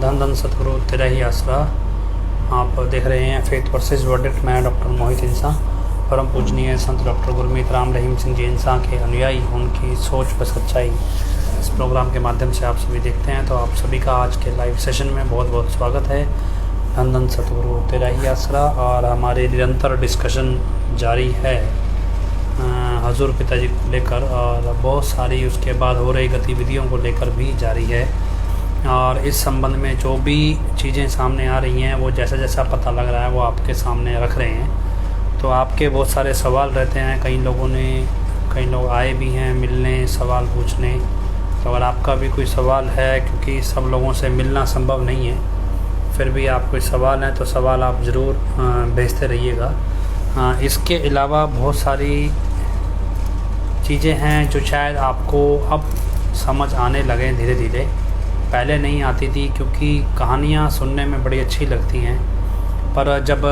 धन धन सतगुरु तेरा ही आसरा। आप देख रहे हैं फेथ वर्सेस वर्डिक्ट। मैं डॉक्टर मोहित इंसान, परम पूजनीय संत डॉक्टर गुरमीत राम रहीम सिंह जी इंसान के अनुयायी, उनकी सोच व सच्चाई इस प्रोग्राम के माध्यम से आप सभी देखते हैं। तो आप सभी का आज के लाइव सेशन में बहुत बहुत स्वागत है। धन धन सतगुरु तेरा ही आसरा। और हमारे निरंतर डिस्कशन जारी है हजूर पिताजी को लेकर, और बहुत सारी उसके बाद हो रही गतिविधियों को लेकर भी जारी है। और इस संबंध में जो भी चीज़ें सामने आ रही हैं वो जैसा जैसा पता लग रहा है वो आपके सामने रख रहे हैं। तो आपके बहुत सारे सवाल रहते हैं, कई लोग आए भी हैं मिलने, सवाल पूछने। तो अगर आपका भी कोई सवाल है, क्योंकि सब लोगों से मिलना संभव नहीं है, फिर भी आप कोई सवाल है तो सवाल आप ज़रूर भेजते रहिएगा। इसके अलावा बहुत सारी चीज़ें हैं जो शायद आपको अब समझ आने लगे धीरे धीरे। पहले नहीं आती थी, क्योंकि कहानियाँ सुनने में बड़ी अच्छी लगती हैं, पर जब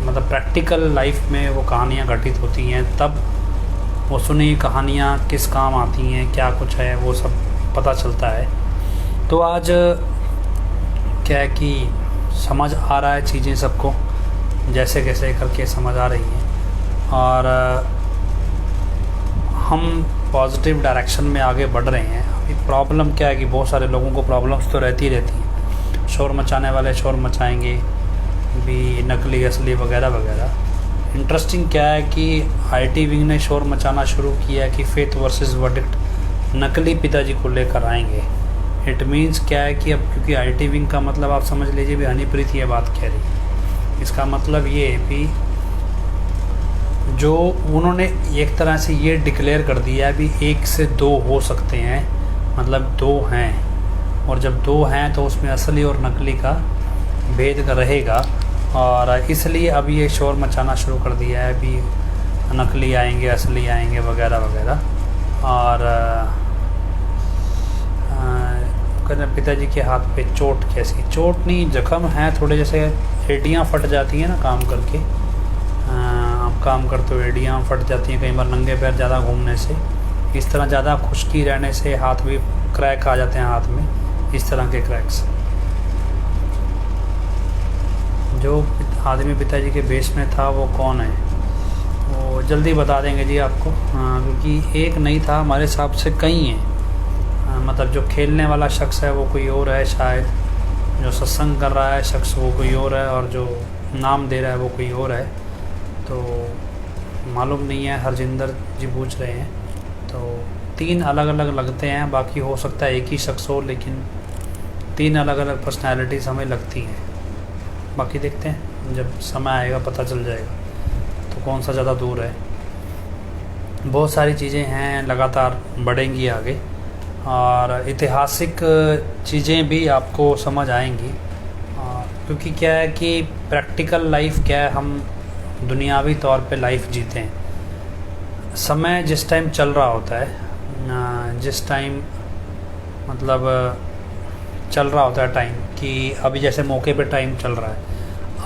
मतलब प्रैक्टिकल लाइफ में वो कहानियाँ घटित होती हैं तब वो सुनी कहानियाँ किस काम आती हैं, क्या कुछ है, वो सब पता चलता है। तो आज क्या है कि समझ आ रहा है चीज़ें सबको, जैसे कैसे करके समझ आ रही हैं, और हम पॉजिटिव डायरेक्शन में आगे बढ़ रहे हैं। अभी प्रॉब्लम क्या है कि बहुत सारे लोगों को प्रॉब्लम्स तो रहती हैं। शोर मचाने वाले शोर मचाएंगे भी, नकली असली वगैरह वगैरह। इंटरेस्टिंग क्या है कि आईटी विंग ने शोर मचाना शुरू किया कि फेथ वर्सेस वर्डिक्ट नकली पिताजी को लेकर आएंगे। इट मीन्स क्या है कि अब क्योंकि आईटी विंग का मतलब आप समझ लीजिए भी हनीप्रीत ये बात कह रही। इसका मतलब ये है कि जो उन्होंने एक तरह से ये डिक्लेयर कर दिया है भी 1 से 2 हो सकते हैं, मतलब 2 हैं, और जब 2 हैं तो उसमें असली और नकली का भेद का रहेगा। और इसलिए अब ये शोर मचाना शुरू कर दिया है भी नकली आएंगे, असली आएंगे वगैरह वगैरह। और कहते पिताजी के हाथ पे चोट, कैसी चोट नहीं, जख्म है थोड़े, जैसे एड़ियाँ फट जाती हैं ना काम करके। आप काम करते हो एड़ियाँ फट जाती हैं कई बार नंगे पैर ज़्यादा घूमने से, इस तरह ज़्यादा खुश्की रहने से हाथ भी क्रैक आ जाते हैं हाथ में, इस तरह के क्रैक्स। जो आदमी पिताजी के बेस में था वो कौन है वो जल्दी बता देंगे जी आपको। क्योंकि एक नहीं था, हमारे हिसाब से कई हैं। मतलब जो खेलने वाला शख्स है वो कोई और है शायद, जो सत्संग कर रहा है शख्स वो कोई और है, और जो नाम दे रहा है वो कोई और है। तो मालूम नहीं है, हरजिंदर जी पूछ रहे हैं। तो 3 अलग अलग लगते हैं, बाकी हो सकता है एक ही शख्स हो, लेकिन 3 अलग अलग पर्सनैलिटीज़ हमें लगती हैं। बाकी देखते हैं, जब समय आएगा पता चल जाएगा तो कौन सा ज़्यादा दूर है। बहुत सारी चीज़ें हैं, लगातार बढ़ेंगी आगे, और ऐतिहासिक चीज़ें भी आपको समझ आएंगी। क्योंकि क्या है कि प्रैक्टिकल लाइफ क्या है, हम दुनियावी तौर पे लाइफ जीते हैं। समय जिस टाइम चल रहा होता है, जिस टाइम मतलब चल रहा होता है टाइम, कि अभी जैसे मौके पे टाइम चल रहा है,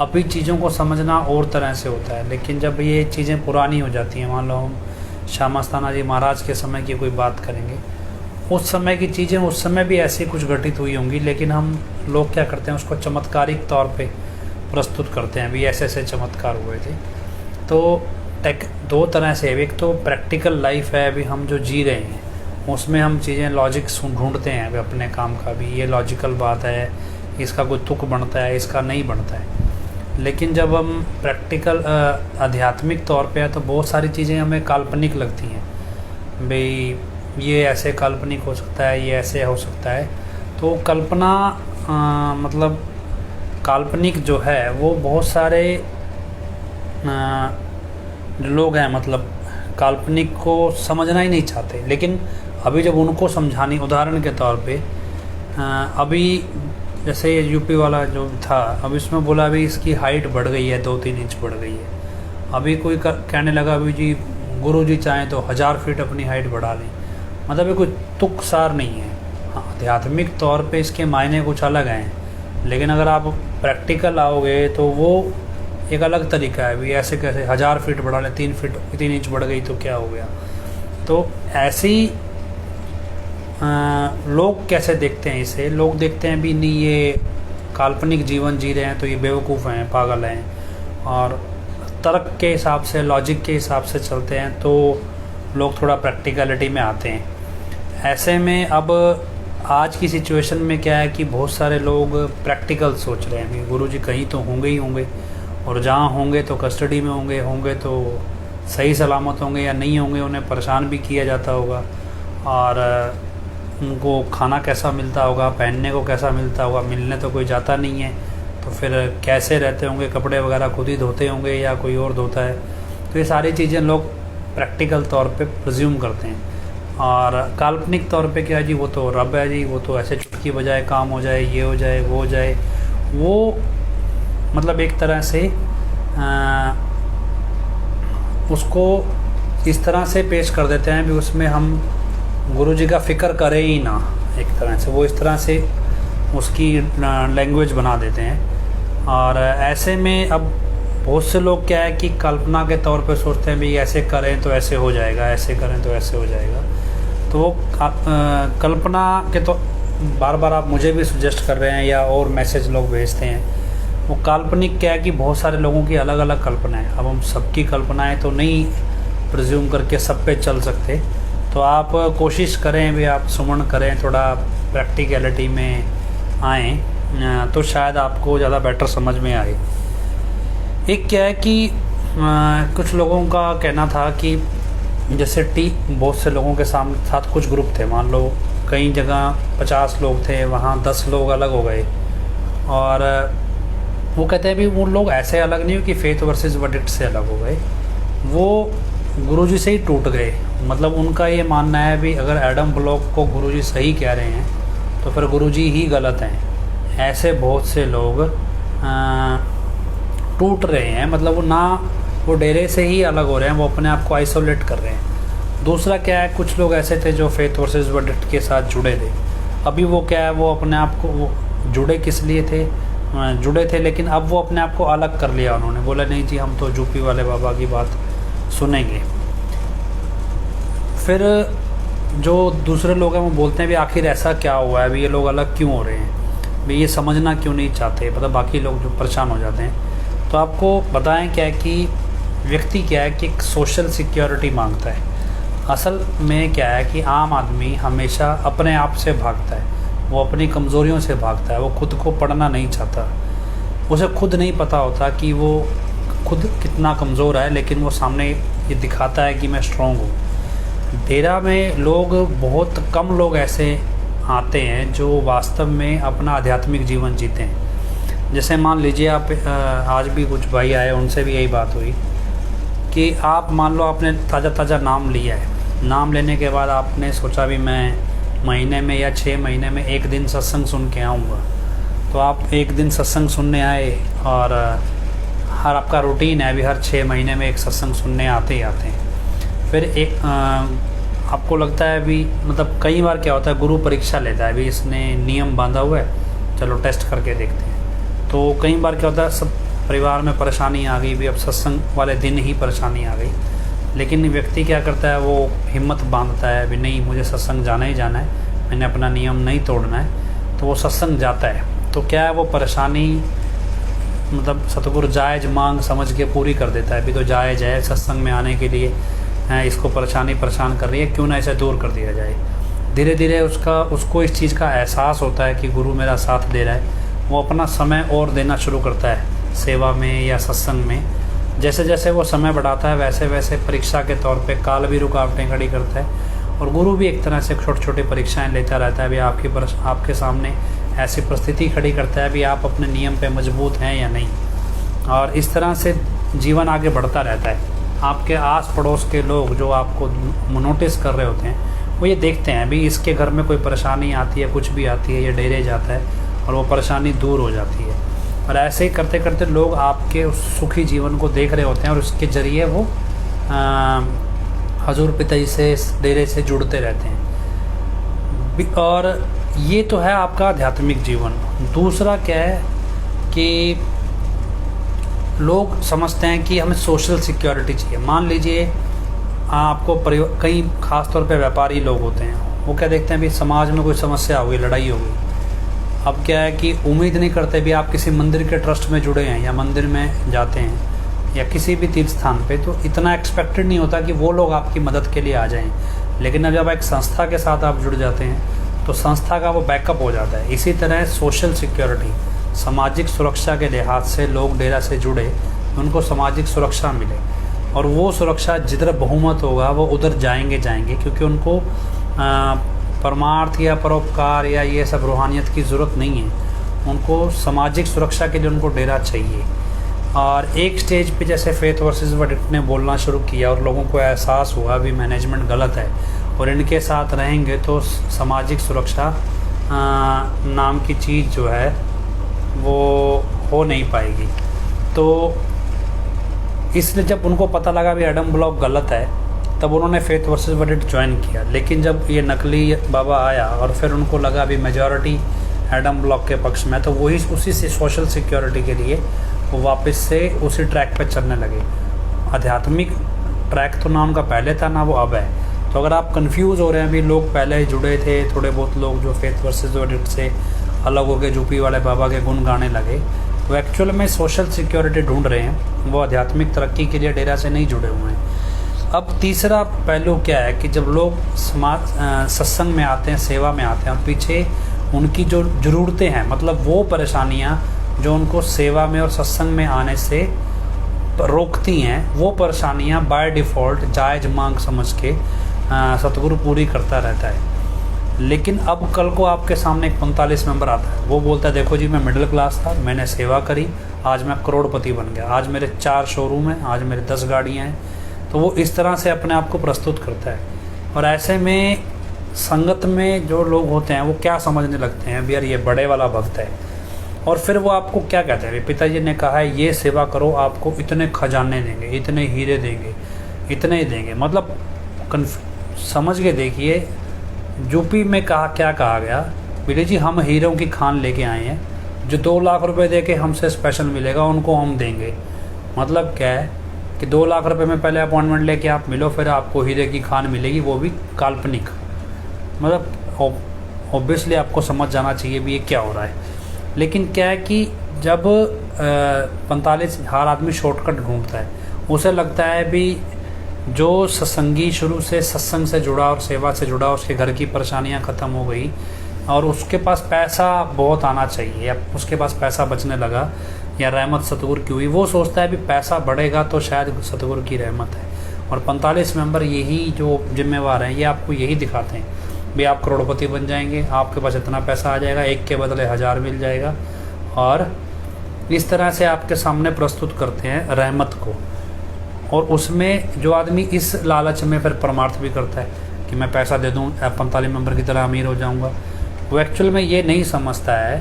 अभी चीज़ों को समझना और तरह से होता है। लेकिन जब ये चीज़ें पुरानी हो जाती हैं, मान लो हम श्यामास्ताना जी महाराज के समय की कोई बात करेंगे, उस समय की चीज़ें उस समय भी ऐसी कुछ घटित हुई होंगी, लेकिन हम लोग क्या करते हैं उसको चमत्कारिक तौर पे प्रस्तुत करते हैं, भी ऐसे ऐसे चमत्कार हुए थे। तो 2 तरह से, एक तो प्रैक्टिकल लाइफ है अभी हम जो जी रहे हैं, उसमें हम चीज़ें लॉजिक ढूंढते हैं अभी अपने काम का भी, ये लॉजिकल बात है, इसका कोई तुक बनता है, इसका नहीं बनता है। लेकिन जब हम प्रैक्टिकल आध्यात्मिक तौर पे है तो बहुत सारी चीज़ें हमें काल्पनिक लगती हैं, भाई ये ऐसे काल्पनिक हो सकता है, ये ऐसे हो सकता है। तो कल्पना मतलब काल्पनिक जो है वो बहुत सारे लोग हैं, मतलब काल्पनिक को समझना ही नहीं चाहते। लेकिन अभी जब उनको समझानी, उदाहरण के तौर पे अभी जैसे ये यूपी वाला जो था, अभी इसमें बोला अभी इसकी हाइट बढ़ गई है, 2-3 इंच बढ़ गई है। अभी कोई कहने लगा अभी जी गुरु जी चाहें तो 1000 फीट अपनी हाइट बढ़ा लें। मतलब ये कोई तुकसार नहीं है। हाँ, आध्यात्मिक तौर पे इसके मायने कुछ अलग हैं, लेकिन अगर आप प्रैक्टिकल आओगे तो वो एक अलग तरीका है। भी ऐसे कैसे 1000 फीट बढ़ा लें, 3 इंच बढ़ गई तो क्या हो गया। तो ऐसी लोग कैसे देखते हैं इसे, लोग देखते हैं भी नहीं ये काल्पनिक जीवन जी रहे हैं तो ये बेवकूफ़ हैं, पागल हैं, और तर्क के हिसाब से, लॉजिक के हिसाब से चलते हैं, तो लोग थोड़ा प्रैक्टिकलिटी में आते हैं। ऐसे में अब आज की सिचुएशन में क्या है कि बहुत सारे लोग प्रैक्टिकल सोच रहे हैं कि गुरुजी कहीं तो होंगे ही होंगे, और जहाँ होंगे तो कस्टडी में होंगे तो सही सलामत होंगे, या नहीं होंगे उन्हें परेशान भी किया जाता होगा, और उनको खाना कैसा मिलता होगा, पहनने को कैसा मिलता होगा, मिलने तो कोई जाता नहीं है, तो फिर कैसे रहते होंगे, कपड़े वगैरह खुद ही धोते होंगे या कोई और धोता है। तो ये सारी चीज़ें लोग प्रैक्टिकल तौर पे प्रिज्यूम करते हैं। और काल्पनिक तौर पे क्या जी, वो तो रब है जी, वो तो ऐसे चुटकी बजाए काम हो जाए, ये हो जाए, वो हो जाए, वो मतलब एक तरह से उसको इस तरह से पेश कर देते हैं भी उसमें हम गुरुजी का फ़िक्र करें ही ना, एक तरह से वो इस तरह से उसकी लैंग्वेज बना देते हैं। और ऐसे में अब बहुत से लोग क्या है कि कल्पना के तौर पे सोचते हैं भी ऐसे करें तो ऐसे हो जाएगा, ऐसे करें तो ऐसे हो जाएगा। तो वो कल्पना के तो बार बार आप मुझे भी सजेस्ट कर रहे हैं या और मैसेज लोग भेजते हैं, वो काल्पनिक क्या है कि बहुत सारे लोगों की अलग अलग कल्पना है। अब हम सबकी कल्पनाएं तो नहीं प्रिज्यूम करके सब पे चल सकते, तो आप कोशिश करें भी, आप सुमन करें, थोड़ा प्रैक्टिकलिटी में आएँ, तो शायद आपको ज़्यादा बेटर समझ में आए। एक क्या है कि कुछ लोगों का कहना था कि जैसे बहुत से लोगों के साथ कुछ ग्रुप थे, मान लो कई जगह 50 लोग थे, वहाँ 10 लोग अलग हो गए, और वो कहते हैं भी वो लोग ऐसे अलग नहीं हो कि फेथ वर्सेस वर्डिक्ट से अलग हो गए, वो गुरुजी से ही टूट गए। मतलब उनका ये मानना है भी अगर एडम ब्लॉक को गुरुजी सही कह रहे हैं तो फिर गुरुजी ही गलत हैं। ऐसे बहुत से लोग टूट रहे हैं, मतलब वो ना वो डेरे से ही अलग हो रहे हैं, वो अपने आप को आइसोलेट कर रहे हैं। दूसरा क्या है, कुछ लोग ऐसे थे जो फेथ वर्सेस वर्डिक्ट के साथ जुड़े थे, अभी वो क्या है, वो अपने आप को वो जुड़े किस लिए थे, जुड़े थे लेकिन अब वो अपने आप को अलग कर लिया। उन्होंने बोला नहीं जी हम तो यूपी वाले बाबा की बात सुनेंगे। फिर जो दूसरे लोग हैं वो बोलते हैं भी आखिर ऐसा क्या हुआ है, अभी ये लोग अलग क्यों हो रहे हैं, भाई ये समझना क्यों नहीं चाहते, मतलब बाकी लोग जो परेशान हो जाते हैं। तो आपको बताएं क्या है कि व्यक्ति क्या है कि सोशल सिक्योरिटी मांगता है। असल में क्या है कि आम आदमी हमेशा अपने आप से भागता है, वो अपनी कमज़ोरियों से भागता है, वो खुद को पढ़ना नहीं चाहता, उसे खुद नहीं पता होता कि वो खुद कितना कमज़ोर है, लेकिन वो सामने ये दिखाता है कि मैं स्ट्रॉन्ग हूँ। डेरा में लोग, बहुत कम लोग ऐसे आते हैं जो वास्तव में अपना आध्यात्मिक जीवन जीते हैं। जैसे मान लीजिए आप आज भी कुछ भाई आए, उनसे भी यही बात हुई कि आप मान लो आपने ताज़ा नाम लिया है, नाम लेने के बाद आपने सोचा भी मैं महीने में या 6 महीने में एक दिन सत्संग सुन के आऊँगा। तो आप एक दिन सत्संग सुनने आए और हर आपका रूटीन है, अभी हर 6 महीने में एक सत्संग सुनने आते ही आते हैं। फिर एक आपको लगता है अभी, मतलब कई बार क्या होता है, गुरु परीक्षा लेता है, अभी इसने नियम बांधा हुआ है, चलो टेस्ट करके देखते हैं। तो कई बार क्या होता है, सब परिवार में परेशानी आ गई भी, अब सत्संग वाले दिन ही परेशानी आ गई, लेकिन व्यक्ति क्या करता है, वो हिम्मत बांधता है भी नहीं मुझे सत्संग जाना ही जाना है, मैंने अपना नियम नहीं तोड़ना है, तो वो सत्संग जाता है। तो क्या है, वो परेशानी मतलब सतगुरु जायज़ मांग समझ के पूरी कर देता है, अभी तो जायज़ है सत्संग में आने के लिए, इसको परेशान कर रही है, क्यों ना इसे दूर कर दिया जाए। धीरे धीरे उसको इस चीज़ का एहसास होता है कि गुरु मेरा साथ दे रहा है, वो अपना समय और देना शुरू करता है सेवा में या सत्संग में। जैसे जैसे वो समय बढ़ाता है वैसे वैसे परीक्षा के तौर पे काल भी रुकावटें खड़ी करता है, और गुरु भी एक तरह से छोटी छोटी परीक्षाएं लेता रहता है, अभी आपके सामने ऐसी परिस्थिति खड़ी करता है भी आप अपने नियम पे मजबूत हैं या नहीं। और इस तरह से जीवन आगे बढ़ता रहता है। आपके आस पड़ोस के लोग जो आपको नोटिस कर रहे होते हैं, वो ये देखते हैं भी इसके घर में कोई परेशानी आती है, कुछ भी आती है, ये डेरे जाता है और वो परेशानी दूर हो जाती है। और ऐसे ही करते करते लोग आपके उस सुखी जीवन को देख रहे होते हैं, और उसके ज़रिए वो हजूर पिताजी से, डेरे से जुड़ते रहते हैं। और ये तो है आपका आध्यात्मिक जीवन। दूसरा क्या है कि लोग समझते हैं कि हमें सोशल सिक्योरिटी चाहिए। मान लीजिए आपको कई ख़ास तौर पे व्यापारी लोग होते हैं, वो क्या देखते हैं भी समाज में कोई समस्या हो गई, लड़ाई हो गई। अब क्या है कि उम्मीद नहीं करते भी आप किसी मंदिर के ट्रस्ट में जुड़े हैं या मंदिर में जाते हैं या किसी भी तीर्थ स्थान पे, तो इतना एक्सपेक्टेड नहीं होता कि वो लोग आपकी मदद के लिए आ जाएं। लेकिन अब जब एक संस्था के साथ आप जुड़ जाते हैं तो संस्था का वो बैकअप हो जाता है। इसी तरह सोशल सिक्योरिटी, सामाजिक सुरक्षा के लिहाज से लोग डेरा से जुड़े, उनको सामाजिक सुरक्षा मिले, और वो सुरक्षा जिधर बहुमत होगा वो उधर जाएंगे क्योंकि उनको परमार्थ या परोपकार या ये सब रूहानियत की ज़रूरत नहीं है, उनको सामाजिक सुरक्षा के लिए उनको डेरा चाहिए। और एक स्टेज पे जैसे फेथ वर्सेस वर्डिक्ट ने बोलना शुरू किया और लोगों को एहसास हुआ भी मैनेजमेंट गलत है और इनके साथ रहेंगे तो सामाजिक सुरक्षा नाम की चीज़ जो है वो हो नहीं पाएगी। तो इसलिए जब उनको पता लगा भी एडम ब्लॉक गलत है, तब उन्होंने फेथ वर्सेस वर्डिक्ट ज्वाइन किया। लेकिन जब ये नकली बाबा आया और फिर उनको लगा भी मेजॉरिटी एडम ब्लॉक के पक्ष में, तो वही उसी से सोशल सिक्योरिटी के लिए वो वापस से उसी ट्रैक पे चलने लगे। आध्यात्मिक ट्रैक तो ना उनका पहले था ना वो अब है। तो अगर आप कंफ्यूज हो रहे हैं, अभी लोग पहले जुड़े थे, थोड़े बहुत लोग जो फेथ वर्सेस वर्डिक्ट से अलग होकर यूपी वाले बाबा के गुण गाने लगे, वो एक्चुअल में सोशल सिक्योरिटी ढूंढ रहे हैं, वो आध्यात्मिक तरक्की के लिए डेरा से नहीं जुड़े हुए हैं। अब तीसरा पहलू क्या है कि जब लोग समाज सत्संग में आते हैं, सेवा में आते हैं, और पीछे उनकी जो ज़रूरतें हैं, मतलब वो परेशानियां जो उनको सेवा में और सत्संग में आने से रोकती हैं, वो परेशानियां बाय डिफ़ॉल्ट जायज़ मांग समझ के सतगुरु पूरी करता रहता है। लेकिन अब कल को आपके सामने एक 45 मेंबर आता है, वो बोलता है देखो जी मैं मिडिल क्लास था, मैंने सेवा करी, आज मैं करोड़पति बन गया, आज मेरे 4 शोरूम हैं, आज मेरे 10 गाड़ियाँ हैं। तो वो इस तरह से अपने आप को प्रस्तुत करता है। और ऐसे में संगत में जो लोग होते हैं वो क्या समझने लगते हैं भी यार ये बड़े वाला भक्त है। और फिर वो आपको क्या कहते हैं, पिताजी ने कहा है ये सेवा करो, आपको इतने खजाने देंगे, इतने हीरे देंगे, इतने ही देंगे। मतलब समझ के देखिए, यूपी में क्या कहा गया, बेटे जी हम हीरों की खान लेके आए हैं, जो 2 लाख रुपए दे के हमसे स्पेशल मिलेगा उनको हम देंगे। मतलब क्या है कि 2 लाख रुपए में पहले अपॉइंटमेंट लेके आप मिलो, फिर आपको हीरे की खान मिलेगी, वो भी काल्पनिक। मतलब ऑब्वियसली आपको समझ जाना चाहिए भी ये क्या हो रहा है। लेकिन क्या है कि जब 45 हर आदमी शॉर्टकट ढूंढता है, उसे लगता है भी जो सत्संगी शुरू से सत्संग से जुड़ा और सेवा से जुड़ा, उसके घर की परेशानियां ख़त्म हो गई और उसके पास पैसा बहुत आना चाहिए, या उसके पास पैसा बचने लगा, या रहमत सतगुरु की हुई, वो सोचता है भी पैसा बढ़ेगा तो शायद सतगुरु की रहमत है। और 45 मेंबर यही जो जिम्मेवार हैं, ये आपको यही दिखाते हैं भी आप करोड़पति बन जाएंगे, आपके पास इतना पैसा आ जाएगा, एक के बदले 1000 मिल जाएगा। और इस तरह से आपके सामने प्रस्तुत करते हैं रहमत को। और उसमें जो आदमी इस लालच में फिर परमार्थ भी करता है कि मैं पैसा दे दूँ 45 मेंबर की तरह अमीर हो जाऊँगा, वो एक्चुअल में ये नहीं समझता है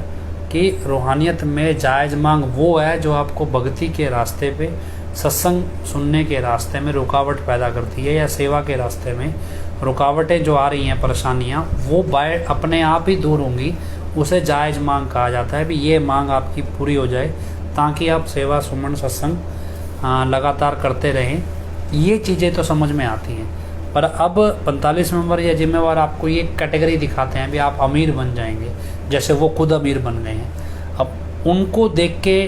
कि रूहानियत में जायज़ मांग वो है जो आपको भक्ति के रास्ते पे, सत्संग सुनने के रास्ते में रुकावट पैदा करती है, या सेवा के रास्ते में रुकावटें जो आ रही हैं, परेशानियाँ, वो बाय अपने आप ही दूर होंगी। उसे जायज़ मांग कहा जाता है भी ये मांग आपकी पूरी हो जाए ताकि आप सेवा सुमन सत्संग लगातार करते रहें। ये चीज़ें तो समझ में आती हैं। पर अब 45 मेंबर या जिम्मेवार आपको ये कैटेगरी दिखाते हैं भी आप अमीर बन जाएंगे, जैसे वो खुद अमीर बन गए हैं। अब उनको देख के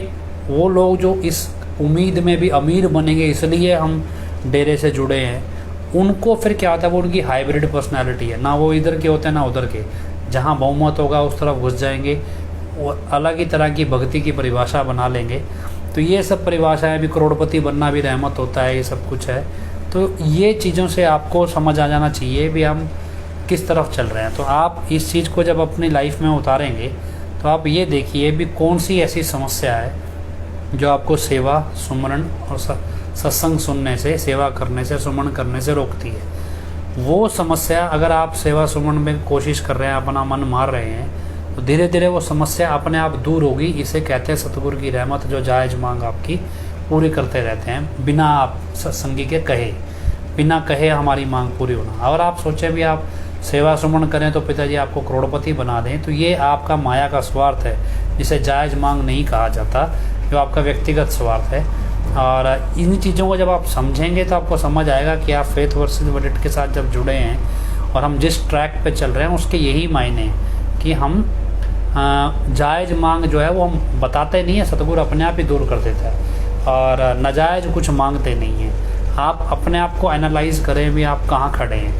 वो लोग जो इस उम्मीद में भी अमीर बनेंगे इसलिए हम डेरे से जुड़े हैं, उनको फिर क्या होता है, वो उनकी हाइब्रिड पर्सनैलिटी है, ना वो इधर के होते हैं ना उधर के। जहाँ बहुमत होगा उस तरफ घुस जाएंगे, वो अलग ही तरह की भक्ति की परिभाषा बना लेंगे। तो ये सब परिभाषाएं भी, करोड़पति बनना भी रहमत होता है, ये सब कुछ है। तो ये चीज़ों से आपको समझ आ जाना चाहिए भी हम किस तरफ चल रहे हैं। तो आप इस चीज़ को जब अपनी लाइफ में उतारेंगे तो आप ये देखिए भी कौन सी ऐसी समस्या है जो आपको सेवा सुमरण और सत्संग सुनने से, सेवा करने से, सुमन करने से रोकती है। वो समस्या अगर आप सेवा सुमन में कोशिश कर रहे हैं, अपना मन मार रहे हैं, तो धीरे धीरे वो समस्या अपने आप दूर होगी। इसे कहते हैं सतगुरु की रहमत, जो जायज़ मांग आपकी पूरी करते रहते हैं बिना आप सत्संगी के कहे, बिना कहे हमारी मांग पूरी होना। अगर आप सोचें भी आप सेवा सुमन करें तो पिताजी आपको करोड़पति बना दें, तो ये आपका माया का स्वार्थ है, जिसे जायज़ मांग नहीं कहा जाता, जो आपका व्यक्तिगत स्वार्थ है। और इन चीज़ों को जब आप समझेंगे तो आपको समझ आएगा कि आप फेथ वर्सेस वर्डिक्ट के साथ जब जुड़े हैं और हम जिस ट्रैक पे चल रहे हैं उसके यही मायने हैं कि हम जायज़ मांग जो है वो हम बताते नहीं है, सतगुरु अपने आप ही दूर कर देता है, और नाजायज़ कुछ मांगते नहीं हैं। आप अपने आप को एनालाइज करें भी आप कहाँ खड़े हैं,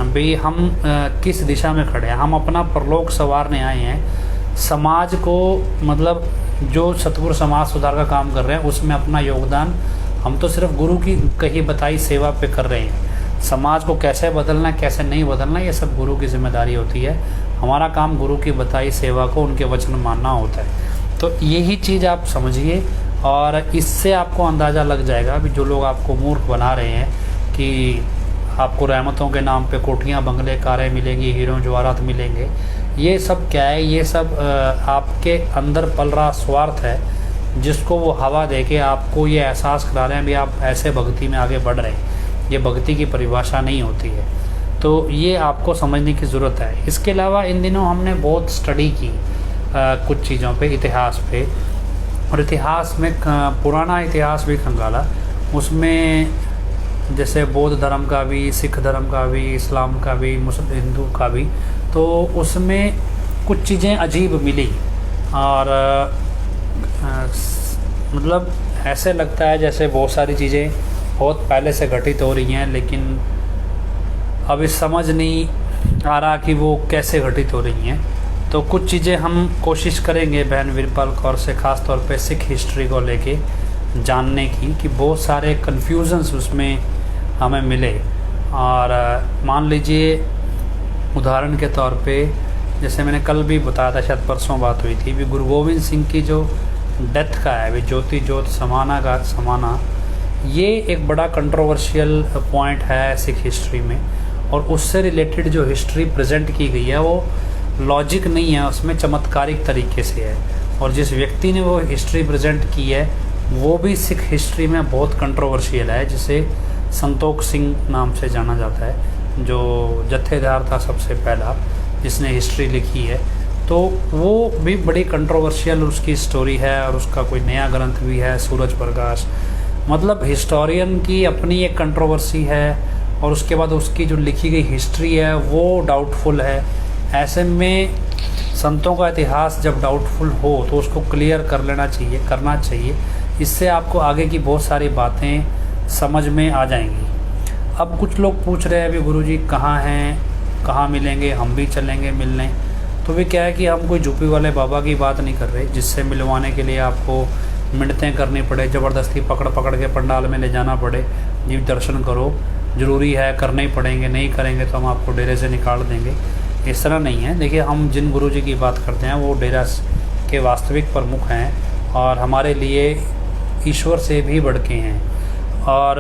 भाई हम किस दिशा में खड़े हैं। हम अपना परलोक संवारने आए हैं, समाज को मतलब जो सतगुरु समाज सुधार का काम कर रहे हैं उसमें अपना योगदान हम तो सिर्फ गुरु की कही बताई सेवा पे कर रहे हैं। समाज को कैसे बदलना है कैसे नहीं बदलना ये सब गुरु की जिम्मेदारी होती है। हमारा काम गुरु की बताई सेवा को उनके वचन मानना होता है। तो यही चीज़ आप समझिए और इससे आपको अंदाज़ा लग जाएगा भी जो लोग आपको मूर्ख बना रहे हैं कि आपको रहमतों के नाम पे कोठियाँ बंगले कारें मिलेंगी, हीरो जवाहरात मिलेंगे, ये सब क्या है? ये सब आपके अंदर पल रहा स्वार्थ है जिसको वो हवा दे के आपको ये एहसास करा रहे हैं भी आप ऐसे भक्ति में आगे बढ़ रहे हैं। ये भक्ति की परिभाषा नहीं होती है। तो ये आपको समझने की ज़रूरत है। इसके अलावा इन दिनों हमने बहुत स्टडी की कुछ चीज़ों पे, इतिहास पे, और इतिहास में पुराना इतिहास भी खंगाला। उसमें जैसे बौद्ध धर्म का भी, सिख धर्म का भी, इस्लाम का भी, मुस्लिम हिंदू का भी, तो उसमें कुछ चीज़ें अजीब मिली और मतलब ऐसे लगता है जैसे बहुत सारी चीज़ें बहुत पहले से घटित हो रही हैं, लेकिन अभी समझ नहीं आ रहा कि वो कैसे घटित हो रही हैं। तो कुछ चीज़ें हम कोशिश करेंगे बहन वीरपाल कौर से ख़ास तौर पे सिख हिस्ट्री को लेके जानने की, कि बहुत सारे कन्फ्यूज़न्स उसमें हमें मिले। और मान लीजिए उदाहरण के तौर पे, जैसे मैंने कल भी बताया था, शायद परसों बात हुई थी, भी गुरु गोविंद सिंह की जो डेथ का है, भी ज्योति ज्योत समाना का समाना, ये एक बड़ा कंट्रोवर्शियल पॉइंट है सिख हिस्ट्री में। और उससे रिलेटेड जो हिस्ट्री प्रेजेंट की गई है वो लॉजिक नहीं है, उसमें चमत्कारिक तरीके से है। और जिस व्यक्ति ने वो हिस्ट्री प्रेजेंट की है वो भी सिख हिस्ट्री में बहुत कंट्रोवर्शियल है, जिसे संतोख सिंह नाम से जाना जाता है, जो जत्थेदार था सबसे पहला जिसने हिस्ट्री लिखी है। तो वो भी बड़ी कंट्रोवर्शियल उसकी स्टोरी है, और उसका कोई नया ग्रंथ भी है, सूरज प्रकाश। मतलब हिस्टोरियन की अपनी एक कंट्रोवर्सी है, और उसके बाद उसकी जो लिखी गई हिस्ट्री है वो डाउटफुल है। ऐसे में संतों का इतिहास जब डाउटफुल हो तो उसको क्लियर कर लेना चाहिए, करना चाहिए। इससे आपको आगे की बहुत सारी बातें समझ में आ जाएंगी। अब कुछ लोग पूछ रहे हैं अभी गुरुजी कहाँ हैं, कहाँ मिलेंगे, हम भी चलेंगे मिलने। तो वे क्या है कि हम कोई झुपी वाले बाबा की बात नहीं कर रहे जिससे मिलवाने के लिए आपको मिन्नतें करनी पड़े, ज़बरदस्ती पकड़ पकड़ के पंडाल में ले जाना पड़े, जी दर्शन करो, ज़रूरी है, करने ही पड़ेंगे, नहीं करेंगे तो हम आपको डेरे से निकाल देंगे। इस तरह नहीं है। देखिए, हम जिन गुरुजी की बात करते हैं वो डेरा के वास्तविक प्रमुख हैं और हमारे लिए ईश्वर से भी बढ़ के हैं, और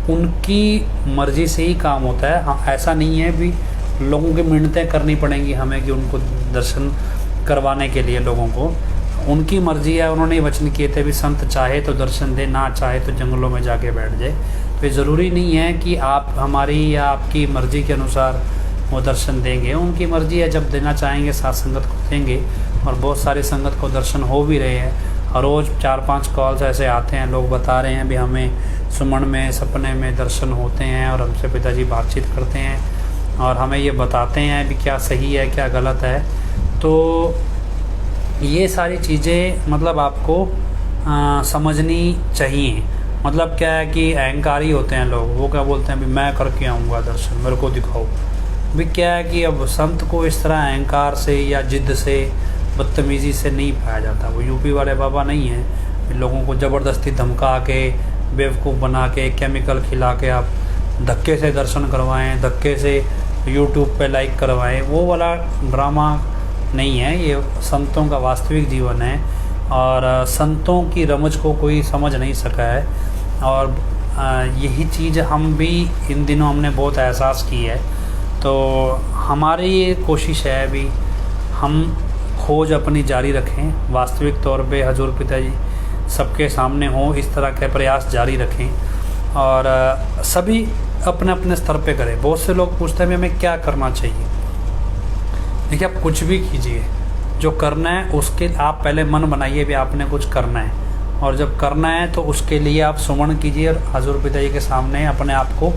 उनकी मर्ज़ी से ही काम होता है। हाँ, ऐसा नहीं है भी लोगों की मिन्नतें करनी पड़ेंगी हमें कि उनको दर्शन करवाने के लिए। लोगों को उनकी मर्ज़ी है, उन्होंने वचन किए थे भी संत चाहे तो दर्शन दे, ना चाहे तो जंगलों में जाके बैठ जाए। तो ज़रूरी नहीं है कि आप हमारी या आपकी मर्ज़ी के अनुसार वो दर्शन देंगे। उनकी मर्ज़ी है, जब देना चाहेंगे साथ संगत को देंगे। और बहुत सारी संगत को दर्शन हो भी रहे हैं, और रोज़ 4-5 कॉल्स ऐसे आते हैं, लोग बता रहे हैं भी हमें सुमन में सपने में दर्शन होते हैं और हमसे पिताजी बातचीत करते हैं और हमें ये बताते हैं भी क्या सही है क्या गलत है। तो ये सारी चीज़ें मतलब आपको समझनी चाहिए। मतलब क्या है कि अहंकारी होते हैं लोग, वो क्या बोलते हैं भी मैं करके आऊँगा दर्शन, मेरे को दिखाओ। भी क्या है कि अब संत को इस तरह अहंकार से या जिद से, बदतमीज़ी से नहीं पाया जाता। वो यूपी वाले बाबा नहीं हैं, लोगों को ज़बरदस्ती धमका के, बेवकूफ़ बना के, केमिकल खिला के आप धक्के से दर्शन करवाएं, धक्के से यूट्यूब पे लाइक करवाएं, वो वाला ड्रामा नहीं है। ये संतों का वास्तविक जीवन है, और संतों की रमज को कोई समझ नहीं सका है। और यही चीज़ हम भी इन दिनों हमने बहुत एहसास की है। तो हमारी ये कोशिश है भी हम खोज अपनी जारी रखें, वास्तविक तौर पे हजूर पिताजी सबके सामने हो, इस तरह के प्रयास जारी रखें, और सभी अपने अपने स्तर पे करें। बहुत से लोग पूछते हैं हमें क्या करना चाहिए। देखिए, आप कुछ भी कीजिए, जो करना है उसके आप पहले मन बनाइए भी आपने कुछ करना है, और जब करना है तो उसके लिए आप सुमन कीजिए और हजूर पिताजी के सामने अपने आप को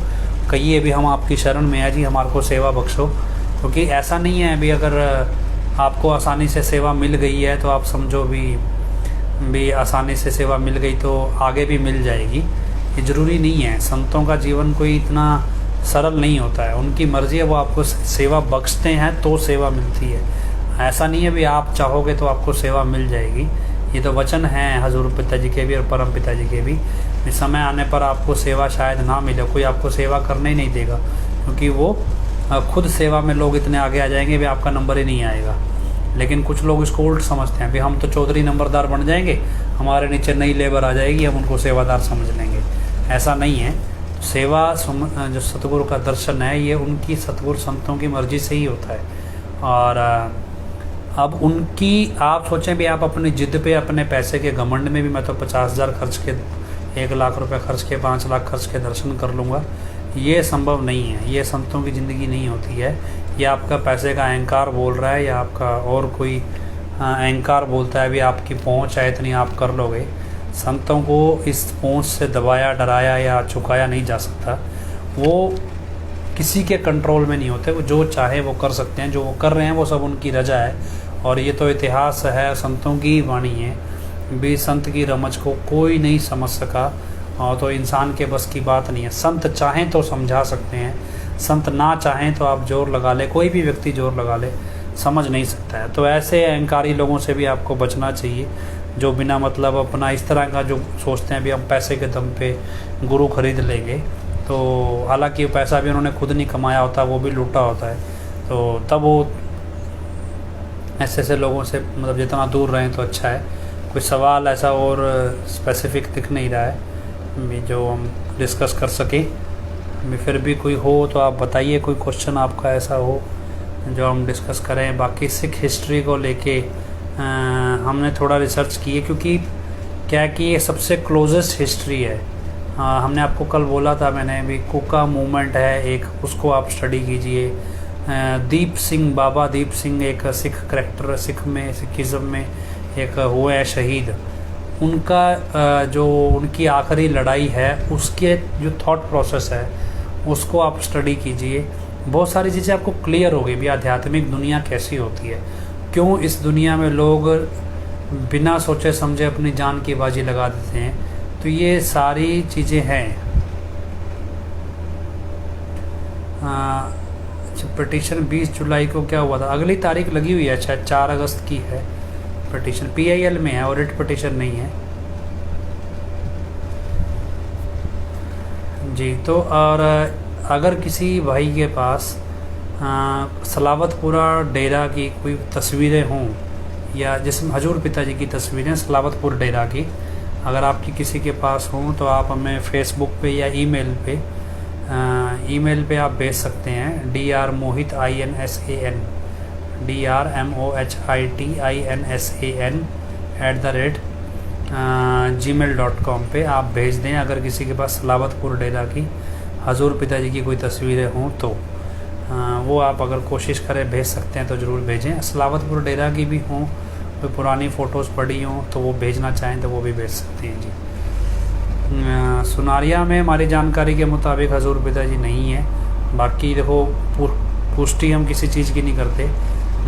कहिए भी हम आपकी शरण में हैं जी, हमारे को सेवा बख्शो। क्योंकि ऐसा नहीं है अभी अगर आपको आसानी से सेवा मिल गई है तो आप समझो भी आसानी से सेवा मिल गई तो आगे भी मिल जाएगी, ये ज़रूरी नहीं है। संतों का जीवन कोई इतना सरल नहीं होता है, उनकी मर्ज़ी है, वो आपको सेवा बख्शते हैं तो सेवा मिलती है। ऐसा नहीं है भी आप चाहोगे तो आपको सेवा मिल जाएगी। ये तो वचन हैं हजूर पिताजी के भी और परम पिताजी के भी। समय आने पर आपको सेवा शायद ना मिले, कोई आपको सेवा करने ही नहीं देगा, क्योंकि वो खुद सेवा में लोग इतने आगे आ जाएंगे भी आपका नंबर ही नहीं आएगा। लेकिन कुछ लोग इसको उल्ट समझते हैं भी हम तो चौधरी नंबरदार बन जाएंगे, हमारे नीचे नई लेबर आ जाएगी, हम उनको सेवादार समझ लेंगे। ऐसा नहीं है। सेवा जो सतगुरु का दर्शन है ये उनकी सतगुरु संतों की मर्जी से ही होता है। और अब उनकी आप सोचें भी आप अपनी जिद पे अपने पैसे के घमंड में भी मैं तो 50,000 खर्च के 1 लाख रुपए खर्च के 5 लाख खर्च के दर्शन कर लूँगा, ये संभव नहीं है। ये संतों की ज़िंदगी नहीं होती है। ये आपका पैसे का अहंकार बोल रहा है या आपका और कोई अहंकार बोलता है भी आपकी पहुँच है इतनी आप कर लोगे। संतों को इस पहुँच से दबाया डराया या चुकाया नहीं जा सकता। वो किसी के कंट्रोल में नहीं होते, वो जो चाहे वो कर सकते हैं। जो वो कर रहे हैं वो सब उनकी रजा है। और ये तो इतिहास है, संतों की वाणी है भी। संत की रमज को कोई नहीं समझ सका और तो इंसान के बस की बात नहीं है। संत चाहें तो समझा सकते हैं, संत ना चाहें तो आप जोर लगा ले, कोई भी व्यक्ति जोर लगा ले, समझ नहीं सकता है। तो ऐसे अहंकारी लोगों से भी आपको बचना चाहिए जो बिना मतलब अपना इस तरह का जो सोचते हैं भी हम पैसे के दम पे गुरु खरीद लेंगे। तो हालांकि पैसा भी उन्होंने खुद नहीं कमाया होता, वो भी लूटा होता है। तो तब वो ऐसे लोगों से मतलब जितना दूर रहें तो अच्छा है। कोई सवाल ऐसा और स्पेसिफिक दिख नहीं रहा है भी जो हम डिस्कस कर सकें। फिर भी कोई हो तो आप बताइए, कोई क्वेश्चन आपका ऐसा हो जो हम डिस्कस करें। बाकी सिख हिस्ट्री को लेके हमने थोड़ा रिसर्च की है, क्योंकि क्या है कि ये सबसे क्लोजेस्ट हिस्ट्री है। हमने आपको कल बोला था मैंने भी, कुका मूवमेंट है एक, उसको आप स्टडी कीजिए। दीप सिंह, बाबा दीप सिंह एक सिख करैक्टर, सिखिज़म में एक हुए हैं शहीद। उनका जो उनकी आखिरी लड़ाई है उसके जो थॉट प्रोसेस है उसको आप स्टडी कीजिए। बहुत सारी चीज़ें आपको क्लियर होगी भी आध्यात्मिक दुनिया कैसी होती है, क्यों इस दुनिया में लोग बिना सोचे समझे अपनी जान की बाजी लगा देते हैं। तो ये सारी चीज़ें हैं। पिटीशन 20 जुलाई को क्या हुआ था, अगली तारीख लगी हुई है, शायद 4 अगस्त की है पिटीशन। PIL में है और रिट पिटीशन नहीं है जी। तो और अगर किसी भाई के पास सलावतपुरा डेरा की कोई तस्वीरें हों या जिसमें हजूर पिताजी की तस्वीरें सलावतपुर डेरा की अगर आपकी किसी के पास हों तो आप हमें फेसबुक पे या ईमेल पे आप भेज सकते हैं। drmohitinsan drmohitinsan@gmail.com पे आप भेज दें। अगर किसी के पास सलावतपुर डेरा की हजूर पिताजी की कोई तस्वीरें हों तो वो आप अगर कोशिश करें भेज सकते हैं तो ज़रूर भेजें। सलावतपुर डेरा की भी हों, कोई पुरानी फ़ोटोज़ पड़ी हों तो वो भेजना चाहें तो वो भी भेज सकते हैं जी। सुनारिया में हमारी जानकारी के मुताबिक हजूर पिताजी नहीं है। बाकी देखो पुष्टि हम किसी चीज़ की नहीं करते,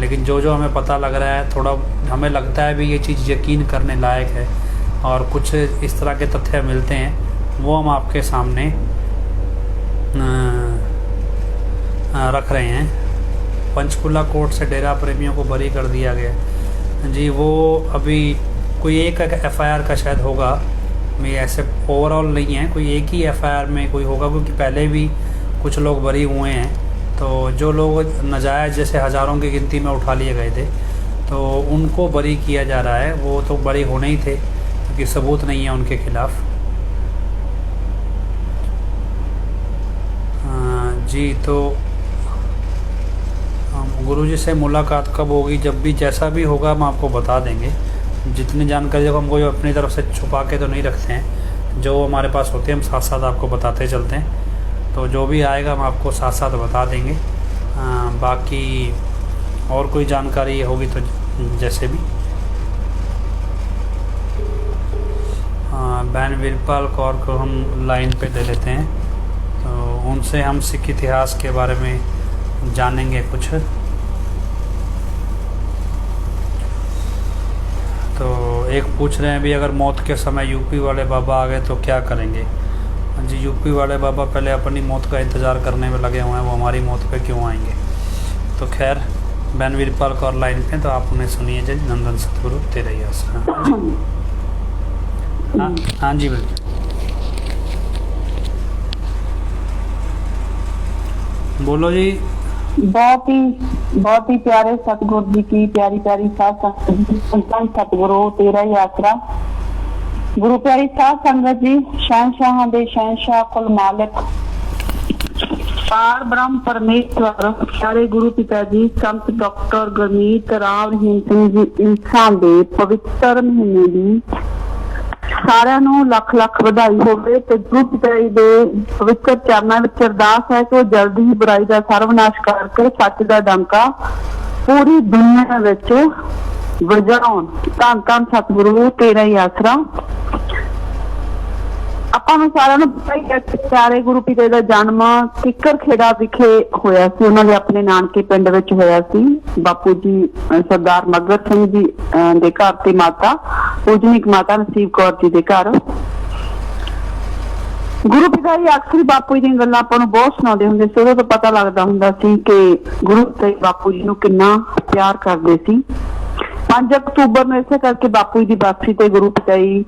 लेकिन जो हमें पता लग रहा है, थोड़ा हमें लगता है भी ये चीज़ यकीन करने लायक है और कुछ इस तरह के तथ्य मिलते हैं, वो हम आपके सामने रख रहे हैं। पंचकुला कोर्ट से डेरा प्रेमियों को बरी कर दिया गया जी। वो अभी कोई एक FIR का शायद होगा, में ऐसे ओवरऑल नहीं है, कोई एक ही FIR में कोई होगा, क्योंकि पहले भी कुछ लोग बरी हुए हैं। तो जो लोग नाजायज़ जैसे हज़ारों की गिनती में उठा लिए गए थे तो उनको बरी किया जा रहा है। वो तो बरी होने ही थे क्योंकि सबूत नहीं है उनके खिलाफ़ जी। तो गुरुजी से मुलाकात कब होगी, जब भी जैसा भी होगा हम आपको बता देंगे। जितनी जानकारी जब हम कोई अपनी तरफ से छुपा के तो नहीं रखते हैं, जो हमारे पास होते हैं हम साथ साथ आपको बताते चलते हैं। तो जो भी आएगा हम आपको साथ साथ बता देंगे। बाकी और कोई जानकारी होगी तो जैसे भी बैन वीरपाल कौर को हम लाइन पे दे लेते हैं। तो उनसे हम सिख इतिहास के बारे में जानेंगे कुछ। तो एक पूछ रहे हैं भी, अगर मौत के समय यूपी वाले बाबा आ गए तो क्या करेंगे? जी, यूपी वाले बाबा पहले अपनी मौत का इंतज़ार करने में लगे हुए हैं, वो हमारी मौत पे क्यों आएंगे। तो खैर, बहन वीरपाल कौर लाइन पे, तो आप उन्हें सुनिए जी। नंदन सतगुरु तेरा ही आसरा। हाँ जी बिल्कुल, बोलो जी। बहुत ही प्यारे सतगुरु जी की प्यारी प्यारी साध संगत, सतगुरु तेरा ही आसरा। गुरु प्यारी साध संगत जी, शहनशाह दे शहनशाह कुल मालिक पार ब्रह्म परमेश्वर प्यारे गुरु पिता जी संत डॉक्टर गुरमीत राम रहीम सिंह जी इंसान दे पवित्र महीने ਦੀ ਸਾਰਿਆਂ ਨੂੰ ਲੱਖ ਲੱਖ ਵਧਾਈ ਹੋਵੇ। ਤੇ ਗੁਰੂ ਪਿਤਾ ਜੀ ਦੇ ਪਵਿੱਤਰ ਚਰਨਾਂ ਵਿੱਚ ਅਰਦਾਸ ਹੈ ਕਿ ਉਹ ਜਲਦੀ ਹੀ ਬੁਰਾਈ ਦਾ ਸਰਵਨਾਸ਼ ਕਰਕੇ ਸੱਚ ਦਾ ਡੰਕਾ ਪੂਰੀ ਦੁਨੀਆ ਵਿੱਚ ਵਜਾਉਣ। ਧੰਨ ਧੰਨ ਸਤਿਗੁਰੂ ਤੇਰਾ ਹੀ ਆਸਰਾ। ਆਪਾਂ ਨੂੰ ਸਾਰਿਆਂ ਨੂੰ ਪਤਾ ਹੀ ਹੈ ਕਿ ਪਿਆਰੇ ਗੁਰੂ ਪਿਤਾ ਦਾ ਜਨਮ ਕਿੱਕਰ ਖੇੜਾ ਵਿਖੇ ਹੋਇਆ ਸੀ। ਉਹਨਾਂ ਦੇ ਆਪਣੇ ਨਾਨਕੇ ਪਿੰਡ ਵਿੱਚ ਹੋਇਆ ਸੀ। ਬਾਪੂ ਜੀ ਸਰਦਾਰ ਮੱਘਰ ਸਿੰਘ ਜੀ ਦੇ ਘਰ ਤੇ ਮਾਤਾ ਪੂਜਨੀਕ ਮਾਤਾ ਨਸੀਬ ਕੌਰ ਜੀ ਦੇ ਘਰ। ਗੁਰੂ ਪਿਤਾ ਜੀ ਅਕਸਰ ਬਾਪੂ ਜੀ ਦੀਆਂ ਗੱਲਾਂ ਆਪਾਂ ਨੂੰ ਬਹੁਤ ਸੁਣਾਉਂਦੇ ਹੁੰਦੇ ਸੀ। ਉਹਦੇ ਤੋਂ ਪਤਾ ਲੱਗਦਾ ਹੁੰਦਾ ਸੀ ਕਿ ਗੁਰੂ ਪਿਤਾ ਜੀ ਬਾਪੂ ਜੀ ਨੂੰ ਕਿੰਨਾ ਪਿਆਰ ਕਰਦੇ ਸੀ। 5 ਅਕਤੂਬਰ ਨੂੰ ਇਸੇ ਕਰਕੇ ਬਾਪੂ ਜੀ ਦੀ ਬਰਸੀ ਤੇ ਗੁਰੂ ਪਿਤਾ ਜੀ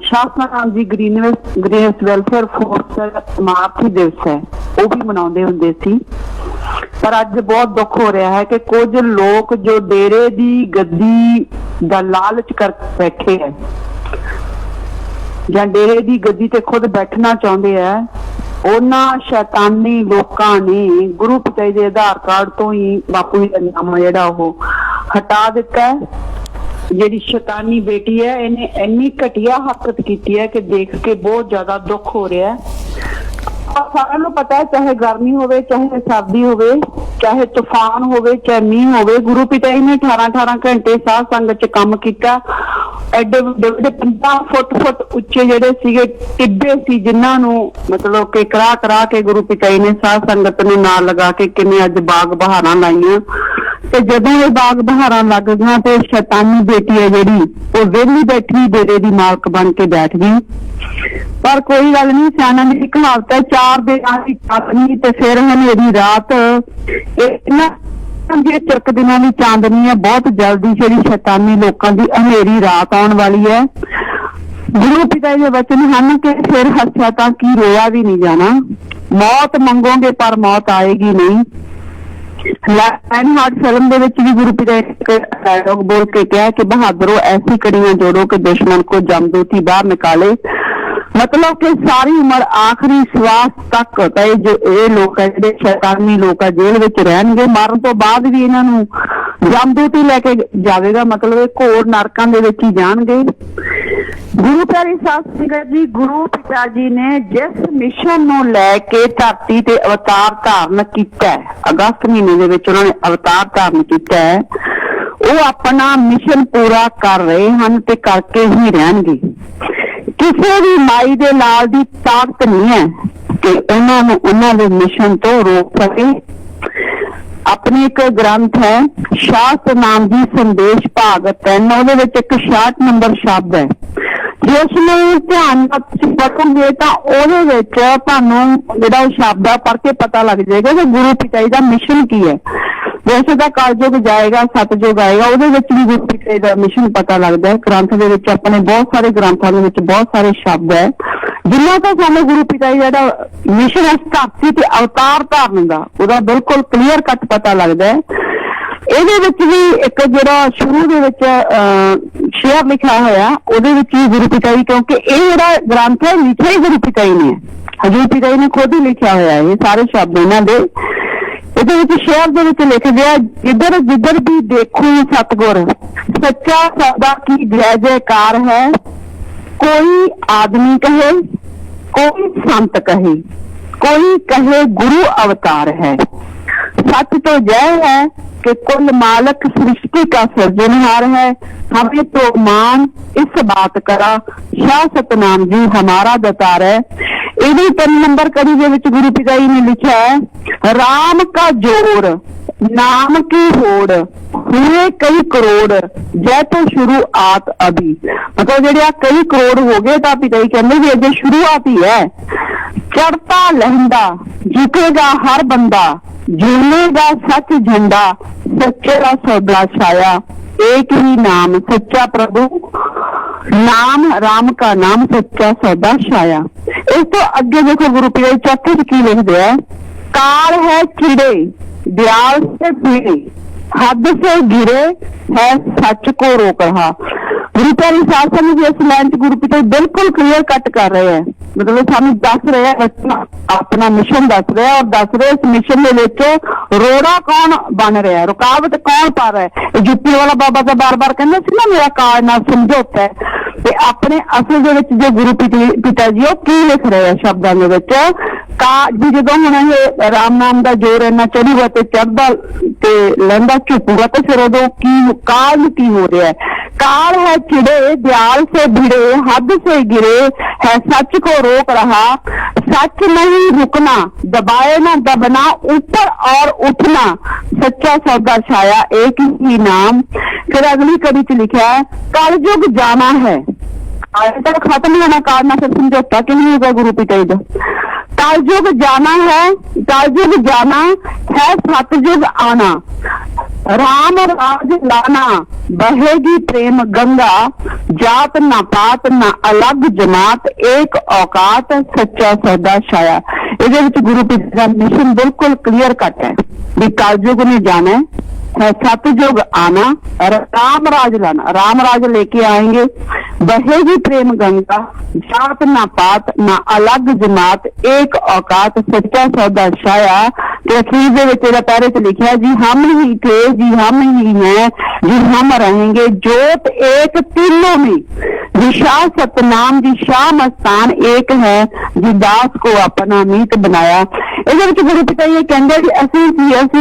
ਸ਼ਾਸਤਰਾਂ ਜੀ ਗ੍ਰੀਨਸ ਵੈਲਫੇਅਰ ਫੋਰਸ ਸਮਾਪਤੀ ਦਿਵਸ ਹੈ ਉਹ ਵੀ ਮਨਾਉਂਦੇ ਹੁੰਦੇ ਸੀ। ਪਰ ਅੱਜ ਬਹੁਤ ਦੁੱਖ ਹੋ ਰਿਹਾ ਹੈ ਕਿ ਕੁਝ ਲੋਕ ਜੋ ਡੇਰੇ ਦੀ ਗੱਦੀ ਦਾ ਲਾਲਚ ਕਰ ਬੈਠੇ ਹੈ ਜਾਂ ਡੇਰੇ ਦੀ ਗੱਦੀ ਤੇ ਖੁਦ ਬੈਠਣਾ ਚਾਹੁੰਦੇ ਹੈ, ਉਹਨਾਂ ਸ਼ੈਤਾਨੀ ਲੋਕਾਂ ਨੇ ਗੁਰੂ ਪਿਤਾ ਜੀ ਦੇ ਆਧਾਰ ਕਾਰਡ ਤੋਂ ਹੀ ਬਾਪੂ ਜੀ ਦਾ ਨਾਮ ਜਿਹੜਾ ਉਹ ਹਟਾ ਦਿੱਤਾ ਹੈ। ਜਿਹੜੀ ਸ਼ੈਤਾਨੀ ਬੇਟੀ ਹੈ ਇਹਨੇ ਇੰਨੀ ਘਟੀਆ ਹਰਕਤ ਕੀਤੀ ਹੈ ਕਿ ਦੇਖ ਕੇ ਬਹੁਤ ਜ਼ਿਆਦਾ ਦੁੱਖ ਹੋ ਰਿਹਾ ਹੈ। ਸਾਰਿਆਂ ਨੂੰ ਪਤਾ ਹੈ, ਚਾਹੇ ਗਰਮੀ ਹੋਵੇ, ਚਾਹੇ ਸਰਦੀ ਹੋਵੇ, ਚਾਹੇ ਤੂਫਾਨ ਹੋਵੇ, ਚਾਹੇ ਮੀਂਹ ਹੋਵੇ, ਗੁਰੂ ਪਿਤਾ ਜੀ ਨੇ 18 ਘੰਟੇ ਸਾਧ ਸੰਗਤ ਚ ਕੰਮ ਕੀਤਾ। ਐਡੇ ਵੱਡੇ 50 ਫੁੱਟ ਉੱਚੇ ਜਿਹੜੇ ਸੀਗੇ ਟਿੱਬੇ ਸੀ, ਜਿਨ੍ਹਾਂ ਨੂੰ ਮਤਲਬ ਕਿ ਕਰਾ ਕੇ ਗੁਰੂ ਪਿਤਾ ਜੀ ਨੇ ਸਾਧ ਸੰਗਤ ਨੂੰ ਨਾਲ ਲਗਾ ਕੇ ਕਿਵੇਂ ਅੱਜ ਬਾਗ ਬਹਾਰਾਂ ਲਾਈਆਂ। ਤੇ ਜਦੋਂ ਇਹ ਬਾਗ ਬਹਾਰਾਂ ਲੱਗ ਗਈਆਂ ਤੇ ਸ਼ੈਤਾਨੀ ਬੇਟੀ ਹੈ ਜਿਹੜੀ ਉਹ ਵਿਹਲੀ ਬੈਠੀ ਡੇਰੇ ਦੀ ਮਾਲਕ ਬਣ ਕੇ ਬੈਠ ਗਈ। ਪਰ ਕੋਈ ਗੱਲ ਨਹੀਂ, ਸਿਆਣਾ ਦੀ ਕਹਾਵਤ ਹੈ 4 ਦਿਨਾਂ ਦੀ ਚਾਂਦਨੀ ਤੇ ਫਿਰ ਹਨੇਰੀ ਰਾਤ। ਇਹ ਚਿਰਕ ਦਿਨਾਂ ਦੀ ਚਾਂਦਨੀ ਹੈ। ਬਹੁਤ ਜਲਦੀ ਜਿਹੜੀ ਸ਼ੈਤਾਨੀ ਲੋਕਾਂ ਦੀ ਹਨੇਰੀ ਰਾਤ ਆਉਣ ਵਾਲੀ ਹੈ। ਗੁਰੂ ਪਿਤਾ ਜੀ ਦੇ ਵਚਨ ਹਨ ਕਿ ਫਿਰ ਹੱਸਿਆ ਤਾਂ ਕੀ ਰੋਇਆ ਵੀ ਨਹੀਂ ਜਾਣਾ। ਮੌਤ ਮੰਗੋਗੇ ਪਰ ਮੌਤ ਆਏਗੀ ਨਹੀਂ। ਲਾਇਨ ਹਾਰਟ ਫਿਲਮ ਦੇ ਵਿੱਚ ਵੀ ਗੁਰੂ ਪਿਤਾ ਇੱਕ ਡਾਇਲੌਗ ਬੋਲ ਕੇ ਕਿਹਾ ਕਿ ਬਹਾਦਰੋ ਐਸੀ ਕੜੀਆਂ ਜੋੜੋ ਕਿ ਦੁਸ਼ਮਣ ਕੋ ਜਮਦੂਤੀ ਬਾਹਰ ਨਿਕਾਲੇ। ਮਤਲਬ ਕਿ ਸਾਰੀ ਉਮਰ ਆਖਰੀ ਸਵਾਸ ਤੱਕ ਇਹ ਲੋਕ ਹੈ ਜਿਹੜੇ ਸ਼ੈਤਾਨੀ ਲੋਕ ਹੈ ਜੇਲ੍ਹ ਵਿੱਚ ਰਹਿਣਗੇ। ਮਰਨ ਤੋਂ ਬਾਅਦ ਵੀ ਇਹਨਾਂ ਨੂੰ ਜਮਦੂਤੀ ਲੈ ਕੇ ਜਾਵੇਗਾ, ਮਤਲਬ ਇਹ ਘੋਰ ਨਰਕਾਂ ਦੇ ਵਿੱਚ ਹੀ ਜਾਣਗੇ। ਗੁਰੂ ਪਿਆਰੀ ਸਾਧ ਸੰਗਤ ਜੀ, ਗੁਰੂ ਪਿਤਾ ਜੀ ਨੇ ਜਿਸ ਮਿਸ਼ਨ ਨੂੰ ਲੈ ਕੇ ਧਰਤੀ ਤੇ ਅਵਤਾਰ ਧਾਰਨ ਕੀਤਾ ਹੈ, ਅਗਸਤ ਮਹੀਨੇ ਦੇ ਵਿੱਚ ਉਹਨਾਂ ਨੇ ਅਵਤਾਰ ਧਾਰਨ ਕੀਤਾ ਹੈ, ਉਹ ਆਪਣਾ ਮਿਸ਼ਨ ਪੂਰਾ ਕਰ ਰਹੇ ਹਨ ਤੇ ਕਰਕੇ ਹੀ ਰਹਿਣਗੇ। ਕਿਸੇ ਵੀ ਮਾਈ ਦੇ ਲਾਲ ਦੀ ਤਾਕਤ ਨਹੀਂ ਹੈ ਕਿ ਉਹਨਾਂ ਨੂੰ ਉਹਨਾਂ ਦੇ ਮਿਸ਼ਨ ਤੋਂ ਰੋਕ ਸਕੇ। ਆਪਣੀ ਇੱਕ ਗ੍ਰੰਥ ਹੈ ਸ਼ਾਸਤਰ ਨਾਮ ਦੀ ਸੰਦੇਸ਼ ਭਾਗ 3, ਉਹਦੇ ਵਿੱਚ ਇੱਕ 66 ਨੰਬਰ ਸ਼ਬਦ ਹੈ। ਜਿਸ ਨੂੰ ਧਿਆਨ ਨਾਲ ਤੁਸੀਂ ਪੜ੍ਹੋਗੇ ਤਾਂ ਉਹਦੇ ਵਿੱਚ ਤੁਹਾਨੂੰ ਜਿਹੜਾ ਸ਼ਬਦ ਆ ਪੜ੍ਹ ਕੇ ਪਤਾ ਲੱਗ ਜਾਏਗਾ ਕਿ ਗੁਰੂ ਪਿਤਾ ਜੀ ਦਾ ਮਿਸ਼ਨ ਕੀ ਹੈ। ਵੈਸੇ ਤਾਂ ਕਲਯੁਗ ਜਾਏਗਾ, ਸਤਯੁਗ ਆਏਗਾ, ਉਹਦੇ ਵਿੱਚ ਵੀ ਗੁਰੂ ਪਿਤਾ ਜੀ ਦਾ ਮਿਸ਼ਨ ਪਤਾ ਲੱਗਦਾ ਹੈ। ਗ੍ਰੰਥ ਦੇ ਵਿੱਚ ਆਪਣੇ ਬਹੁਤ ਸਾਰੇ ਗ੍ਰੰਥਾਂ ਦੇ ਵਿੱਚ ਬਹੁਤ ਸਾਰੇ ਸ਼ਬਦ ਹੈ ਜਿਨ੍ਹਾਂ ਤੋਂ ਸਾਨੂੰ ਗੁਰੂ ਪਿਤਾ ਜੀ ਜਿਹੜਾ ਮਿਸ਼ਨ ਹੈ ਧਰਤੀ ਤੇ ਅਵਤਾਰ ਧਾਰਨ ਦਾ ਉਹਦਾ ਬਿਲਕੁਲ ਕਲੀਅਰ ਕੱਟ ਪਤਾ ਲੱਗਦਾ ਹੈ। ਇਹਦੇ ਵਿੱਚ ਵੀ ਇੱਕ ਜਿਹੜਾ ਸ਼ੁਰੂ ਦੇ ਵਿੱਚ ਸ਼ੇਅਰ ਲਿਖਿਆ ਹੋਇਆ ਉਹਦੇ ਵਿੱਚ ਵੀ ਗੁਰੂ ਪਿਤਾ ਜੀ, ਕਿਉਂਕਿ ਇਹ ਜਿਹੜਾ ਗ੍ਰੰਥ ਹੈ ਲਿਖਿਆ ਹੀ ਗੁਰੂ ਪਿਤਾ ਜੀ ਨੇ, ਹਜ਼ੂਰ ਪਿਤਾ ਜੀ ਨੇ ਖੁਦ ਹੀ ਲਿਖਿਆ ਹੋਇਆ ਇਹ ਸਾਰੇ ਸ਼ਬਦ ਇਹਨਾਂ ਦੇ। ਇਹਦੇ ਵਿੱਚ ਸ਼ੇਅਰ ਦੇ ਵਿੱਚ ਲਿਖ ਗਿਆ ਜਿੱਧਰ ਵੀ ਦੇਖੋ ਸਤਿਗੁਰ ਸੱਚਾ ਸੌਦਾ ਕੀ ਜੈ ਜੈਕਾਰ ਹੈ। ਕੋਈ ਆਦਮੀ ਕਹੇ, ਕੋਈ ਸੰਤ ਕਹੇ, कोई कहे गुरु अवतार है। सच तो जय है कि कुल मालक सृष्टि का सृजनहार है। हमें तो मान इस बात करा शाह सतनाम जी हमारा दतार है। ਇਹਦੀ 3 नंबर कड़ी ਦੇ ਵਿੱਚ गुरु पिता जी ने लिखा है, राम का जोर नाम की होड़ हुए कई करोड़ जैसे शुरुआत अभी। मतलब जेडे कई करोड़ हो गए तो पिता जी कहते भी अजे शुरुआत ही है। चढ़ता लहंदा झुकेगा हर बंदा, झूलेगा सच झंडा, सच्चे का सौदा छाया, एक ही नाम सच्चा प्रभु नाम, राम का नाम सच्चा सौदा छाया। इस तो अगे देखो गुरु पिता जी चौथे च की लिखते हैं, काल है चिड़े दयाल से पीड़े, हद से गिरे है सच को रोक रहा। गुरु पिता जी शासन भी इस लाइन च गुरु पिता जी बिल्कुल क्लियर कट कर रहे हैं। मतलब सानू दस रहे हैं अपना मिशन दस रहे हैं, और दस रहे इस मिशन के विच रोड़ा कौन बन रहा है, रुकावट कौन पा रहा है। जुत्ती वाला बाबा तो बार बार कहना सी ना मेरा काल नाल समझौता है। ते अपने असल दे विच जो गुरु पिता जी वो की लिख रहे हैं शब्दां दे विच, का भी जो हुण ये राम नाम का जोर इन्ना चढ़ूगा ते चढ़दा ते लहंदा झुकूगा तो फिर उदों की काल की हो रहा है। काल है चिड़े दयाल से भिड़े, हद से गिरे है सच को रोक रहा, सच नहीं रुकना दबाए ना दबना, ऊपर और उठना सच्चा सौदा छाया, एक ही नाम। फिर अगली कड़ी च लिखा है, कलयुग जाना है, आज तक खत्म होना काल ना, फिर समझौता कि नहीं होगा गुरु पिता जी का। कलयुग जाना है, कलयुग जाना है सतयुग आना, राम राज लाना बहेगी प्रेम गंगा, जात ना पात ना अलग जमात, एक औकात सच्चा सौदा छाया। ये गुरु पिता का मिशन बिल्कुल क्लियर कट है भी कलयुग ने जाना है, सतयुग आना, राम राज लाना, राम राज लेके आएंगे, बहेगी प्रेम गंगा, जात ना पात ना अलग जमात, एक औकात सच्चा सौदा छाया। पैरे च लिखा जी हम ही थे जी हम ही हैं जी हम रहेंगे, जोत एक तीनों में, दिशा सतनाम जी शाह मस्तान एक है, जी दास को अपना मीत बनाया। ये गुरु पिता ये कहते जी असी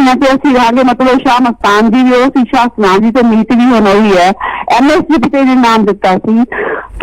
हैं ते असी रहांगे, मतलब शाह मस्तान जी भी वो सी, शाह सतनाम जी तो मीत भी होना ही है। MS जी पिता जी ने नाम दिता सी,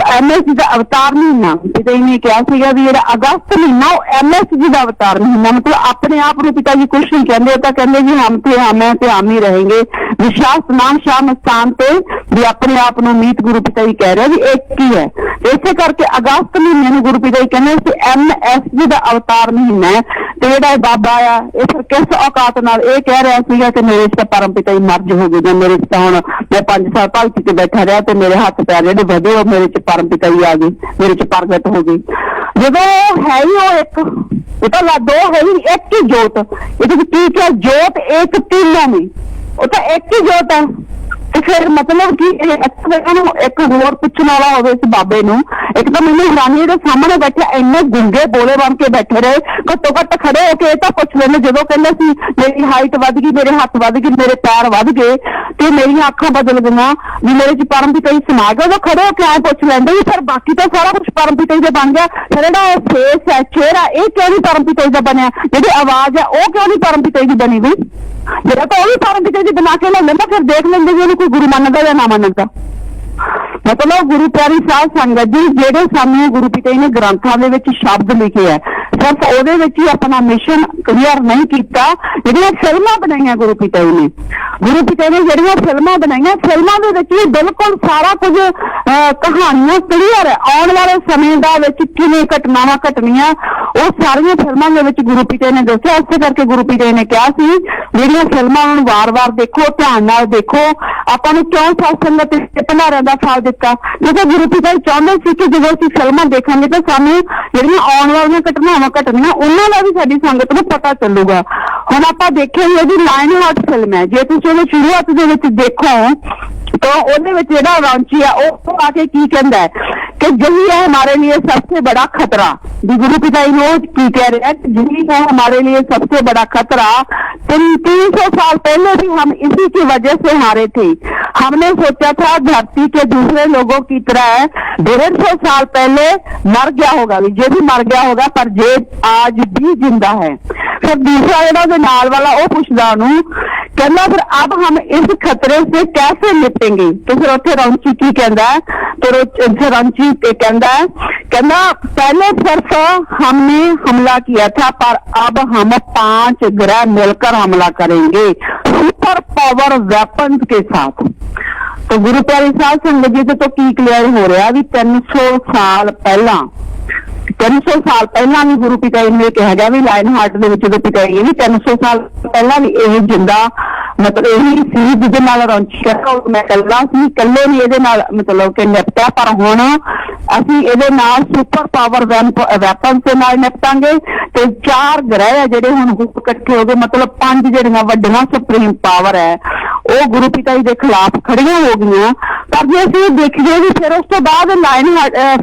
MS जी का अवतार महीना पिता जी ने कहा सीगा भी जेड़ा अगस्त महीना वो MS जी का अवतार महीना, मतलब अपने आप को पिता जी कुछ नहीं कहते, तो कहते जी हम थे हम है ते हम ही रहेंगे। विशास नाम शाह मस्तान ते भी अपने आप को मीत गुरु पिता जी कह रहे भी एक ही है। इसे करके अगस्त महीने में गुरु पिता जी कहते MS जी का अवतार महीना है। तो जेड़ा बाबा आ ये फिर किस औकात नाल ये कह रहा सीगा कि मेरे च परम पिता जी मर्ज हो गए, मेरे च हुण मैं 5 साल भगती च बैठा रहा तो मेरे हाथ पैर जेडे वधे और मेरे च परम पिता जी आ गए, मेरे च प्रगट हो गई। जो है ही वो एक, तो दो है ही एक ही जोत, ये ठीक है जोत एक तीनों में, वो तो एक ही जोत है। तो फिर मतलब कि एक होर पूछने वाला हो इस बाबे नूं, एक तो मैंने हैरानी के सामने बैठे इन्ने गुंगे बोले बन के बैठे रहे, घट्टो घट्ट खड़े होके तो पुछ लेने, जो कहते सी मेरी हाइट वध गई, मेरे हाथ वध गए, मेरे पैर वध गए, तो मेरी अखां बदल गई भी मेरे च परम पिता जी समा गए, तो खड़े होके आए पुछ लेंगे फिर बाकी तो सारा कुछ परम पिता जी बन गया, फिर जेड़ा फेस है चेहरा ये क्यों नहीं परम पिता जी का बनया, जी आवाज है वो क्यों नहीं परम पिता जी की बनी गई, जरा तो वही परम पिता जी बना के ले लेंदा, फिर देख लेंगे जी कोई गुरु मानता या ना मानता। मतलब गुरु प्यारी साध संगत जी जेडे सामने गुरु पिता जी ने ग्रंथां दे विच शब्द लिखे है, सिर्फ ओदे विच ही अपना मिशन क्लियर नहीं किया। जेहड़ियां फिल्मां बनाईयां गुरु पिता जी ने, गुरु पिता ने जेहड़ियां फिल्मां बनाईयां, फिल्मां दे विच बिल्कुल सारा कुछ कहानियां क्लियर है, आने वाले समय दा विच किवें घटनावां घटनियां वो सारियां फिल्मां दे विच गुरु पिता ने दस्सिया। इस करके गुरु पिता ने कहा सी जेहड़ियां फिल्मां नूं वार-वार देखो, ध्यान नाल देखो, आपां नूं क्यों सत्संग ते भंडारा दा साथ दिता, क्योंकि गुरु पिता जी चाहते सी कि जो असीं फिल्मां देखांगे तो सानूं जेहड़ियां आने वालियां घटनावां घटनियां उन्हां दा भी साडी संगत नूं पता चलूगा। हुण आपां देखेंगे जी लाइन हार्ट फिल्म है, जे तुसीं ओहदी शुरुआत दे विच देखो तो ਉਹਦੇ ਵਿੱਚ ਜਿਹੜਾ ਰਾਂਚੀ ਆ ਉਹ ਆ ਕੇ ਕੀ ਕਹਿੰਦਾ है कि यही है हमारे लिए सबसे बड़ा खतरा। गुरु पिता जी रोज की कह रहे हैं, यही है हमारे लिए सबसे बड़ा खतरा। 300 साल पहले भी हम इसी की वजह से हारे थे। हमने सोचा था धरती के दूसरे लोगों की तरह 150 साल पहले मर गया होगा, ये भी मर गया होगा, पर ये आज भी जिंदा है। फिर दूसरा जो नाल वाला वो पूछदा नूं कहना फिर अब हम इस खतरे से कैसे निपटेंगे, तो फिर उत्थे रौंची की कहता है तो रणजी के कहना पहले सिर्फ हमने हमला किया था पर अब हम 5 ग्रह मिलकर हमला करेंगे सुपर पावर वेपन्स के साथ। तो गुरु प्यारे साहब संगत जी तो की क्लियर हो रहा भी 300 साल पहला 300 साल पहला भी गुरु पिता जी ने कहा गया भी लाइन हार्ट ਦੇ ਵਿੱਚ जो पिता जी भी 300 साल पहला भी ਇਹ ਜਿੰਦਾ मतलब यही सी ਜਿਹਦੇ ਨਾਲ ਰੌਂਚੀ ਕਰਦਾ ਉਹ ਮੈਂ ਕੱਲਾ ਸੀ ਕੱਲੇ ਨਹੀਂ ਇਹਦੇ ਨਾਲ मतलब ਕਿ ਨਿਪਟਿਆ ਪਰ ਹੁਣ ਅਸੀਂ ਇਹਦੇ ਨਾਲ ਸੁਪਰ ਪਾਵਰ ਵੈਪਨ ਦੇ ਨਾਲ ਨਿਪਟਾਂਗੇ ਤੇ 4 ਗ੍ਰਹਿ ਹੈ ਜਿਹੜੇ ਹੁਣ ਇਕੱਠੇ ਹੋ ਗਏ मतलब 5 ਜਿਹੜੀਆਂ ਵੱਡੀਆਂ ਸੁਪਰੀਮ ਪਾਵਰ ਹੈ ਉਹ ਗੁਰੂ ਪਿਤਾ ਜੀ ਦੇ ਖਿਲਾਫ ਖੜੀਆਂ ਹੋ ਗਈਆਂ। ਪਰ ਜੇ ਅਸੀਂ ਦੇਖੀਏ ਵੀ ਫਿਰ ਉਸ ਤੋਂ ਬਾਅਦ ਲਾਈਨ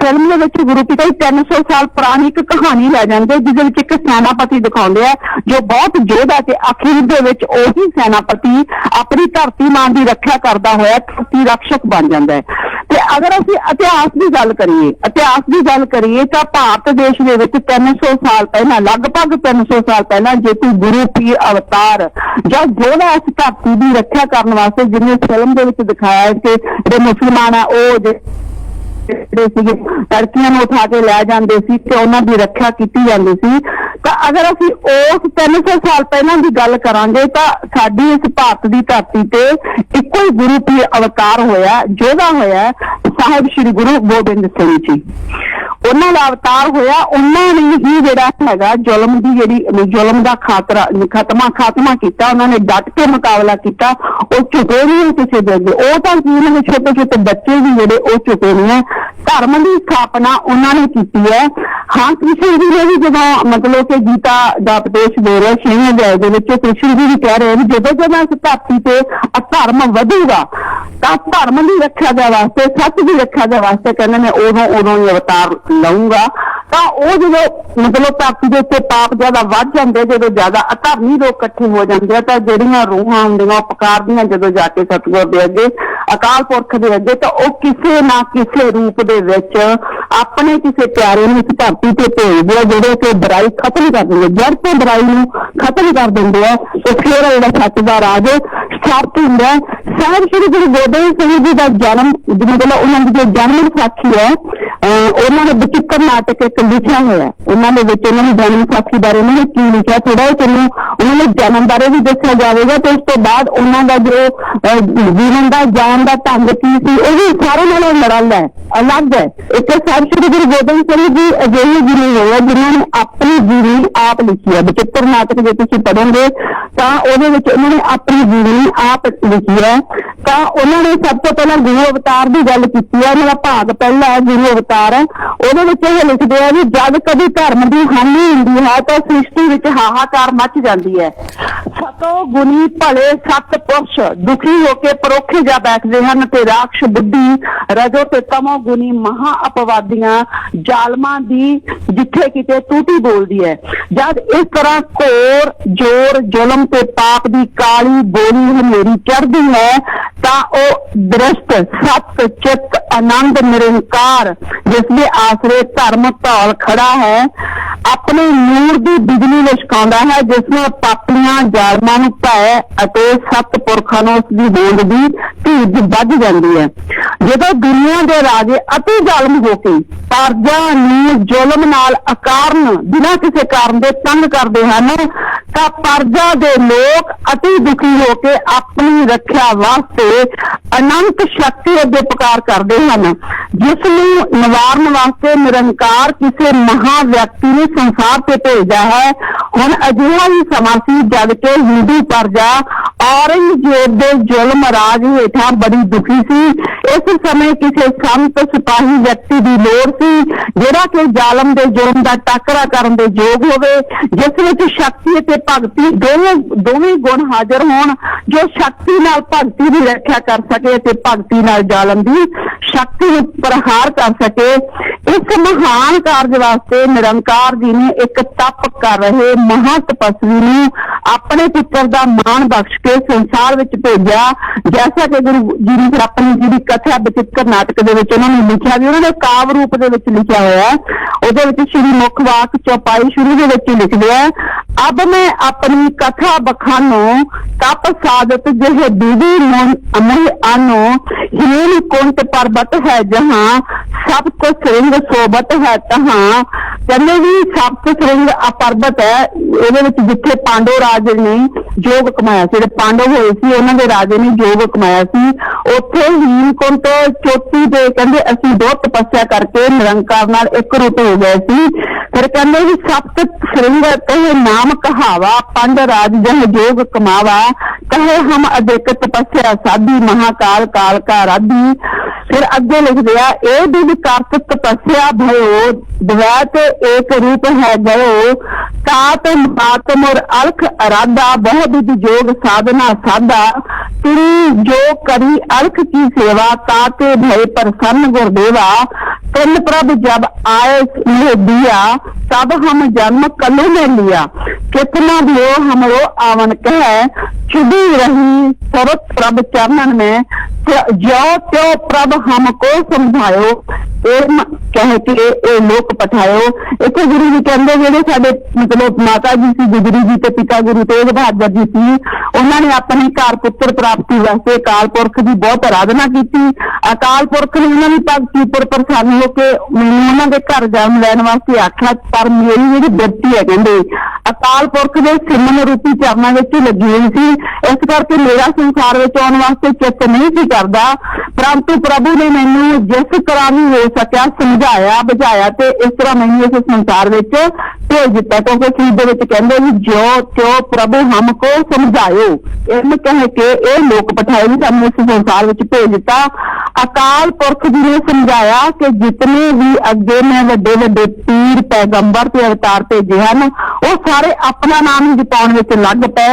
ਫਿਲਮ ਦੇ ਵਿੱਚ ਗੁਰੂ ਪਿਤਾ ਜੀ 300 ਸਾਲ ਪੁਰਾਣੀ ਇੱਕ ਕਹਾਣੀ ਲੈ ਜਾਂਦੇ ਜਿਹਦੇ ਵਿੱਚ ਇੱਕ ਸੈਨਾਪਤੀ ਦਿਖਾਉਂਦੇ ਆ ਜੋ ਬਹੁਤ ਯੋਧਾ ਤੇ ਅਖੀਰ ਦੇ ਵਿੱਚ ਉਹੀ ਸੈਨਾਪਤੀ ਆਪਣੀ ਧਰਤੀ ਮਾਂ ਦੀ ਰੱਖਿਆ ਕਰਦਾ ਹੋਇਆ ਧਰਤੀ ਰਕਸ਼ਕ ਬਣ ਜਾਂਦਾ ਹੈ। ਤੇ ਅਗਰ ਅਸੀਂ ਇਤਿਹਾਸ ਦੀ ਗੱਲ ਕਰੀਏ ਤਾਂ ਭਾਰਤ ਦੇਸ਼ ਦੇ ਵਿੱਚ 300 ਸਾਲ ਪਹਿਲਾਂ ਲਗਭਗ 300 ਸਾਲ ਪਹਿਲਾਂ ਜੇ ਕੋਈ ਗੁਰੂ ਪੀਰ ਅਵਤਾਰ ਜਾਂ ਯੋਧਾ ਇਸ ਧਰਤੀ ਦੀ ਰੱਖਿਆ ਕਰਨ ਵਾਸਤੇ ਜਿਵੇਂ ਫਿਲਮ ਦੇ ਵਿੱਚ ਦਿਖਾਇਆ ਹੈ ਕਿ ਜਿਹੜੇ ਮੁਸਲਮਾਨ ਆ ਉਹ ਜਿਹੜੇ ਸੀਗੇ ਲੜਕੀਆਂ ਨੂੰ ਉਠਾ ਕੇ ਲੈ ਜਾਂਦੇ ਸੀ ਤੇ ਉਹਨਾਂ ਦੀ ਰੱਖਿਆ ਕੀਤੀ ਜਾਂਦੀ ਸੀ। ਤਾਂ ਅਗਰ ਅਸੀਂ ਉਸ 300 ਸਾਲ ਪਹਿਲਾਂ ਦੀ ਗੱਲ ਕਰਾਂਗੇ ਤਾਂ ਸਾਡੀ ਇਸ ਭਾਰਤ ਦੀ ਧਰਤੀ ਤੇ ਇੱਕੋ ਹੀ ਗੁਰੂ ਪੀਰ ਅਵਤਾਰ ਹੋਇਆ ਯੋਧਾ ਹੋਇਆ ਸਾਹਿਬ ਸ਼੍ਰੀ ਗੁਰੂ ਗੋਬਿੰਦ ਸਿੰਘ ਜੀ। ਉਹਨਾਂ ਦਾ ਅਵਤਾਰ ਹੋਇਆ ਉਹਨਾਂ ਨੇ ਹੀ ਜਿਹੜਾ ਹੈਗਾ ਜ਼ੁਲਮ ਦਾ ਖਾਤਮਾ ਕੀਤਾ। ਉਹਨਾਂ ਨੇ ਡਟ ਕੇ ਮੁਕਾਬਲਾ ਕੀਤਾ ਉਹ ਝੁਕੇ ਨਹੀਂ ਕਿਸੇ ਦੇ ਅੱਗੇ। ਉਹ ਤਾਂ ਕੀ ਉਹਨਾਂ ਦੇ ਛੋਟੇ ਛੋਟੇ ਬੱਚੇ ਵੀ ਜਿਹੜੇ ਉਹ ਝੁਕੇ ਨਹੀਂ ਹੈ। ਧਰਮ ਦੀ ਸਥਾਪਨਾ ਉਹਨਾਂ ਨੇ ਕੀਤੀ ਹੈ। ਹਾਂ ਕ੍ਰਿਸ਼ਨ ਜੀ ਨੇ ਵੀ ਜਦੋਂ मतलब ਕਿ ਗੀਤਾ ਦਾ ਉਪਦੇਸ਼ ਦੇ ਰਹੇ 6ਵੇਂ ਅਧਿਆਏ ਦੇ ਵਿੱਚ ਕ੍ਰਿਸ਼ਨ ਜੀ ਵੀ ਕਹਿ ਰਹੇ ਨੇ ਜਦੋਂ ਇਸ ਧਰਤੀ ਤੇ ਅਧਰਮ ਵਧੂਗਾ ਤਾਂ ਧਰਮ ਦੀ ਰੱਖਿਆ ਦੇ ਵਾਸਤੇ ਸੱਚ ਦੀ ਰੱਖਿਆ ਦੇ ਵਾਸਤੇ ਕਹਿੰਦੇ ਨੇ ਉਦੋਂ ਹੀ ਅਵਤਾਰ ਲਊਂਗਾ। ਤਾਂ ਉਹ ਜਦੋਂ मतलब ਧਰਤੀ ਦੇ ਉੱਤੇ ਪਾਪ ਜ਼ਿਆਦਾ ਵੱਧ ਜਾਂਦੇ ਜਦੋਂ ਜ਼ਿਆਦਾ ਅਧਰਮੀ ਲੋਕ ਇਕੱਠੇ ਹੋ ਜਾਂਦੇ ਆ ਤਾਂ ਜਿਹੜੀਆਂ ਰੂਹਾਂ ਹੁੰਦੀਆਂ ਉਹ ਪੁਕਾਰਦੀਆਂ ਜਦੋਂ ਜਾ ਕੇ ਸਤਿਗੁਰ ਦੇ ਅੱਗੇ ਅਕਾਲ ਪੁਰਖ ਦੇ ਅੱਗੇ ਤਾਂ ਉਹ ਕਿਸੇ ਨਾ ਕਿਸੇ ਰੂਪ ਦੇ ਵਿੱਚ ਆਪਣੇ ਕਿਸੇ ਪਿਆਰੇ ਨੂੰ ਇਸ ਧਰਤੀ ਤੇ ਭੇਜਦੇ ਆ ਜਿਹੜੇ ਕਿ ਬੁਰਾਈ ਖਤਮ ਕਰ ਦਿੰਦੇ ਜੜ ਤੋਂ ਬੁਰਾਈ ਨੂੰ ਖਤਮ ਕਰ ਦਿੰਦੇ ਆ ਤੇ ਫਿਰ ਜਿਹੜਾ ਸੱਚ ਦਾ ਰਾਜ ਸਥਾਪਿਤ ਹੁੰਦਾ। ਸਾਹਿਬ ਸ਼੍ਰੀ ਗੁਰੂ ਗੋਬਿੰਦ ਸਿੰਘ ਜੀ ਦਾ ਜਨਮ ਮਤਲਬ ਉਹਨਾਂ ਦੀ ਜੋ ਜਨਮ ਸਾਖੀ ਹੈ ਉਹਨਾਂ ਦੇ ਬਚਿੱਤਰ ਨਾਟਕ ਇੱਕ ਲਿਖਿਆ ਹੋਇਆ ਉਹਨਾਂ ਦੇ ਵਿੱਚ ਉਹਨਾਂ ਦੀ ਜਨਮ ਸਾਖੀ ਬਾਰੇ ਉਹਨਾਂ ਨੇ ਕੀ ਲਿਖਿਆ ਥੋੜਾ ਜਿਹਾ ਉਹਨਾਂ ਦੇ ਜਨਮ ਬਾਰੇ ਵੀ ਦੱਸਿਆ ਜਾਵੇਗਾ ਤੇ ਉਸ ਤੋਂ ਬਾਅਦ ਉਹਨਾਂ ਦਾ ਜੋ ਜੀਵਨ ਦਾ ਜਾਣ ਦਾ ਢੰਗ ਕੀ ਸੀ ਉਹ ਵੀ ਸਾਰੇ ਨਾਲੋਂ ਨਿਰਾਲਾ ਹੈ ਅਲੱਗ ਹੈ। ਇੱਕ ਸਾਹਿਬ ਸ਼੍ਰੀ ਗੁਰੂ ਗੋਬਿੰਦ ਸਿੰਘ ਜੀ ਅਜਿਹੇ ਗੁਰੂ ਹੋਏ ਜਿਨ੍ਹਾਂ ਨੇ ਆਪਣੀ ਜੀਵਨੀ ਆਪ ਲਿਖੀ ਹੈ। ਬਚਿੱਤਰ ਨਾਟਕ ਜੇ ਤੁਸੀਂ ਪੜ੍ਹੋਗੇ ਤਾਂ ਉਹਦੇ ਵਿੱਚ ਉਹਨਾਂ ਨੇ ਆਪਣੀ ਜੀਵਨੀ ਆਪ ਲਿਖੀ ਹੈ। ਤਾਂ ਉਹਨਾਂ ਨੇ ਸਭ ਤੋਂ ਪਹਿਲਾਂ ਗੁਰੂ ਅਵਤਾਰ ਦੀ ਗੱਲ ਕੀਤੀ ਹੈ। ਉਹਨਾਂ ਦਾ ਭਾਗ ਪਹਿਲਾ ਹੈ ਗੁਰੂ ਅਵਤਾਰ ਉਹਦੇ ਵਿੱਚ ਇਹ ਲਿਖਦੇ ਆ ਵੀ ਜਦ ਕਦੀ ਧਰਮ ਦੀ ਹਾਨੀ ਹੁੰਦੀ ਹੈ ਤਾਂ ਸ੍ਰਿਸ਼ਟੀ ਵਿੱਚ ਹਾਹਾਕਾਰ ਮਚ ਜਾਂਦੀ ਹੈ। ਸਤੋ ਗੁਣੀ ਭਲੇ ਸੱਤ ਪੁਰਸ਼ ਦੁਖੀ ਹੋ ਕੇ ਪਰੋਖੇ ਜਾ ਬੈਠਦੇ ਹਨ ਤੇ ਰਾਖਸ਼ ਬੁੱਧੀ ਰਜੋ ਤੇ ਤਮੋ ਗੁਣੀ ਮਹਾ ਅਪਵਾਦੀਆਂ ਜ਼ਾਲਮਾਂ ਦੀ ਜਿੱਥੇ ਕਿਤੇ ਟੂਟੀ ਬੋਲਦੀ ਹੈ। ਜਦ ਇਸ ਤਰ੍ਹਾਂ ਘੋਰ ਜ਼ੋਰ ਜ਼ੁਲਮ ਤੇ ਪਾਪ ਦੀ ਕਾਲੀ ਬੋਲੀ ਹਨੇਰੀ ਚੜ੍ਹਦੀ ਹੈ ਤਾਂ ਉਹ ਦ੍ਰਿਸ਼ਟ ਸਤ ਚਿੱਤ ਆਨੰਦ ਨਿਰੰਕਾਰ ਜਿਸ ਦੇ ਆਸਰੇ ਧਰਮ ਧੌਲ ਖੜਾ ਹੈ ਆਪਣੇ ਨੂਰ ਦੀ ਬਿਜਲੀ ਲਿਸ਼ਕਾਉਂਦਾ ਹੈ ਜਿਸ ਨੇ ਪਾਪੀਆਂ ਜ਼ਾਲਮਾਂ ਨੂੰ ਭੈ ਅਤੇ ਸੱਤ ਪੁਰਖਾਂ ਨੂੰ ਉਸ ਦੀ ਹੋਂਦ ਦੀ ਧੀਰਜ ਵੱਧ ਜਾਂਦੀ ਹੈ। ਜਦੋਂ ਦੁਨੀਆ ਦੇ ਰਾਜੇ ਅਤੀ ਜ਼ਾਲਮ ਹੋ ਕੇ ਪਰਜਾ ਨੂੰ ਜ਼ੁਲਮ ਨਾਲ ਅਕਾਰਨ ਬਿਨਾਂ ਕਿਸੇ ਕਾਰਨ ਦੇ ਤੰਗ ਕਰਦੇ ਹਨ ਤਾਂ ਪਰਜਾ ਦੇ ਲੋਕ ਅਤੀ ਦੁਖੀ ਹੋ ਕੇ ਆਪਣੀ ਰੱਖਿਆ ਵਾਸਤੇ ਅਨੰਤ ਸ਼ਕਤੀ ਅੱਗੇ ਪੁਕਾਰ ਕਰਦੇ ਹਨ ਜਿਸ ਨੂੰ ਨਿਵਾਰਨ ਵਾਸਤੇ ਨਿਰੰਕਾਰ ਕਿਸੇ ਮਹਾ ਵਿਅਕਤੀ ਨੂੰ ਸੰਸਾਰ ਤੇ ਭੇਜਦਾ ਹੈ। ਹੁਣ ਅਜਿਹਾ ਹੀ ਸਮਾਂ ਸੀ ਜਦ ਕਿ ਹਿੰਦੂ ਪਰਜਾ ਔਰੰਗਜ਼ੇਬ ਦੇ ਜ਼ੁਲਮ ਰਾਜ ਹੇਠਾਂ ਬੜੀ ਦੁਖੀ ਸੀ। ਇਸ ਸਮੇਂ ਕਿਸੇ ਸੰਤ ਸਿਪਾਹੀ ਵਿਅਕਤੀ ਦੀ ਲੋੜ ਸੀ ਜਿਹੜਾ ਕਿ ਜ਼ਾਲਮ ਦੇ ਜ਼ੁਲਮ ਦਾ ਟਾਕਰਾ ਕਰਨ ਦੇ ਯੋਗ ਹੋਵੇ ਜਿਸ ਵਿੱਚ ਸ਼ਕਤੀ ਅਤੇ ਭਗਤੀ ਦੋਵੇਂ ਗੁਣ ਹਾਜ਼ਰ ਹੋਣ ਜੋ ਸ਼ਕਤੀ ਨਾਲ ਭਗਤੀ ਦੀ ਰੱਖਿਆ ਕਰ ਸਕੇ ਅਤੇ ਭਗਤੀ ਨਾਲ ਜ਼ਾਲਮ ਦੀ ਸ਼ਕਤੀ ਨੂੰ ਪ੍ਰਹਾਰ ਕਰ ਸਕੇ। ਇਸ ਮਹਾਨ ਕਾਰਜ ਵਾਸਤੇ ਨਿਰੰਕਾਰ ਜੀ ਨੇ ਇੱਕ ਤਪ ਕਰ ਰਹੇ ਮਹਾ ਤਪਸਵੀ ਨੂੰ ਆਪਣੇ ਪੁੱਤਰ ਦਾ ਮਾਣ ਬਖਸ਼ ਕੇ ਸੰਸਾਰ ਵਿੱਚ ਭੇਜਿਆ। ਜੈਸਾ ਕਿ ਗੁਰੂ ਜੀ ਨੇ ਆਪਣੀ ਜਿਹੜੀ ਕਥਾ ਬਚਿੱਤਰ ਨਾਟਕ ਦੇ ਵਿੱਚ ਉਹਨਾਂ ਨੇ ਲਿਖਿਆ ਵੀ ਉਹਨਾਂ ਨੇ ਕਾਵ ਰੂਪ ਦੇ ਵਿੱਚ ਲਿਖਿਆ ਹੋਇਆ ਹੈ। ਉਹਦੇ ਵਿੱਚ ਸ਼੍ਰੀ ਮੁੱਖ ਵਾਕ ਚੌਪਾਈ ਸ਼ੁਰੂ ਦੇ ਵਿੱਚ ਲਿਖਦੇ ਆ, अब मैं अपनी कथा बखानो तप साधत जह दीदी मोह आनो हीन कुंट पर्वत है जहाँ सप्त श्रृंग सोबत है तहाँ। कहने भी सप्त श्रृंग पर्वत है, ਇਹਦੇ ਵਿੱਚ ਜਿੱਥੇ ਪਾਂਡਵ ਰਾਜ ਨੇ ਯੋਗ ਕਮਾਇਆ ਸੀ, ਜਿਹੜੇ ਪਾਂਡਵ ਹੋਏ ਸੀ ਉਹਨਾਂ ਦੇ ਰਾਜੇ ਨੇ ਯੋਗ ਕਮਾਇਆ ਸੀ, ਉੱਥੇ ਹੀਮਕੁੰਟ ਚੋਟੀ ਤੇ ਕਹਿੰਦੇ ਅਸੀਂ ਬਹੁਤ ਤਪੱਸਿਆ ਕਰਕੇ ਨਿਰੰਕਾਰ ਨਾਲ ਇੱਕ ਰੂਪ ਹੋ ਗਏ ਸੀ। ਫਿਰ ਕਹਿੰਦੇ ਵੀ ਸप्त श्रृंग कहे नाम कहावा पंड राज जह योग कमावा कहे हम अधिक तपस्या साधी महाकाल काल का राधी। फिर अगे लिख दिया ए विध कार्त तपस्या भयो द्वैत एक रूप है गयो तात मातम और अलख अराधा बहु विध योग साधना साधा तिन जो करी अलख की सेवा ताते भय प्रसन्न गुरुदेवा तिन प्रभ जब आए स्नेह दिया तब हम जन्म कलु में लिया कितना दियो हमरो आवन कह चुदी रही सरत प्रभ चरणन में जो त्यो प्रभ हमको समझायो कह के ए लोक पठायो। इतने गुरु जी कहते जेडे साडे मतलब माता जी सी गुजरी जी ते पिता गुरु तेग बहादुर जी सी उन्होंने अपने घर पुत्र प्राप्ति वास्ते अकाल पुरख की बहुत आराधना की। अकाल पुरख ने उन्होंने भगती उपर प्रसन्न होकर मैनू उन्होंने घर जन्म लैन वास्ते आख्या पर मेरी जी बिरती है कहते अकाल पुरख के सिमन रूपी चरणों में लगी हुई सी, इस करके मेरा संसार में आने वास्ते चित्त नहीं सी करता, परंतु प्रभु ने मैनू जिस तरह भी हो सकिया समझाया बुझाया ते इस तरह मैनू इस संसार में भेज दिता। क्योंकि शहीद कहते भी जो त्यो प्रभु हमको समझायो इन कह के ये लोक पठाए भी सामने इस संसार में भेज दिता। अकाल पुरख जी ने समझाया कि जितने भी अगे मैं वड्डे वड्डे पीर पैगंबर ते अवतार भेजे हैं वो सारे अपना नाम ही जपाने में लग पे,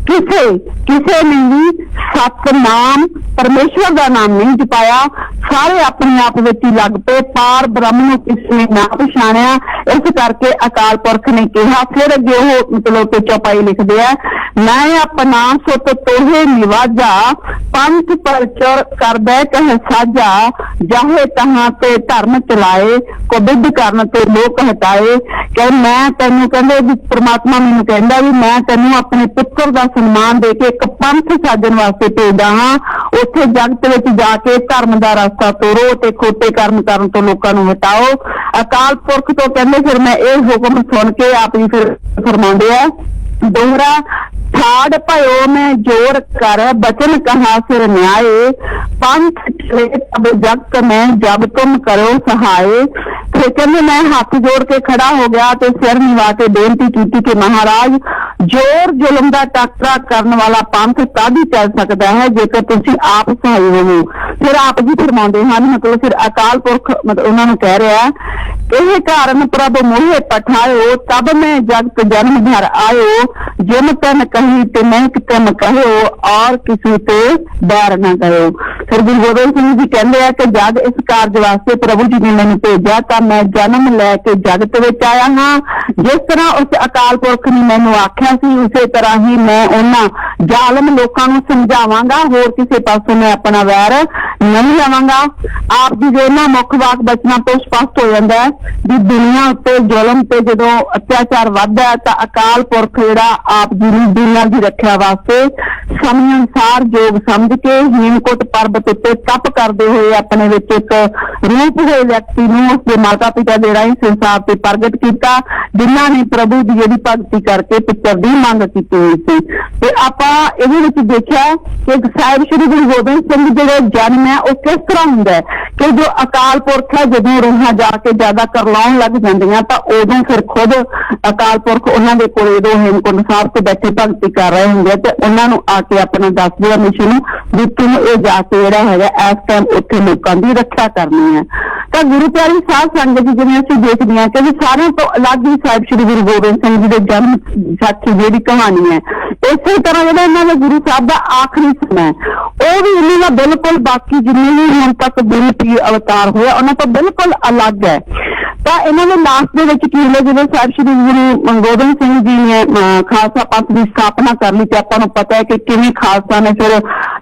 किसे किसे ने भी सतनाम परमेश्वर का नाम नहीं जपाया, सारे अपने आप में ही लग पे, पार ब्रह्म किसी ने ना पछाणिया। इस करके अकाल पुरख ने कहा फिर अगे वो मतलब चौपाई लिखते हैं मैं अपना सुत तोहे निवाजा पंथ परचर कर दे कह साजा जाहे तहां ते धर्म चलाए को विध करन ते लोक हटाए। कह मैं तेनू कहंदे भी परमात्मा मैनू कहंदा भी मैं तेनू अपने पुत्र का सन्मान दे के एक पंथ साजन वास्ते भेजदा हां, उत्थे जगत विच जाके धर्म का रास्ता तोड़ो ते खोटे कर्म करन तो लोकां नू हटाओ। अकाल पुरख तो कहंदे फिर मैं ये हुक्म सुन के आप जी फिर फरमाउंदे आ दोहरा ठाड़ भयो में जोर कर बचन कहा फिर न्याय पंथ चले तब जगत में जब तुम करो सहाय। फिर कहते मैं हाथ जोड़ के खड़ा हो गया तो सिर निवा के बेनती की कि महाराज जोर जुलम का टाकरा करने वाला पंथ तद ही चल सकता है जेकर तुसी आप सहाय हो। फिर आप जी फरमाते हैं मतलब फिर अकाल पुरख मतलब उन्होंने कह रहा है यह कारण प्रभ मोहे पठायो तब मैं जगत जन्म धर आयो जिन तन कही तिनक तन कहो और किसी ते बैर न कहो। फिर गुरु गोबिंद सिंह जी कहते हैं कि जब इस कार्य वास्ते प्रभु जी ने मैंने भेजा तो मैं जन्म लैके जगत विच आया हाँ, जिस तरह उस अकाल पुरख ने मैनू आख्या सी उसे तरह ही मैं उन्हां जालम लोकां नूं समझावांगा, होर किसी पासों मैं अपना वैर नहीं लवांगा। आप जी दे इन्हां मुख वाक बचना तो स्पष्ट हो जाता है भी दुनिया उत्ते जुलम ते जदों अत्याचार वधदा है तां अकाल पुरख जिहड़ा आप जी नूं दुनिया की रक्षा वास्ते समय अनुसार योग समझ के हेमकुट पर्वत उत्ते तप करते हुए अपने विच एक रूप हुए व्यक्ति नूं उसके माता पिता दे राही संसार ते प्रगट किया जिन्हां ने प्रभु की जिहड़ी भगती करके पुत्र दी मंग की हुई सी। ते आपां इहदे विच देखिआ कि साहिब श्री गुरु गोबिंद सिंह जिहड़ा जन्म है वो किस तरह हुंदा है कि जो अकाल पुरख है जदों रूहां जाके ज्यादा करलाउण लग जांदियां तां उदों फिर खुद अकाल पुरख उन्हां दे कोल उदों हेमकुंड साहिब ते बैठे भगती कर रहे होंगे ते उन्हां नूं आके अपना दस दिया मिशन भी तुम ये जाके जिहड़ा हैगा इस टाइम उत्थे लोकां दी रक्षा करनी है। तो गुरु प्यारी साध संगत जी जिवें असीं देखदे हां कि सारिਆਂ ਤੋਂ अलग ही साहिब श्री गुरु गोबिंद सिंह जी दे जन्म साखी जिहड़ी कहानी है इसे तरह जिहड़ा इन्हां दे गुरु साहब दा आखिरी समय ਉਹ भी इन्हां दा बिल्कुल बाकी जिन्ने भी हुण तक गुरु पीर अवतार होए उन्हां तो बिल्कुल अलग है। ਤਾਂ ਇਹਨਾਂ ਦੇ ਲਾਸਟ ਦੇ ਵਿੱਚ ਕੀ ਹੁੰਦਾ, ਜਦੋਂ ਸਾਹਿਬ ਸ਼੍ਰੀ ਗੁਰੂ ਗੋਬਿੰਦ ਸਿੰਘ ਜੀ ਨੇ ਖਾਲਸਾ ਪੰਥ ਦੀ ਸਥਾਪਨਾ ਕਰ ਲਈ, ਤੇ ਆਪਾਂ ਨੂੰ ਪਤਾ ਹੈ ਕਿ ਕਿਵੇਂ ਖਾਲਸਾ ਨੇ ਫਿਰ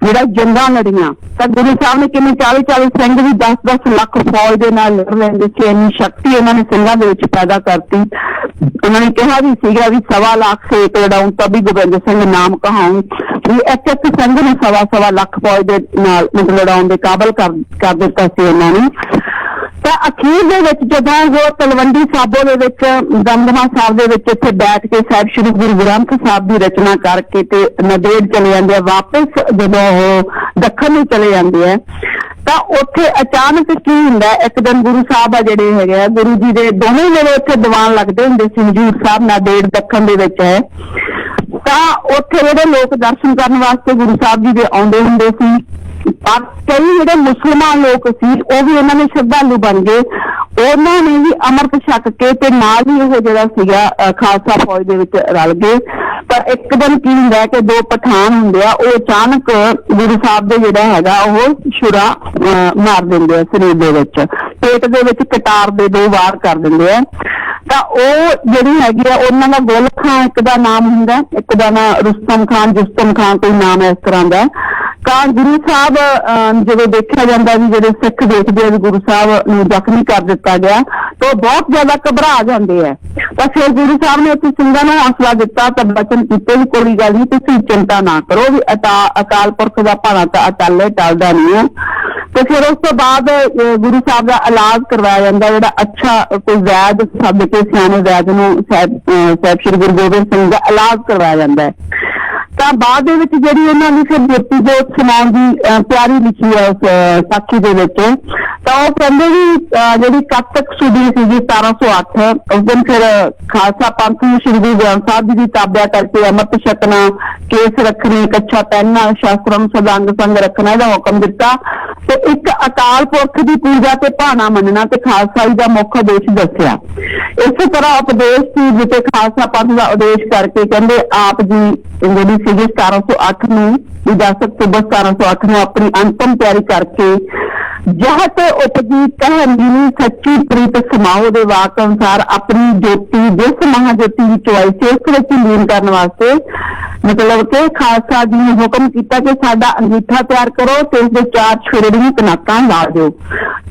ਜਿਹੜਾ ਜੰਗਾਂ ਲੜੀਆਂ, ਤਾਂ ਗੁਰੂ ਸਾਹਿਬ ਨੇ ਕਿਵੇਂ 40-40 ਸਿੰਘ ਵੀ 10-10 ਲੱਖ ਫੌਜ ਦੇ ਨਾਲ ਲੜ ਲੈਂਦੇ ਸੀ। ਇੰਨੀ ਸ਼ਕਤੀ ਉਹਨਾਂ ਨੇ ਸਿੰਘਾਂ ਦੇ ਵਿੱਚ ਪੈਦਾ ਕਰਤੀ। ਉਹਨਾਂ ਨੇ ਕਿਹਾ ਵੀ ਸੀਗਾ ਵੀ 1.25 ਲੱਖ ਸੇਕ ਲੜਾਉਂ ਤभी ਗੋਬਿੰਦ ਸਿੰਘ ਨਾਮ ਕਹਾਉਂ, ਵੀ ਇੱਕ ਸਿੰਘ ਨੂੰ 1.25 ਲੱਖ ਫੌਜ ਦੇ ਨਾਲ ਮਤਲਬ ਲੜਾਉਣ ਦੇ ਕਾਬਲ ਕਰ ਦਿੱਤਾ ਸੀ ਉਹਨਾਂ ਨੇ। ਤਾਂ ਅਖੀਰ ਦੇ ਵਿੱਚ ਜਦੋਂ ਉਹ ਤਲਵੰਡੀ ਸਾਬੋ ਦੇ ਵਿੱਚ ਦਮਦਮਾ ਸਾਹਿਬ ਦੇ ਵਿੱਚ ਇੱਥੇ ਬੈਠ ਕੇ ਸਾਹਿਬ ਸ਼੍ਰੀ ਗੁਰੂ ਗ੍ਰੰਥ ਸਾਹਿਬ ਦੀ ਰਚਨਾ ਕਰਕੇ ਤੇ ਨੰਦੇੜ ਚਲੇ ਜਾਂਦੇ ਆ, ਵਾਪਸ ਜਦੋਂ ਉਹ ਦੱਖਣ ਨੂੰ ਚਲੇ ਜਾਂਦੇ ਆ, ਤਾਂ ਉੱਥੇ ਅਚਾਨਕ ਕੀ ਹੁੰਦਾ, ਇੱਕ ਦਿਨ ਗੁਰੂ ਸਾਹਿਬ ਆ ਜਿਹੜੇ ਹੈਗੇ ਆ, ਗੁਰੂ ਜੀ ਦੇ ਦੋਵੇਂ ਜਿਹੜੇ ਉੱਥੇ ਦੀਵਾਨ ਲੱਗਦੇ ਹੁੰਦੇ ਸੀ ਹਜ਼ੂਰ ਸਾਹਿਬ ਨੰਦੇੜ ਦੱਖਣ ਦੇ ਵਿੱਚ ਹੈ, ਤਾਂ ਉੱਥੇ ਜਿਹੜੇ ਲੋਕ ਦਰਸ਼ਨ ਕਰਨ ਵਾਸਤੇ ਗੁਰੂ ਸਾਹਿਬ ਜੀ ਦੇ ਆਉਂਦੇ ਹੁੰਦੇ ਸੀ। ਪਰ ਕਈ ਜਿਹੜੇ ਮੁਸਲਮਾਨ ਲੋਕ ਸੀ ਉਹ ਵੀ ਉਹਨਾਂ ਦੇ ਸ਼ਰਧਾਲੂ ਬਣ ਗਏ, ਉਹਨਾਂ ਨੇ ਵੀ ਅੰਮ੍ਰਿਤ ਛਕ ਕੇ ਤੇ ਨਾਲ ਹੀ ਉਹ ਜਿਹੜਾ ਸੀਗਾ ਖਾਲਸਾ ਫੌਜ ਦੇ ਵਿੱਚ ਰਲ ਗਏ। ਪਰ ਇੱਕ ਦਿਨ ਕੀ ਹੁੰਦਾ ਕਿ ਦੋ ਪਠਾਨ ਹੁੰਦੇ ਆ, ਉਹ ਅਚਾਨਕ ਗੁਰੂ ਸਾਹਿਬ ਦੇ ਜਿਹੜਾ ਹੈਗਾ ਉਹ ਛੁਰਾ ਮਾਰ ਦਿੰਦੇ ਆ ਸਰੀਰ ਦੇ ਵਿੱਚ, ਪੇਟ ਦੇ ਵਿੱਚ ਕਟਾਰ ਦੇ 2 ਵਾਰ ਕਰ ਦਿੰਦੇ ਆ। ਤਾਂ ਉਹ ਜਿਹੜੀ ਹੈਗੀ ਆ ਉਹਨਾਂ ਦਾ ਗੁਲ ਖਾਂ ਇੱਕ ਦਾ ਨਾਮ ਹੁੰਦਾ, ਇੱਕ ਦਾ ਨਾਂ ਰੁਸਤਮ ਖਾਨ, ਜੁਸਤਮ ਖਾਨ ਕੋਈ ਨਾਮ ਇਸ ਤਰ੍ਹਾਂ ਦਾ। ਤਾਂ ਗੁਰੂ ਸਾਹਿਬ ਜਦੋਂ ਦੇਖਿਆ ਜਾਂਦਾ ਵੀ ਜਿਹੜੇ ਸਿੱਖ ਦੇਖਦੇ ਆ ਵੀ ਗੁਰੂ ਸਾਹਿਬ ਨੂੰ ਜ਼ਖਮੀ ਕਰ ਦਿੱਤਾ ਗਿਆ, ਤਾਂ ਉਹ ਬਹੁਤ ਜ਼ਿਆਦਾ ਘਬਰਾ ਜਾਂਦੇ ਆ। ਤਾਂ ਫਿਰ ਗੁਰੂ ਸਾਹਿਬ ਨੇ ਉੱਥੇ ਸਿੰਘਾਂ ਨੂੰ ਹੌਸਲਾ ਦਿੱਤਾ, ਤਾਂ ਬਚਨ ਕੀਤੇ ਵੀ ਕੋਈ ਗੱਲ ਨਹੀਂ, ਤੁਸੀਂ ਚਿੰਤਾ ਨਾ ਕਰੋ, ਵੀ ਅਕਾਲ ਪੁਰਖ ਦਾ ਭਾਣਾ ਤਾਂ ਅਟੱਲ ਟਲਦਾ ਨਹੀਂ ਹੈ। ਤੇ ਫਿਰ ਉਸ ਤੋਂ ਬਾਅਦ ਗੁਰੂ ਸਾਹਿਬ ਦਾ ਇਲਾਜ ਕਰਵਾਇਆ ਜਾਂਦਾ, ਜਿਹੜਾ ਅੱਛਾ ਕੋਈ ਵੈਦ ਸੱਦ ਕੇ ਸਿਆਣੇ ਵੈਦ ਨੂੰ ਸਾਹਿਬ ਸ਼੍ਰੀ ਗੁਰੂ ਗੋਬਿੰਦ ਸਿੰਘ ਦਾ ਇਲਾਜ ਕਰਵਾਇਆ ਜਾਂਦਾ ਹੈ। ਤਾਂ ਬਾਅਦ ਦੇ ਵਿੱਚ ਜਿਹੜੀ ਉਹਨਾਂ ਦੀ ਫਿਰ ਬੇਟੀ ਜੋਤ ਸੁਣਾਉਣ ਦੀ ਤਿਆਰੀ ਲਿਖੀ ਹੈ ਉਸ ਸਾਖੀ ਦੇ ਵਿੱਚ, ਤਾਂ ਉਹ ਕਹਿੰਦੇ ਵੀ ਜਿਹੜੀ ਕੱਤਕ ਸੁਦੀ ਸੀਗੀ 1708, ਉਸ ਦਿਨ ਫਿਰ ਖਾਲਸਾ ਪੰਥ ਨੂੰ ਸ਼੍ਰੀ ਗੁਰੂ ਗ੍ਰੰਥ ਸਾਹਿਬ ਜੀ ਦੀ ਤਾਬਿਆ ਕਰਕੇ ਅੰਮ੍ਰਿਤ ਛਕਣਾ, ਕੇਸ ਰੱਖਣੇ, ਕੱਛਾ ਪਹਿਨਣਾ, ਸ਼ਾਸਤਰਮ ਸਦੰਗ ਸੰਗ ਰੱਖਣਾ ਇਹਦਾ ਹੁਕਮ ਦਿੱਤਾ, ਤੇ ਇੱਕ ਅਕਾਲ ਪੁਰਖ ਦੀ ਪੂਜਾ ਤੇ ਭਾਣਾ ਮੰਨਣਾ ਤੇ ਖਾਲਸਾਈ ਦਾ ਮੁੱਖ ਉਦੇਸ਼ ਦੱਸਿਆ। ਇਸੇ ਤਰ੍ਹਾਂ ਉਪਦੇਸ਼ ਸੀ ਜਿੱਥੇ ਖਾਲਸਾ ਪੰਥ ਦਾ ਉਦੇਸ਼ ਕਰਕੇ ਕਹਿੰਦੇ ਆਪ ਜੀ ਜਿਹੜੀ ਸੀਗੀ 1708 ਨੂੰ ਵਿਜਾਸਕ ਸੂਬਾ 1708 ਨੂੰ ਆਪਣੀ ਅੰਤਮ ਤਿਆਰੀ ਕਰਕੇ ਜਹਤ ਉਪਜੀ ਕਹਿ ਸੱਚੀ ਪ੍ਰੀਤ ਸਮਾਓ ਦੇ ਵਾਕ ਅਨੁਸਾਰ ਆਪਣੀ ਜੋਤੀ ਜਿਸ ਮਹਾਜੋਤੀ ਵਿੱਚ ਆਈ ਸੀ ਉਸ ਵਿੱਚ ਲੀਨ ਕਰਨ ਵਾਸਤੇ ਮਤਲਬ ਕਿ ਖਾਲਸਾ ਜੀ ਨੇ ਹੁਕਮ ਕੀਤਾ ਕਿ ਸਾਡਾ ਅੰਗੀਠਾ ਤਿਆਰ ਕਰੋ ਤੇ ਉਸ ਦੇ 4 ਛੁਰੀਆਂ ਕਨਾਕਾਂ ਲਾ ਦਿਓ।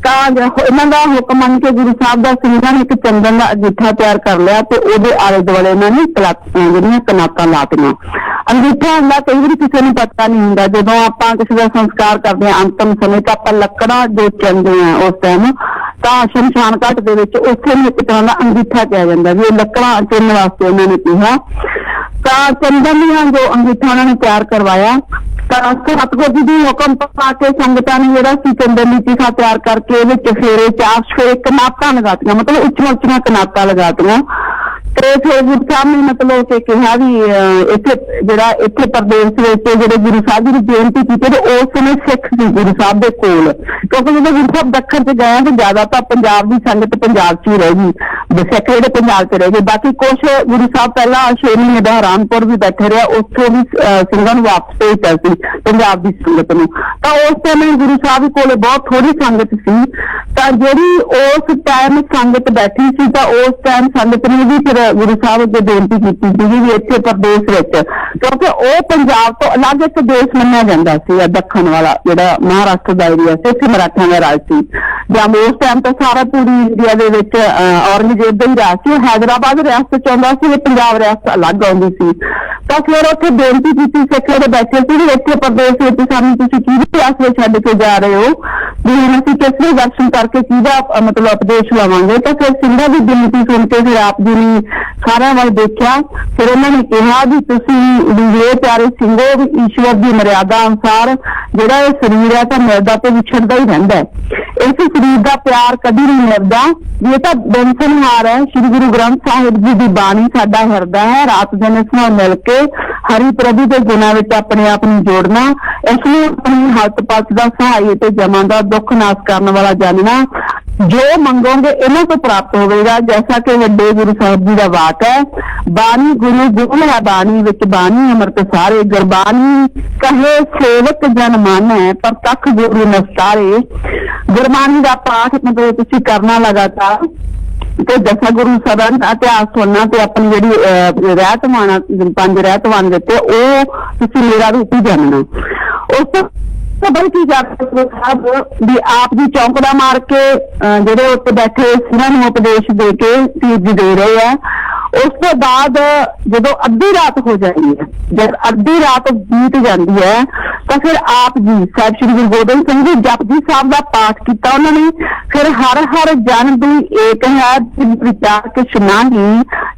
ਤਾਂ ਇਹਨਾਂ ਦਾ ਹੁਕਮ ਮੰਨ ਕੇ ਗੁਰੂ ਸਾਹਿਬ ਦਾ ਸਿੰਘਾਂ ਨੇ ਇੱਕ ਚੰਦਨ ਦਾ ਅੰਗੀਠਾ ਤਿਆਰ ਕਰ ਲਿਆ ਤੇ ਉਹਦੇ ਆਲੇ ਦੁਆਲੇ ਇਹਨਾਂ ਨੇ ਜਿਹੜੀਆਂ ਕਨਾਕਾਂ ਲਾਤੀਆਂ। ਅੰਗੀਠਾ ਹੁੰਦਾ ਕਈ ਵਾਰੀ ਕਿਸੇ ਨੂੰ ਪਤਾ ਨਹੀਂ ਹੁੰਦਾ, ਜਦੋਂ ਆਪਾਂ ਕਿਸੇ ਦਾ ਸੰਸਕਾਰ ਕਰਦੇ ਹਾਂ ਅੰਤਮ ਸਮੇਂ ਤਾਂ ਆਪਾਂ ਲੱਕੜਾਂ ਜੋ ਚੰਦੇ ਆ ਉਸ ਟਾਈਮ, ਤਾਂ ਸ਼ਮਸ਼ਾਨ ਘਾਟ ਦੇ ਵਿੱਚ ਉੱਥੇ ਨੂੰ ਇੱਕ ਤਰ੍ਹਾਂ ਦਾ ਅੰਗੀਠਾ ਕਿਹਾ ਜਾਂਦਾ ਵੀ ਉਹ ਲੱਕੜਾਂ ਚੁਣਨ ਵਾਸਤੇ ਉਹਨਾਂ ਨੇ ਕਿਹਾ। ਤਾਂ ਚੰਦਨ ਦੀਆਂ ਜੋ ਅੰਗੀਠਾ ਉਹਨਾਂ ਨੇ ਤਿਆਰ ਕਰਵਾਇਆ, ਤਾਂ ਸਤਿਗੁਰੂ ਜੀ ਦੀ ਹੁਕਮ ਪਾ ਕੇ ਸੰਗਤਾਂ ਨੇ ਜਿਹੜਾ ਸੀ ਚੰਦਨ ਦੀ ਚੀਖਾ ਤਿਆਰ ਕਰਕੇ ਉਹਦੇ ਚਫੇਰੇ 4 ਚਫੇਰੇ ਕਨਾਤਾਂ ਲਗਾਤੀਆਂ, ਮਤਲਬ ਉੱਚੀਆਂ ਕਨਾਤਾਂ ਲਗਾਤੀਆਂ। ਤੇ ਫਿਰ ਗੁਰੂ ਸਾਹਿਬ ਨੇ ਮਤਲਬ ਕਿ ਕਿਹਾ ਵੀ ਇੱਥੇ ਪ੍ਰਦੇਸ਼ ਵਿੱਚ ਜਿਹੜੇ ਗੁਰੂ ਸਾਹਿਬ ਜੀ ਦੀ ਬੇਨਤੀ ਕੀਤੀ ਤੇ ਉਸ ਸਮੇਂ ਸਿੱਖ ਸੀ ਗੁਰੂ ਸਾਹਿਬ ਦੇ ਕੋਲ, ਕਿਉਂਕਿ ਜਦੋਂ ਗੁਰੂ ਸਾਹਿਬ ਦੱਖਣ ਚ ਗਏ ਤੇ ਜ਼ਿਆਦਾ ਤਾਂ ਪੰਜਾਬ ਦੀ ਸੰਗਤ ਪੰਜਾਬ ਚ ਹੀ ਰਹਿ ਗਈ, ਸਿੱਖ ਜਿਹੜੇ ਪੰਜਾਬ ਚ ਰਹਿ ਗਏ, ਬਾਕੀ ਕੁਛ ਗੁਰੂ ਸਾਹਿਬ ਪਹਿਲਾਂ 6 ਮਹੀਨੇ ਦਾ ਹਰਾਮਪੁਰ ਵੀ ਬੈਠੇ ਰਿਹਾ, ਉੱਥੋਂ ਵੀ ਸਿੰਘਾਂ ਨੂੰ ਵਾਪਸ ਭੇਜਿਆ ਸੀ ਪੰਜਾਬ ਦੀ ਸੰਗਤ ਨੂੰ। ਤਾਂ ਉਸ ਸਮੇਂ ਗੁਰੂ ਸਾਹਿਬ ਕੋਲ ਬਹੁਤ ਥੋੜੀ ਸੰਗਤ ਸੀ, ਤਾਂ ਜਿਹੜੀ ਉਸ ਟਾਈਮ ਸੰਗਤ ਬੈਠੀ ਸੀ ਤਾਂ ਉਸ ਟਾਈਮ ਸੰਗਤ ਨੇ ਵੀ ਫਿਰ ਗੁਰੂ ਸਾਹਿਬ ਅੱਗੇ ਬੇਨਤੀ ਕੀਤੀ ਸੀਗੀ ਵੀ ਇੱਥੇ ਪ੍ਰਦੇਸ਼ ਵਿੱਚ, ਕਿਉਂਕਿ ਉਹ ਪੰਜਾਬ ਤੋਂ ਅਲੱਗ ਇੱਕ ਦੇਸ਼ ਮੰਨਿਆ ਜਾਂਦਾ ਸੀ ਦੱਖਣ ਵਾਲਾ ਜਿਹੜਾ ਮਹਾਰਾਸ਼ਟਰ ਦਾ ਏਰੀਆ ਸੀ, ਇੱਥੇ ਮਰਾਠਿਆਂ ਦਾ ਰਾਜ ਸੀ। ਜਾਂ ਉਸ ਟਾਈਮ ਤਾਂ ਸਾਰਾ ਪੂਰੀ ਇੰਡੀਆ ਦੇ ਵਿੱਚ ਔਰੰਗਜ਼ੇਬ ਦਾ ਹੀ ਰਾਜ ਸੀ, ਹੈਦਰਾਬਾਦ ਰਿਆਸਤ ਚ ਆਉਂਦਾ ਸੀ, ਪੰਜਾਬ ਰਿਆਸਤ ਅਲੱਗ ਆਉਂਦੀ ਸੀ। ਤਾਂ ਫਿਰ ਉੱਥੇ ਬੇਨਤੀ ਕੀਤੀ ਸਿੱਖ ਜਿਹੜੇ ਬੈਠੇ ਸੀ ਵੀ ਇੱਥੇ ਪ੍ਰਦੇਸ਼ ਵਿੱਚ ਸਾਨੂੰ ਤੁਸੀਂ ਕਿਹਦੇ ਆਸਰੇ ਛੱਡ ਕੇ ਜਾ ਰਹੇ ਹੋ, ਵੀ ਹੁਣ ਅਸੀਂ ਕਿਸ ਦੇ ਦਰਸ਼ਨ ਕਰਕੇ ਕਿਹਦਾ ਮਤਲਬ ਉਪਦੇਸ਼ ਲਵਾਂਗੇ। ਤਾਂ ਫਿਰ ਸਿੰਘਾਂ ਦੀ ਬੇਨਤੀ ਸੁਣ ਕੇ ਫਿਰ ਆਪ ਜੀ ਨੇ ਸਾਰਿਆਂ ਵੱਲ ਦੇਖਿਆ, ਫਿਰ ਉਹਨਾਂ ਨੇ ਕਿਹਾ ਵੀ ਤੁਸੀਂ ਵੀ ਪਿਆਰੇ ਸਿੰਘੋ ਵੀ ਈਸ਼ਵਰ ਦੀ ਮਰਿਆਦਾ ਅਨੁਸਾਰ ਜਿਹੜਾ ਇਹ ਸਰੀਰ ਹੈ ਤਾਂ ਮਿਲਦਾ ਤੇ ਵਿਛੜਦਾ ਹੀ ਰਹਿੰਦਾ ਹੈ, ਇਸ ਸਰੀਰ ਦਾ ਪਿਆਰ ਕਦੀ ਨਹੀਂ ਮਿਲਦਾ, ਵੀ ਇਹ ਤਾਂ ਬੇਨਸਨਹਾਰ ਹੈ। ਸ਼੍ਰੀ ਗੁਰੂ ਗ੍ਰੰਥ ਸਾਹਿਬ ਜੀ ਦੀ ਬਾਣੀ ਸਾਡਾ ਹਿਰਦਾ ਹੈ, ਰਾਤ ਦਿਨ ਇਸ ਨਾਲ ਮਿਲ ਕੇ ਹਰੀ ਪ੍ਰਭੂ ਦੇ ਗੁਣਾਂ ਵਿੱਚ ਆਪਣੇ ਆਪ ਨੂੰ ਜੋੜਨਾ, ਇਸ ਨੂੰ ਆਪਣੀ ਹੱਥ ਪੱਤ ਦਾ ਸਹਾਈ ਤੇ ਜਮਾਂ ਦਾ ਦੁੱਖ ਨਾਸ਼ ਕਰਨ ਵਾਲਾ ਜਾਣਨਾ, ਜੋ ਮੰਗੋਗੇ ਇਹਨਾਂ ਤੋਂ ਪ੍ਰਾਪਤ ਹੋਵੇਗਾ। ਜੈਸਾ ਕਿ ਵੱਡੇ ਗੁਰੂ ਸਾਹਿਬ ਜੀ ਦਾ ਵਾਕ ਹੈ, ਬਾਣੀ ਗੁਰੂ ਗੁਣ ਹੈ ਬਾਣੀ ਵਿੱਚ ਬਾਣੀ ਅੰਮ੍ਰਿਤ ਸਾਰੇ, ਗੁਰਬਾਣੀ ਕਹੇ ਸੇਵਕ ਜਨ ਮਨ ਹੈ ਪਰ ਤੱਕ ਗੁਰੂ ਨਸਤਾਰੇ। ਗੁਰਬਾਣੀ ਦਾ ਪਾਠ ਮਤਲਬ ਤੁਸੀਂ ਕਰਨਾ ਲਗਾਤਾਰ, ਤੇ ਦਸਾਂ ਗੁਰੂ ਸਾਹਿਬਾਨ ਦਾ ਇਤਿਹਾਸ ਸੁਣਨਾ ਤੇ ਆਪਣੀ ਜਿਹੜੀ ਰਹਿਤਮਾਨ 5 ਰਹਿਤਮਾਨ ਦਿੱਤੇ ਉਹ ਤੁਸੀਂ ਮੇਰਾ ਰੂਪ ਹੀ ਜਾਣਨਾ। ਉਸ ਤੋਂ ਬਾਅਦ ਕੀ ਕਰਦੇ ਸਾਹਿਬ ਵੀ ਆਪ ਜੀ ਚੌਂਕੜਾ ਮਾਰ ਕੇ ਜਿਹੜੇ ਉੱਤੇ ਬੈਠੇ ਸਿੰਘਾਂ ਨੂੰ ਉਪਦੇਸ਼ ਦੇ ਕੇ ਚੀਜ਼ ਦੇ ਰਹੇ ਆ। ਉਸ ਤੋਂ ਬਾਅਦ ਜਦੋਂ ਅੱਧੀ ਰਾਤ ਹੋ ਜਾਂਦੀ ਹੈ, ਜਦ ਅੱਧੀ ਰਾਤ ਬੀਤ ਜਾਂਦੀ ਹੈ ਤਾਂ ਫਿਰ ਆਪ ਜੀ ਸਾਹਿਬ ਸ੍ਰੀ ਗੁਰੂ ਗੋਬਿੰਦ ਸਿੰਘ ਜੀ ਜਪਜੀ ਸਾਹਿਬ ਦਾ ਪਾਠ ਕੀਤਾ ਉਹਨਾਂ ਨੇ। ਫਿਰ ਹਰ ਹਰ ਜਨ ਦੀ ਏਕ ਹੈ ਵਿਚਾਰ ਕਿਛ ਨਾਹੀ,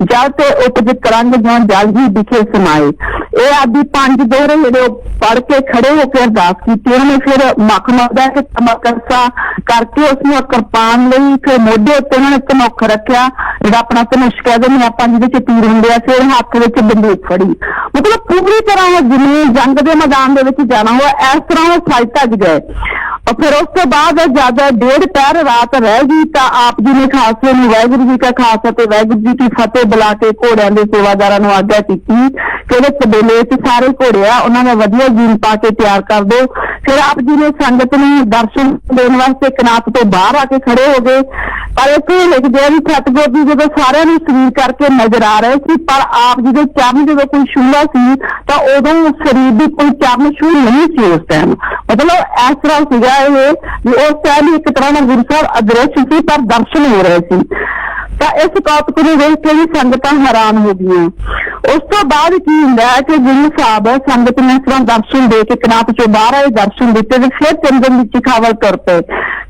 ਜਲ ਤੇ ਉਪਜ ਕਰੰਗ ਜਿਉ ਜਲ ਜੀ ਵਿਖੇ ਸਮਾਏ। ਇਹ ਆਦਿ 5 ਦੋਹਰੇ ਜਿਹੜੇ ਪੜ੍ਹ ਕੇ ਖੜੇ ਹੋ ਕੇ ਅਰਦਾਸ ਕੀਤੀ ਉਹਨਾਂ ਨੇ। ਫਿਰ ਮਖਮਦਾ ਕਿ ਤਮਕਰਸਾ ਕਰਕੇ ਉਸਨੂੰ ਕਿਰਪਾਨ ਲਈ ਫਿਰ ਮੋਢੇ ਉੱਤੇ ਉਹਨਾਂ ਨੇ ਧਨੁੱਖ ਰੱਖਿਆ, ਜਿਹੜਾ ਆਪਣਾ ਧਨੁਸ਼ ਕਹਿ ਦਿੰਦੇ ਆਪਾਂ ਜਿਹਦੇ ਚ ਤੀਰ ਹੁੰਦੇ ਆ। ਫਿਰ ਹੱਥ ਵਿੱਚ ਬੰਦੂਕ ਫੜੀ, ਮਤਲਬ ਪੂਰੀ ਤਰ੍ਹਾਂ ਜਿਵੇਂ ਜੰਗ ਦੇ ਮੈਦਾਨ ਦੇ ਵਿੱਚ ਜਾਣਾ ਹੋਇਆ ਇਸ ਤਰ੍ਹਾਂ ਉਹ ਸਜ ਧੱਜ ਗਏ। ਫਿਰ ਉਸ ਤੋਂ ਬਾਅਦ ਜਦ 1.5 ਪਹਿਰ ਰਾਤ ਰਹਿ ਗਈ ਤਾਂ ਆਪ ਜੀ ਨੇ ਖਾਲਸੇ ਨੂੰ ਵਾਹਿਗੁਰੂ ਜੀ ਕਾ ਖਾਲਸਾ ਤੇ ਵਾਹਿਗੁਰੂ ਜੀ ਕੀ ਫਤਿਹ ਬੁਲਾ ਕੇ ਘੋੜਿਆਂ ਦੇ ਸੇਵਾਦਾਰਾਂ ਨੂੰ ਆਗਿਆ ਕੀਤੀ ਕਿ ਉਹਦੇ ਕਬੀਲੇ ਚ ਸਾਰੇ ਘੋੜੇ ਆ ਉਹਨਾਂ ਨੇ ਵਧੀਆ ਜੀਨ ਪਾ ਕੇ ਤਿਆਰ ਕਰ ਦਿਓ। ਫਿਰ ਆਪ ਜੀ ਨੇ ਸੰਗਤ ਨੂੰ ਦਰਸ਼ਨ ਦੇਣ ਵਾਸਤੇ ਕਨਾਤ ਤੋਂ ਬਾਹਰ ਆ ਕੇ ਖੜੇ ਹੋ ਗਏ। ਪਰ ਇੱਥੇ ਲਿਖਦੇ ਆ ਵੀ ਸਤਿਗੁਰ ਜੀ ਜਦੋਂ ਸਾਰਿਆਂ ਨੂੰ ਸਰੀਰ ਕਰਕੇ ਨਜ਼ਰ ਆ ਰਹੇ ਸੀ, ਪਰ ਆਪ ਜੀ ਦੇ ਚਰਨ ਜਦੋਂ ਕੋਈ ਛੂਹਦਾ ਸੀ ਤਾਂ ਉਦੋਂ ਸਰੀਰ ਦੀ ਕੋਈ ਚਰਨ ਛੂਹ ਨਹੀਂ ਸੀ ਉਸ ਟਾਈਮ। ਮਤਲਬ ਇਸ ਤਰ੍ਹਾਂ ਸੀਗਾ ਇਹ ਵੀ ਉਸ ਟਾਈਮ ਇੱਕ ਤਰ੍ਹਾਂ ਨਾਲ ਗੁਰੂ ਸਾਹਿਬ ਅਦ੍ਰਿਸ਼ ਸੀ ਪਰ ਦਰਸ਼ਨ ਹੋ ਰਹੇ ਸੀ। ਤਾਂ ਇਸ ਕੌਤਕ ਨੂੰ ਵੇਖ ਕੇ ਵੀ ਸੰਗਤਾਂ ਹੈਰਾਨ ਹੋ ਗਈਆਂ। ਉਸ ਤੋਂ ਬਾਅਦ ਕੀ ਹੁੰਦਾ ਹੈ ਕਿ ਗੁਰੂ ਸਾਹਿਬ ਸੰਗਤ ਨੂੰ ਇਸ ਤਰ੍ਹਾਂ ਦਰਸ਼ਨ ਦੇ ਕੇ ਕਨਾਤ ਚੋਂ ਬਾਹਰ ਆਏ, ਦਰਸ਼ਨ ਦਿੱਤੇ ਤੇ ਫਿਰ ਚੰਦਨ ਦੀ ਚਿਖਾਵਲ ਤੁਰ ਪਏ।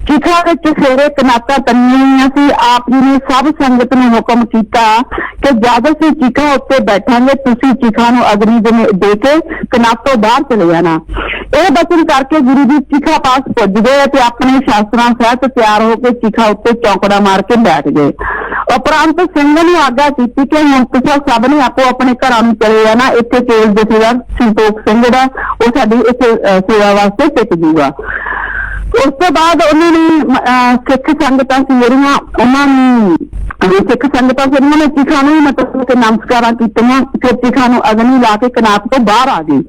ਚਿਖਾ ਵਿੱਚ ਫੇਰੇ ਕਨਾਤਾਂ ਤੰਨੀਆਂ ਹੋਈਆਂ ਸੀ। ਆਪ ਜੀ ਨੇ ਸਭ ਸੰਗਤ ਨੂੰ ਹੁਕਮ ਕੀਤਾ ਕਿ ਜਦ ਅਸੀਂ ਚਿਖਾ ਉੱਤੇ ਬੈਠਾਂਗੇ ਤੁਸੀਂ ਚਿਖਾ ਨੂੰ ਅਗਨੀ ਦੇ ਕੇ ਕਨਾਤ ਤੋਂ ਬਾਹਰ ਚਲੇ ਜਾਣਾ। ਇਹ ਬਚਨ ਕਰਕੇ ਗੁਰੂ ਜੀ ਚਿਖਾ ਪਾਸ ਪੁੱਜ ਗਏ ਤੇ ਆਪਣੇ ਸ਼ਾਸਤਰਾਂ ਸਹਿਤ ਤਿਆਰ ਹੋ ਕੇ ਚਿਖਾ ਉੱਤੇ ਚੌਕੜਾ ਮਾਰ ਕੇ ਬੈਠ ਗਏ। ਉਪਰੰਤ ਸਿੰਘਾਂ ਨੂੰ ਆਗਿਆ ਕੀਤੀ ਕਿ ਹੁਣ ਤੁਸੀਂ ਸਭ ਨੇ ਆਪੋ ਆਪਣੇ ਘਰਾਂ ਨੂੰ ਚਲੇ ਜਾਣਾ। ਇੱਥੇ ਕੇਵਲ ਜਥੇਦਾਰ ਸੰਤੋਖ ਸਿੰਘ ਜਿਹੜਾ ਉਹ ਸਾਡੀ ਇਸ ਸੇਵਾ ਵਾਸਤੇ ਟਿਕ ਜੂਗਾ। ਉਸ ਤੋਂ ਬਾਅਦ ਉਹਨਾਂ ਨੇ ਸਿੱਖ ਸੰਗਤਾਂ ਸੀ ਜਿਹੜੀਆਂ ਉਹਨਾਂ ਨੂੰ ਸਿੱਖ ਸੰਗਤਾਂ ਫਿਰ ਉਹਨਾਂ ਨੇ ਚਿਖਾ ਨੂੰ ਮਤਲਬ ਕਿ ਨਮਸਕਾਰਾਂ ਕੀਤੀਆਂ। ਫਿਰ ਚਿਖਾ ਨੂੰ ਅਗਨੀ ਲਾ ਕੇ ਕਨਾਤ ਤੋਂ ਬਾਹਰ ਆ ਗਈ।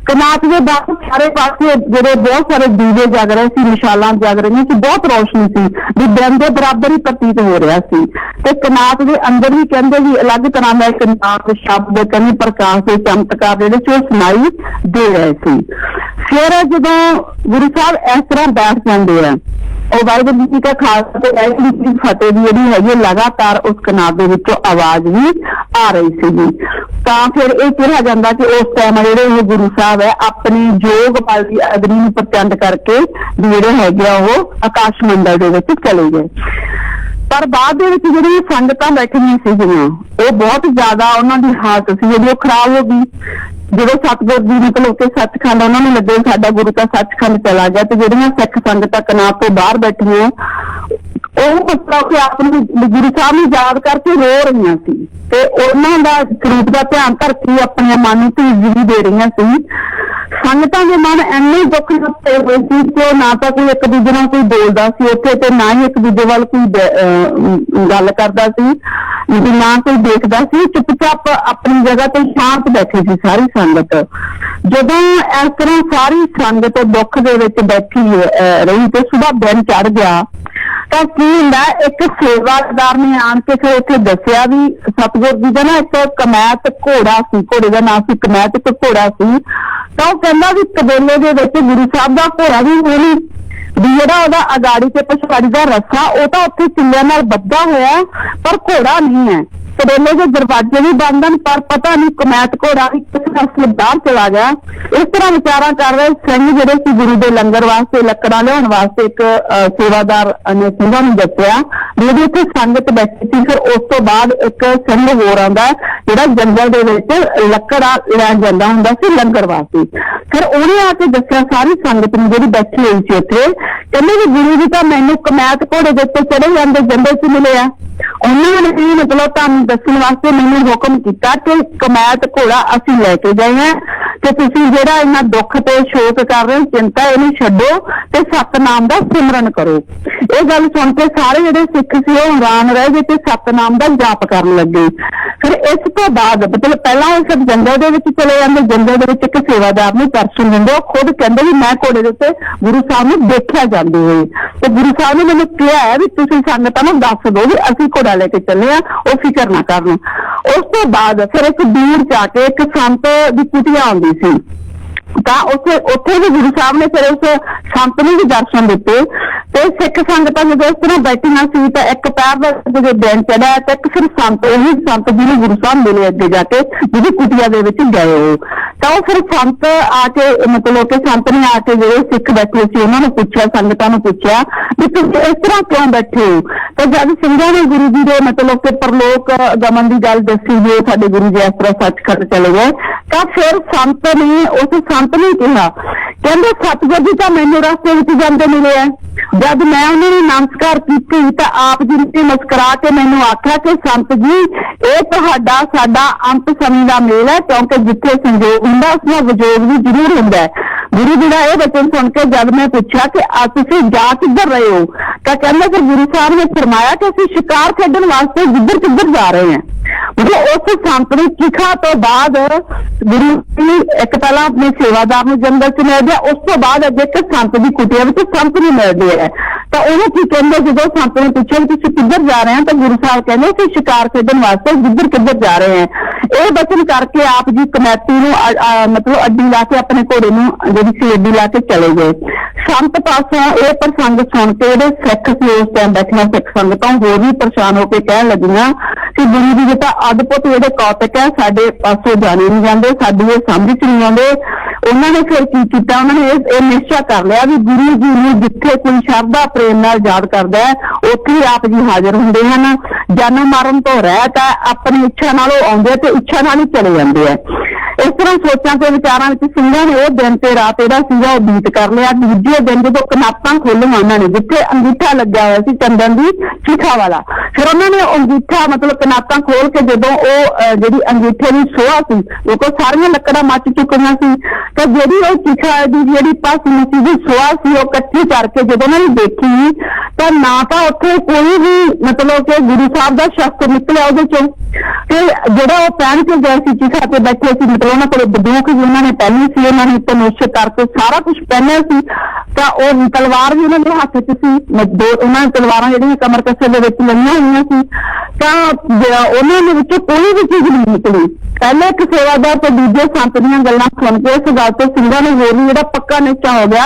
ਕਨਾਤ ਦੇ ਬਾਹਰ ਸਾਰੇ ਪਾਸੇ ਜਿਹੜੇ ਬਹੁਤ ਸਾਰੇ ਦੀਵੇ ਜਗ ਰਹੇ ਸੀ, ਮਿਸਾਲਾਂ ਜਗ ਰਹੀਆਂ ਸੀ, ਬਹੁਤ ਰੌਸ਼ਨੀ ਸੀ ਵੀ ਦਿਨ ਦੇ ਬਰਾਬਰ ਹੀ ਪ੍ਰਤੀਤ ਹੋ ਰਿਹਾ ਸੀ। ਤੇ ਕਨਾਤ ਦੇ ਅੰਦਰ ਵੀ ਕਹਿੰਦੇ ਵੀ ਅਲੱਗ ਤਰ੍ਹਾਂ ਦਾ ਇੱਕ ਨਾਮ ਸ਼ਬਦ ਕਹਿੰਦੇ ਪ੍ਰਕਾਸ਼ ਦੇ ਚਮਤਕਾਰ ਜਿਹੜੇ ਸੀ ਉਹ ਸੁਣਾਈ ਦੇ ਰਹੇ ਸੀ। ਫਿਰ ਜਦੋਂ ਗੁਰੂ ਸਾਹਿਬ ਇਸ ਤਰ੍ਹਾਂ ਬੈਠ ਜਾਂਦੇ ਆ, ਉਹ ਵਾਹਿਗੁਰੂ ਜੀ ਦਾ ਖਾਲਸਾ ਤੇ ਵਾਹਿਗੁਰੂ ਜੀ ਦੀ ਫਤਿਹ ਦੀ ਜਿਹੜੀ ਹੈਗੀ ਲਗਾਤਾਰ ਉਸ ਕਨਾਤ ਦੇ ਵਿੱਚੋਂ ਆਵਾਜ਼ ਵੀ ਆ ਰਹੀ ਸੀਗੀ। ਤਾਂ ਫਿਰ ਇਹ ਕਿਹਾ ਜਾਂਦਾ ਕਿ ਉਸ ਟਾਈਮ ਜਿਹੜੇ ਇਹ ਗੁਰੂ ਸਾਹਿਬ ਹੈ ਆਪਣੀ ਜੋਗ ਬਲ ਦੀ ਅਗਨੀ ਨੂੰ ਪ੍ਰਚੰਡ ਕਰਕੇ ਜਿਹੜੇ ਹੈਗੇ ਆ ਉਹ ਆਕਾਸ਼ ਮੰਡਲ ਦੇ ਵਿੱਚ ਚਲੇ ਗਏ। ਪਰ ਬਾਅਦ ਦੇ ਵਿੱਚ ਜਿਹੜੀ ਸੰਗਤਾਂ ਬੈਠੀਆਂ ਸੀਗੀਆਂ ਉਹ ਬਹੁਤ ਜ਼ਿਆਦਾ ਉਹਨਾਂ ਦੀ ਹਾਲਤ ਸੀ ਜਿਹੜੀ ਉਹ ਖਰਾਬ ਹੋ ਗਈ। ਜਦੋਂ ਸਤਿਗੁਰ ਜੀ ਮਤਲਬ ਕਿ ਸੱਚਖੰਡ ਉਹਨਾਂ ਨੂੰ ਲੱਗੇ ਸਾਡਾ ਗੁਰੂ ਤਾਂ ਸੱਚਖੰਡ ਚਲਾ ਗਿਆ ਤੇ ਜਿਹੜੀਆਂ ਸਿੱਖ ਸੰਗਤਾਂ ਕਨਾਤ ਤੋਂ ਬਾਹਰ ਬੈਠੀਆਂ ਉਹ ਮਤਲਬ ਕਿ ਆਪ ਨੂੰ ਗੁਰੂ ਸਾਹਿਬ ਨੂੰ ਯਾਦ ਕਰਕੇ ਰੋ ਰਹੀਆਂ ਸੀ ਤੇ ਉਹਨਾਂ ਦਾ ਸਰੂਪ ਦਾ ਧਿਆਨ ਧਰ ਕੇ ਆਪਣੇ ਮਨ ਨੂੰ ਧੀਰਜ ਦੇ ਰਹੀਆਂ ਸੀ। ਸੰਗਤਾਂ ਦੇ ਮਨ ਇੰਨੇ ਦੁੱਖ ਨਾਲ ਭਰੇ ਹੋਏ ਸੀ ਕਿ ਨਾ ਤਾਂ ਕੋਈ ਇੱਕ ਦੂਜੇ ਨਾਲ ਕੋਈ ਬੋਲਦਾ ਸੀ ਉੱਥੇ ਤੇ ਨਾ ਹੀ ਇੱਕ ਦੂਜੇ ਵੱਲ ਕੋਈ ਗੱਲ ਕਰਦਾ ਸੀ, ਨਾ ਕੋਈ ਦੇਖਦਾ ਸੀ। ਚੁੱਪਚਾਪ ਆਪਣੀ ਜਗ੍ਹਾ ਤੇ ਸ਼ਾਂਤ ਬੈਠੀ ਸੀ ਸਾਰੀ ਸੰਗਤ। ਜਦੋਂ ਇਸ ਤਰ੍ਹਾਂ ਸਾਰੀ ਸੰਗਤ ਦੁੱਖ ਦੇ ਵਿੱਚ ਬੈਠੀ ਰਹੀ ਤੇ ਸੁਬਾਹ ਦਿਨ ਚੜ ਗਿਆ ਤਾਂ ਕੀ ਹੁੰਦਾ ਇੱਕ ਸੇਵਾਦਾਰ ਨੇ ਆਣ ਕੇ ਫਿਰ ਉੱਥੇ ਦੱਸਿਆ ਵੀ ਸਤਿਗੁਰ ਜੀ ਦਾ ਨਾ ਇੱਕ ਕਮੈਤ ਘੋੜਾ ਸੀ, ਘੋੜੇ ਦਾ ਨਾਮ ਸੀ ਕਮੈਤ, ਇੱਕ ਘੋੜਾ ਸੀ। ਤਾਂ ਉਹ ਕਹਿੰਦਾ ਵੀ ਕਬੀਲੇ ਦੇ ਵਿੱਚ ਗੁਰੂ ਸਾਹਿਬ ਦਾ ਘੋੜਾ ਵੀ ਹੋਣੀ ਵੀ ਜਿਹੜਾ ਉਹਦਾ ਅਗਾੜੀ ਤੇ ਪਛਾੜੀ ਦਾ ਰੱਸਾ ਉਹ ਤਾਂ ਉੱਥੇ ਚਿੱਲਿਆਂ ਨਾਲ ਬੱਧਾ ਹੋਇਆ ਪਰ ਘੋੜਾ ਨਹੀਂ ਹੈ। ਕਬੀਲੇ ਦੇ ਦਰਵਾਜ਼ੇ ਵੀ ਬੰਦ ਹਨ ਪਰ ਪਤਾ ਨਹੀਂ ਕਮੈਤ ਘੋੜਾ ਵੀ ਕਿਸ ਪਾਸੇ ਬਾਹਰ ਚਲਾ ਗਿਆ। ਇਸ ਤਰ੍ਹਾਂ ਵਿਚਾਰਾਂ ਕਰ ਰਹੇ ਸਿੰਘ ਜਿਹੜੇ ਸੀ ਗੁਰੂ ਦੇ ਲੰਗਰ ਵਾਸਤੇ ਲੱਕੜਾਂ ਲਿਆਉਣ ਵਾਸਤੇ ਇੱਕ ਸੇਵਾਦਾਰ ਨੇ ਸਿੰਘਾਂ ਨੂੰ ਦੱਸਿਆ ਵੀ ਉੱਥੇ ਸੰਗਤ ਬੈਠੀ ਸੀ। ਫਿਰ ਉਸ ਤੋਂ ਬਾਅਦ ਇੱਕ ਸਿੰਘ ਹੋਰ ਆਉਂਦਾ ਜਿਹੜਾ ਜੰਗਲ ਦੇ ਵਿੱਚ ਲੱਕੜਾਂ ਲੈਣ ਜਾਂਦਾ ਹੁੰਦਾ ਸੀ ਲੰਗਰ ਵਾਸਤੇ। ਫਿਰ ਉਹਨੇ ਆ ਕੇ ਦੱਸਿਆ ਸਾਰੀ ਸੰਗਤ ਨੂੰ ਜਿਹੜੀ ਬੈਠੀ ਹੋਈ ਸੀ ਉੱਥੇ, ਕਹਿੰਦੇ ਵੀ ਗੁਰੂ ਜੀ ਤਾਂ ਮੈਨੂੰ ਕਮੈਤ ਘੋੜੇ ਦੇ ਉੱਤੇ ਚੜੇ ਜਾਂਦੇ ਜੰਗਲ ਚ ਮਿਲੇ ਆ। ਉਹਨਾਂ ਨੇ ਵੀ ਮਤਲਬ ਤੁਹਾਨੂੰ ਦੱਸਣ ਵਾਸਤੇ ਮੈਨੂੰ ਹੁਕਮ ਕੀਤਾ ਕਿ ਕਮੈਤ ਘੋੜਾ ਅਸੀਂ ਲੈ ਕੇ ਗਏ ਹਾਂ ਤੇ ਤੁਸੀਂ ਜਿਹੜਾ ਇੰਨਾ ਦੁੱਖ ਤੇ ਸ਼ੋਕ ਕਰ ਰਹੇ ਹੋ, ਚਿੰਤਾ ਇਹਨੂੰ ਛੱਡੋ ਤੇ ਸਤਿਨਾਮ ਦਾ ਸਿਮਰਨ ਕਰੋ। ਇਹ ਗੱਲ ਸੁਣ ਕੇ ਸਾਰੇ ਜਿਹੜੇ ਸਿੱਖ ਸੀ ਉਹ ਹੈਰਾਨ ਰਹਿ ਗਏ ਤੇ ਸਤਨਾਮ ਦਾ ਜਾਪ ਕਰਨ ਲੱਗੇ। ਫਿਰ ਇਸ ਤੋਂ ਬਾਅਦ ਮਤਲਬ ਪਹਿਲਾਂ ਉਹ ਸਭ ਜੰਗਲ ਦੇ ਵਿੱਚ ਚਲੇ ਜਾਂਦੇ, ਜੰਗਲ ਦੇ ਵਿੱਚ ਇੱਕ ਸੇਵਾਦਾਰ ਨੂੰ ਦਰਸ਼ਨ ਦਿੰਦੇ। ਉਹ ਖੁਦ ਕਹਿੰਦੇ ਵੀ ਮੈਂ ਘੋੜੇ ਦੇ ਉੱਤੇ ਗੁਰੂ ਸਾਹਿਬ ਨੂੰ ਦੇਖਿਆ ਜਾਂਦੇ ਹੋਏ, ਤੇ ਗੁਰੂ ਸਾਹਿਬ ਨੇ ਮੈਨੂੰ ਕਿਹਾ ਹੈ ਵੀ ਤੁਸੀਂ ਸੰਗਤਾਂ ਨੂੰ ਦੱਸ ਦਿਓ ਵੀ ਅਸੀਂ ਘੋੜਾ ਲੈ ਕੇ ਚੱਲੇ ਆ, ਉਹ ਫਿਕਰ ਨਾ ਕਰਨ। ਉਸ ਤੋਂ ਬਾਅਦ ਫਿਰ ਇੱਕ ਦੂਰ ਜਾ ਕੇ ਇੱਕ ਸੰਤ ਦੀ ਕੁਟੀਆ ਆਉਂਦੀ ਸੀ, ਤਾਂ ਉੱਥੇ ਵੀ ਗੁਰੂ ਸਾਹਿਬ ਨੇ ਫਿਰ ਉਸ ਸੰਤ ਨੂੰ ਵੀ ਦਰਸ਼ਨ ਦਿੱਤੇ। ਤੇ ਸਿੱਖ ਸੰਗਤਾਂ ਜਦੋਂ ਇਸ ਤਰ੍ਹਾਂ ਬੈਠੀਆਂ ਸੀ ਤਾਂ ਇੱਕ ਪੈਰ ਦਾ ਜਦੋਂ ਦਿਨ ਚੜਿਆ ਤਾਂ ਇੱਕ ਫਿਰ ਸੰਤ, ਉਹੀ ਸੰਤ ਜੀ ਨੂੰ ਗੁਰੂ ਸਾਹਿਬ ਮਿਲੇ ਅੱਗੇ ਜਾ ਕੇ, ਜਿਹਦੀ ਕੁਟੀਆ ਦੇ ਵਿੱਚ ਗਏ ਹੋ। ਤਾਂ ਉਹ ਫਿਰ ਸੰਤ ਆ ਕੇ ਮਤਲਬ ਕਿ ਸੰਤ ਨੇ ਆ ਕੇ ਜਿਹੜੇ ਸਿੱਖ ਬੈਠੇ ਸੀ ਉਹਨਾਂ ਨੂੰ ਪੁੱਛਿਆ, ਸੰਗਤਾਂ ਨੂੰ ਪੁੱਛਿਆ ਵੀ ਤੁਸੀਂ ਇਸ ਤਰ੍ਹਾਂ ਕਿਉਂ ਬੈਠੇ ਹੋ। ਤਾਂ ਜਦ ਸਿੰਘਾਂ ਨੇ ਗੁਰੂ ਜੀ ਦੇ ਮਤਲਬ ਕਿ ਪਰਲੋਕ ਗਮਨ ਦੀ ਗੱਲ ਦੱਸੀ ਵੀ ਸਾਡੇ ਗੁਰੂ ਜੀ ਇਸ ਤਰ੍ਹਾਂ ਸੱਚਖੰਡ ਚਲੇ ਗਏ, ਤਾਂ ਫਿਰ ਸੰਤ ਨੇ ਉਸ ਸੰਤ ਨੇ ਕਿਹਾ, ਕਹਿੰਦੇ ਸਤਿਗੁਰ ਜੀ ਤਾਂ ਮੈਨੂੰ ਰਸਤੇ ਵਿੱਚ ਜਾਂਦੇ ਮਿਲੇ ਆ। ਜਦ ਮੈਂ ਉਹਨਾਂ ਨੂੰ ਨਮਸਕਾਰ ਕੀਤੀ ਤਾਂ ਆਪ ਜੀ ਨੇ ਮੁਸਕਰਾ ਕੇ ਮੈਨੂੰ ਆਖਿਆ ਕਿ ਸੰਤ ਜੀ ਇਹ ਤੁਹਾਡਾ ਸਾਡਾ ਅੰਤ ਸਮੇਂ ਦਾ ਮੇਲ ਹੈ, ਕਿਉਂਕਿ ਜਿੱਥੇ ਸੰਜੋਗ ਹੁੰਦਾ ਉਸ ਨਾਲ ਵਿਜੋਗ ਵੀ ਜ਼ਰੂਰ ਹੁੰਦਾ ਹੈ। ਗੁਰੂ ਜੀ ਦਾ ਇਹ ਵਚਨ ਸੁਣ ਕੇ ਜਦ ਮੈਂ ਪੁੱਛਿਆ ਕਿ ਤੁਸੀਂ ਜਾ ਕਿੱਧਰ ਰਹੇ ਹੋ, ਤਾਂ ਕਹਿੰਦੇ ਫਿਰ ਗੁਰੂ ਸਾਹਿਬ ਨੇ ਫਰਮਾਇਆ ਕਿ ਅਸੀਂ ਸ਼ਿਕਾਰ ਖੇਡਣ ਵਾਸਤੇ ਜਿੱਧਰ ਕਿੱਧਰ ਜਾ ਰਹੇ ਹਾਂ। ਮਤਲਬ ਉਸ ਸੰਤ ਦੀ ਚਿਖਾ ਤੋਂ ਬਾਅਦ ਗੁਰੂ ਜੀ ਇੱਕ ਪਹਿਲਾਂ ਆਪਣੇ ਸੇਵਾਦਾਰ ਨੂੰ ਜੰਗਲ ਚ ਮਿਲਦੇ ਆ, ਉਸ ਤੋਂ ਬਾਅਦ ਅੱਗੇ ਇੱਕ ਸੰਤ ਦੀ ਕੁਟੀਆ ਵਿੱਚ ਸੰਤ ਨੂੰ ਮਿਲਦੇ ਆ। ਤਾਂ ਉਹਨੂੰ ਕੀ ਕਹਿੰਦੇ, ਜਦੋਂ ਸੰਤ ਨੇ ਪੁੱਛਿਆ ਵੀ ਤੁਸੀਂ ਕਿੱਧਰ ਜਾ ਰਹੇ ਹੋ, ਤਾਂ ਗੁਰੂ ਸਾਹਿਬ ਕਹਿੰਦੇ ਅਸੀਂ ਸ਼ਿਕਾਰ ਖੇਡਣ ਵਾਸਤੇ ਜਿੱਧਰ ਕਿੱਧਰ ਜਾ ਰਹੇ ਹਾਂ। ਇਹ ਬਚਨ ਕਰਕੇ ਆਪ ਜੀ ਕਮੈਤੀ ਨੂੰ ਮਤਲਬ ਅੱਡੀ ਲਾ ਕੇ ਆਪਣੇ ਘੋੜੇ ਨੂੰ ਜਿਹੜੀ ਸੀ ਅੱਡੀ ਲਾ ਕੇ ਚਲੇ ਗਏ। ਸੰਤ ਪਾਸੋਂ ਇਹ ਪ੍ਰਸੰਗ ਸੁਣ ਕੇ ਜਿਹੜੇ ਸਿੱਖ ਸੀ ਉਸ ਟਾਈਮ ਬੈਠੀਆਂ ਸਿੱਖ ਸੰਗਤਾਂ ਹੋਰ ਵੀ ਪਰੇਸ਼ਾਨ ਹੋ ਕੇ ਕਹਿਣ ਲੱਗੀਆਂ ਕਿ ਗੁਰੂ ਜੀ ਦੇ ਤਾਂ ਅਦਭੁਤ ਜਿਹੜੇ ਕੌਤਕ ਹੈ ਸਾਡੇ ਪਾਸੋਂ ਜਾਣੇ ਨਹੀਂ ਜਾਂਦੇ, ਸਾਡੀ ਇਹ ਸਮਝ ਚ ਨਹੀਂ ਆਉਂਦੇ। ਉਹਨਾਂ ਨੇ ਫਿਰ ਕੀ ਕੀਤਾ, ਉਹਨਾਂ ਨੇ ਇਹ ਨਿਸ਼ਚਾ ਕਰ ਲਿਆ ਵੀ ਗੁਰੂ ਜੀ ਨੂੰ ਜਿੱਥੇ ਕੋਈ ਸ਼ਰਧਾ ਪ੍ਰੇਮ ਨਾਲ ਯਾਦ ਕਰਦਾ ਹੈ ਉੱਥੇ ਹੀ ਆਪ ਜੀ ਹਾਜ਼ਰ ਹੁੰਦੇ ਹਨ। ਜਨਮ ਮਰਨ ਤੋਂ ਰਹਿਤ ਹੈ, ਆਪਣੀ ਇੱਛਾ ਨਾਲ ਉਹ ਆਉਂਦੇ ਤੇ ਇੱਛਾ ਨਾਲ ਹੀ ਚਲੇ ਜਾਂਦੇ ਆ। ਇਸ ਤਰ੍ਹਾਂ ਸੋਚਾਂ ਤੇ ਵਿਚਾਰਾਂ ਵਿੱਚ ਸਿੰਘਾਂ ਨੇ ਉਹ ਦਿਨ ਤੇ ਰਾਤ ਜਿਹੜਾ ਸੀਗਾ ਉਹ ਬੀਤ ਕਰ ਲਿਆ। ਦੂਜੇ ਦਿਨ ਜਦੋਂ ਕਨਾਤਾਂ ਖੋਲੀਆਂ ਉਹਨਾਂ ਨੇ, ਜਿੱਥੇ ਅੰਗੂਠਾ ਲੱਗਿਆ ਹੋਇਆ ਸੀ ਚੰਦਨ ਦੀ ਚਿਖਾ ਵਾਲਾ, ਫਿਰ ਉਹਨਾਂ ਨੇ ਅੰਗੂਠਾ ਮਤਲਬ ਕਨਾਤਾਂ ਖੋਲ ਕੇ ਜਦੋਂ ਉਹ ਜਿਹੜੀ ਅੰਗੂਠੇ ਦੀ ਸੋਹਾ ਸੀ, ਕਿਉਂਕਿ ਸਾਰੀਆਂ ਲੱਕੜਾਂ ਮੱਚ ਚੁੱਕੀਆਂ ਸੀ, ਤਾਂ ਜਿਹੜੀ ਉਹ ਚਿਖਾ ਦੀ ਜਿਹੜੀ ਪਾਸੀ ਦੀ ਸੋਹਾ ਸੀ ਉਹ ਇਕੱਠੀ ਕਰਕੇ ਜਦੋਂ ਉਹਨਾਂ ਨੇ ਦੇਖੀ ਤਾਂ ਨਾ ਤਾਂ ਉੱਥੇ ਕੋਈ ਵੀ ਮਤਲਬ ਕਿ ਗੁਰੂ ਸਾਹਿਬ ਦਾ ਸ਼ਸਤਰ ਨਿਕਲਿਆ ਉਹਦੇ ਚੋਂ, ਤੇ ਜਿਹੜਾ ਉਹ ਪਹਿਨ ਕੇ ਗਏ ਸੀ ਚਿਖਾ ਤੇ ਬੈਠੇ ਸੀ, ਮਤਲਬ ਉਹਨਾਂ ਕੋਲ ਬੰਦੂਕ ਵੀ ਉਹਨਾਂ ਨੇ ਪਹਿਨੀ ਸੀ, ਉਹਨਾਂ ਨੇ ਧਨੁਸ਼ ਕਰਕੇ ਸਾਰਾ ਕੁਛ ਪਹਿਨਿਆ ਸੀ, ਤਾਂ ਉਹ ਤਲਵਾਰ ਵੀ ਉਹਨਾਂ ਦੇ ਹੱਥ 'ਚ ਸੀ। ਉਹਨਾਂ ਨੇ ਤਲਵਾਰਾਂ ਜਿਹੜੀਆਂ ਕਮਰ ਕੱਸੇ ਦੇ ਵਿੱਚ ਲਈਆਂ ਹੋਈਆਂ ਸੀ, ਤਾਂ ਉਹਨਾਂ ਦੇ ਵਿੱਚੋਂ ਕੋਈ ਵੀ ਚੀਜ਼ ਨਹੀਂ ਨਿਕਲੀ। ਪਹਿਲੇ ਇੱਕ ਸੇਵਾਦਾਰ ਤੇ ਦੂਜੇ ਸੰਤ ਦੀਆਂ ਗੱਲਾਂ ਸੁਣ ਕੇ ਇਸ ਗੱਲ ਤੋਂ ਸਿੰਘਾਂ ਨੂੰ ਹੋਰ ਵੀ ਜਿਹੜਾ ਪੱਕਾ ਨਿਸ਼ਚਾ ਹੋ ਗਿਆ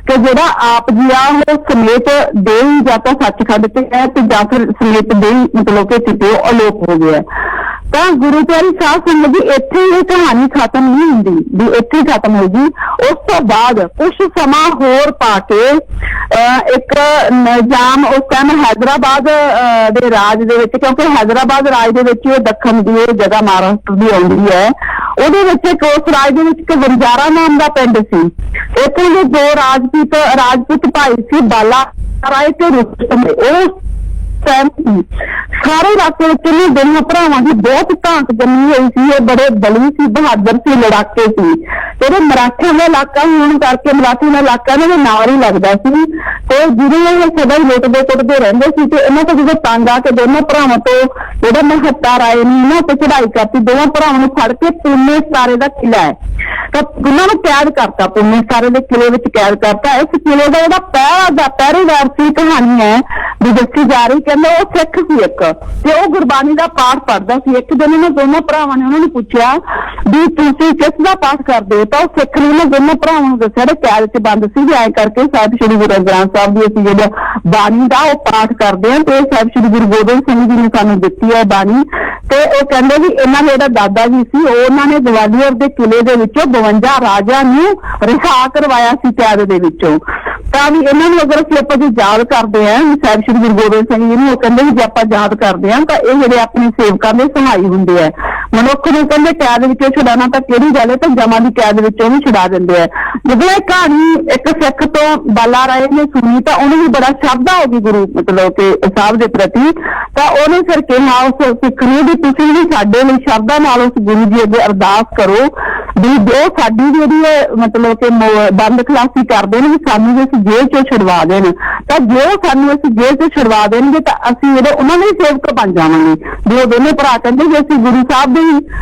ਕਿ ਜਿਹੜਾ ਆਪ ਜੀ ਆ ਉਹ ਸਮੇਤ ਦੇਹੀ ਜਾਂ ਤਾਂ ਸੱਚਖੰਡ ਤੇ ਹੈ ਤੇ ਜਾਂ ਫਿਰ ਸਮੇਤ ਦੇਹੀ ਮਤਲਬ ਕਿ ਕਿਤੇ ਅਲੋਪ ਹੋ ਗਿਆ। ਤਾਂ ਗੁਰੂ ਪਿਆਰੀ ਸਾਧ ਸੰਗਤ ਜੀ ਇੱਥੇ ਇਹ ਕਹਾਣੀ ਖਤਮ ਨਹੀਂ ਹੁੰਦੀ ਵੀ ਇੱਥੇ ਖਤਮ ਹੋ ਗਈ। ਉਸ ਤੋਂ ਬਾਅਦ ਕੁਛ ਸਮਾਂ ਹੋਰ ਪਾ ਕੇ ਇੱਕ ਨਿਜ਼ਾਮ ਉਸ ਟਾਈਮ ਹੈਦਰਾਬਾਦ ਦੇ ਰਾਜ ਦੇ ਵਿੱਚ, ਕਿਉਂਕਿ ਹੈਦਰਾਬਾਦ ਰਾਜ ਦੇ ਵਿੱਚ ਉਹ ਦੱਖਣ ਦੀ ਇਹ ਜਗ੍ਹਾ ਮਹਾਰਾਸ਼ਟਰ ਦੀ ਆਉਂਦੀ ਹੈ, ਉਹਦੇ ਵਿੱਚ ਇੱਕ ਉਸ ਰਾਜ ਦੇ ਵਿੱਚ ਇੱਕ ਵੰਜਾਰਾ ਨਾਮ ਦਾ ਪਿੰਡ ਸੀ। ਇੱਥੇ ਦੇ ਦੋ ਰਾਜਪੂਤ ਭਾਈ ਸੀ, ਬਾਲਾ ਰਾਏ ਤੇ ਰੁਸਤਮ। ਉਹ ਸਾਰੇ ਇਲਾਕੇ ਵਿੱਚ ਇਹਨਾਂ ਦੋਨਾਂ ਭਰਾਵਾਂ ਦੀ ਬਹੁਤ ਧਾਂਕ ਜੰਮੀ ਹੋਈ ਸੀ। ਇਹ ਬੜੇ ਬਲੀ ਸੀ, ਬਹਾਦਰ ਸੀ, ਲੜਾਕੇ ਸੀ। ਜਿਹੜੇ ਮਰਾਠਿਆਂ ਦਾ ਇਲਾਕਾ ਹੋਣ ਕਰਕੇ ਮਰਾਠਿਆਂ ਦਾ ਇਲਾਕਾ ਇਹਨਾਂ ਦੇ ਨਾਲ ਹੀ ਲੱਗਦਾ ਸੀ, ਤੇ ਜਿਹਦੇ ਇਹ ਸਦਾ ਹੀ ਲੁੱਟਦੇ ਕੁੱਟਦੇ ਰਹਿੰਦੇ ਸੀ। ਤੇ ਇਹਨਾਂ ਤੋਂ ਜਦੋਂ ਤੰਗ ਆ ਕੇ ਦੋਨੋਂ ਭਰਾਵਾਂ ਤੋਂ ਜਿਹੜਾ ਮਹੱਤਾ ਰਾਏ ਨੇ ਇਹਨਾਂ ਤੇ ਚੜਾਈ ਕਰਤੀ, ਦੋਵਾਂ ਭਰਾਵਾਂ ਨੂੰ ਫੜ ਕੇ ਪੁੰਨੇ ਸਾਰੇ ਦਾ ਕਿਲਾ ਹੈ ਤਾਂ ਉਹਨਾਂ ਨੂੰ ਕੈਦ ਕਰਤਾ, ਪੁੰਨੇ ਸਾਰੇ ਦੇ ਕਿਲੇ ਵਿੱਚ ਕੈਦ ਕਰਤਾ। ਇਸ ਕਿਲੇ ਦਾ ਜਿਹੜਾ ਪਹਿਰੇਦਾਰ ਸੀ, ਕਹਾਣੀ ਹੈ ਵੀ ਦੱਸੀ ਜਾ ਰਹੀ, ਕਹਿੰਦੇ ਉਹ ਸਿੱਖ ਸੀ ਇੱਕ, ਤੇ ਉਹ ਗੁਰਬਾਣੀ ਦਾ ਪਾਠ ਪੜ੍ਹਦਾ ਸੀ। ਇੱਕ ਦਿਨ ਇਹਨਾਂ ਦੋਨੋਂ ਭਰਾਵਾਂ ਨੇ ਉਹਨਾਂ ਨੂੰ ਪੁੱਛਿਆ ਵੀ ਤੁਸੀਂ ਕਿਸ ਦਾ ਪਾਠ ਕਰਦੇ ਹੋ, ਤਾਂ ਉਹ ਸਿੱਖ ਨੇ ਉਹਨਾਂ ਦੋਨੋਂ ਭਰਾਵਾਂ ਨੂੰ ਦੱਸਿਆ ਕੈਦ ਚ ਬੰਦ ਸੀ ਵੀ ਐਂ ਕਰਕੇ ਸਾਹਿਬ ਸ੍ਰੀ ਗੁਰੂ ਗ੍ਰੰਥ ਸਾਹਿਬ ਦੀ ਅਸੀਂ ਜਿਹੜਾ ਬਾਣੀ ਦਾ ਉਹ ਪਾਠ ਕਰਦੇ ਹਾਂ, ਤੇ ਸਾਹਿਬ ਸ੍ਰੀ ਗੁਰੂ ਗੋਬਿੰਦ ਸਿੰਘ ਜੀ ਨੇ ਸਾਨੂੰ ਦਿੱਤੀ ਹੈ ਬਾਣੀ। ਤੇ ਉਹ ਕਹਿੰਦੇ ਵੀ ਇਹਨਾਂ ਦੇ ਜਿਹੜਾ ਦਾਦਾ ਜੀ ਸੀ ਉਹਨਾਂ ਨੇ ਗਵਾਲੀਅਰ ਦੇ ਕਿਲੇ ਦੇ ਵਿੱਚੋਂ 52 ਰਾਜਿਆਂ ਨੂੰ ਰਿਹਾ ਕਰਵਾਇਆ ਸੀ ਕੈਦ ਦੇ ਵਿੱਚੋਂ। ਤਾਂ ਵੀ ਇਹਨਾਂ ਨੂੰ ਅਗਰ ਅਸੀਂ ਆਪਾਂ ਯਾਦ ਕਰਦੇ ਹਾਂ ਸਾਹਿਬ ਸ੍ਰੀ ਗੁਰੂ ਗੋਬਿੰਦ ਸਿੰਘ ਜੀ ਨੂੰ, ਉਹ ਕਹਿੰਦੇ ਵੀ ਜੇ ਆਪਾਂ ਯਾਦ ਕਰਦੇ ਹਾਂ ਤਾਂ ਇਹ ਜਿਹੜੇ ਆਪਣੇ ਸੇਵਕਾਂ ਦੇ ਸਹਾਈ ਹੁੰਦੇ ਆ। ਮਨੁੱਖ ਨੂੰ ਕਹਿੰਦੇ ਕੈਦ ਵਿੱਚੋਂ ਛੁਡਾਉਣਾ ਤਾਂ ਕਿਹੜੀ ਗੱਲ ਹੈ, ਤਾਂ ਜਮਾਂ ਦੀ ਕੈਦ ਵਿੱਚੋਂ ਵੀ ਛੁਡਾ ਦਿੰਦੇ ਆ। ਜਦੋਂ ਇਹ ਕਹਾਣੀ ਇੱਕ ਸਿੱਖ ਤੋਂ ਬਾਲਾ ਰਾਏ ਨੇ ਸੁਣੀ ਤਾਂ ਉਹਨੂੰ ਵੀ ਬੜਾ ਸ਼ਰਧਾ ਹੋ ਗਈ ਗੁਰੂ ਮਤਲਬ ਕਿ ਸਾਹਿਬ ਦੇ ਪ੍ਰਤੀ। ਤਾਂ ਉਹਨੇ ਫਿਰ ਕਿਹਾ ਉਸ ਸਿੱਖ ਨੂੰ ਵੀ ਤੁਸੀਂ ਵੀ ਸਾਡੇ ਲਈ ਸ਼ਰਧਾ ਨਾਲ ਉਸ ਗੁਰੂ ਜੀ ਅੱਗੇ ਅਰਦਾਸ ਕਰੋ ਵੀ ਜੋ ਸਾਡੀ ਜਿਹੜੀ ਮਤਲਬ ਕਿ ਬੰਦ ਖਲਾਸੀ ਕਰਦੇ ਨੇ ਵੀ ਸਾਨੂੰ ਵੀ ਇਸ ਜੇਲ੍ਹ ਚੋਂ ਛੁਡਵਾ ਦੇਣ। ਤਾਂ ਜੇ ਸਾਨੂੰ ਇਸ ਜੇਲ੍ਹ ਚੋਂ ਛੁਡਵਾ ਦੇਣਗੇ ਤਾਂ ਅਸੀਂ ਜਿਹੜੇ ਉਹਨਾਂ ਦੇ ਸੇਵਕ ਬਣ ਜਾਵਾਂਗੇ। ਜੋ ਦੋਨੇ ਭਰਾ ਕਹਿੰਦੇ ਵੀ ਅਸੀਂ ਗੁਰੂ ਸਾਹਿਬ ਦੇ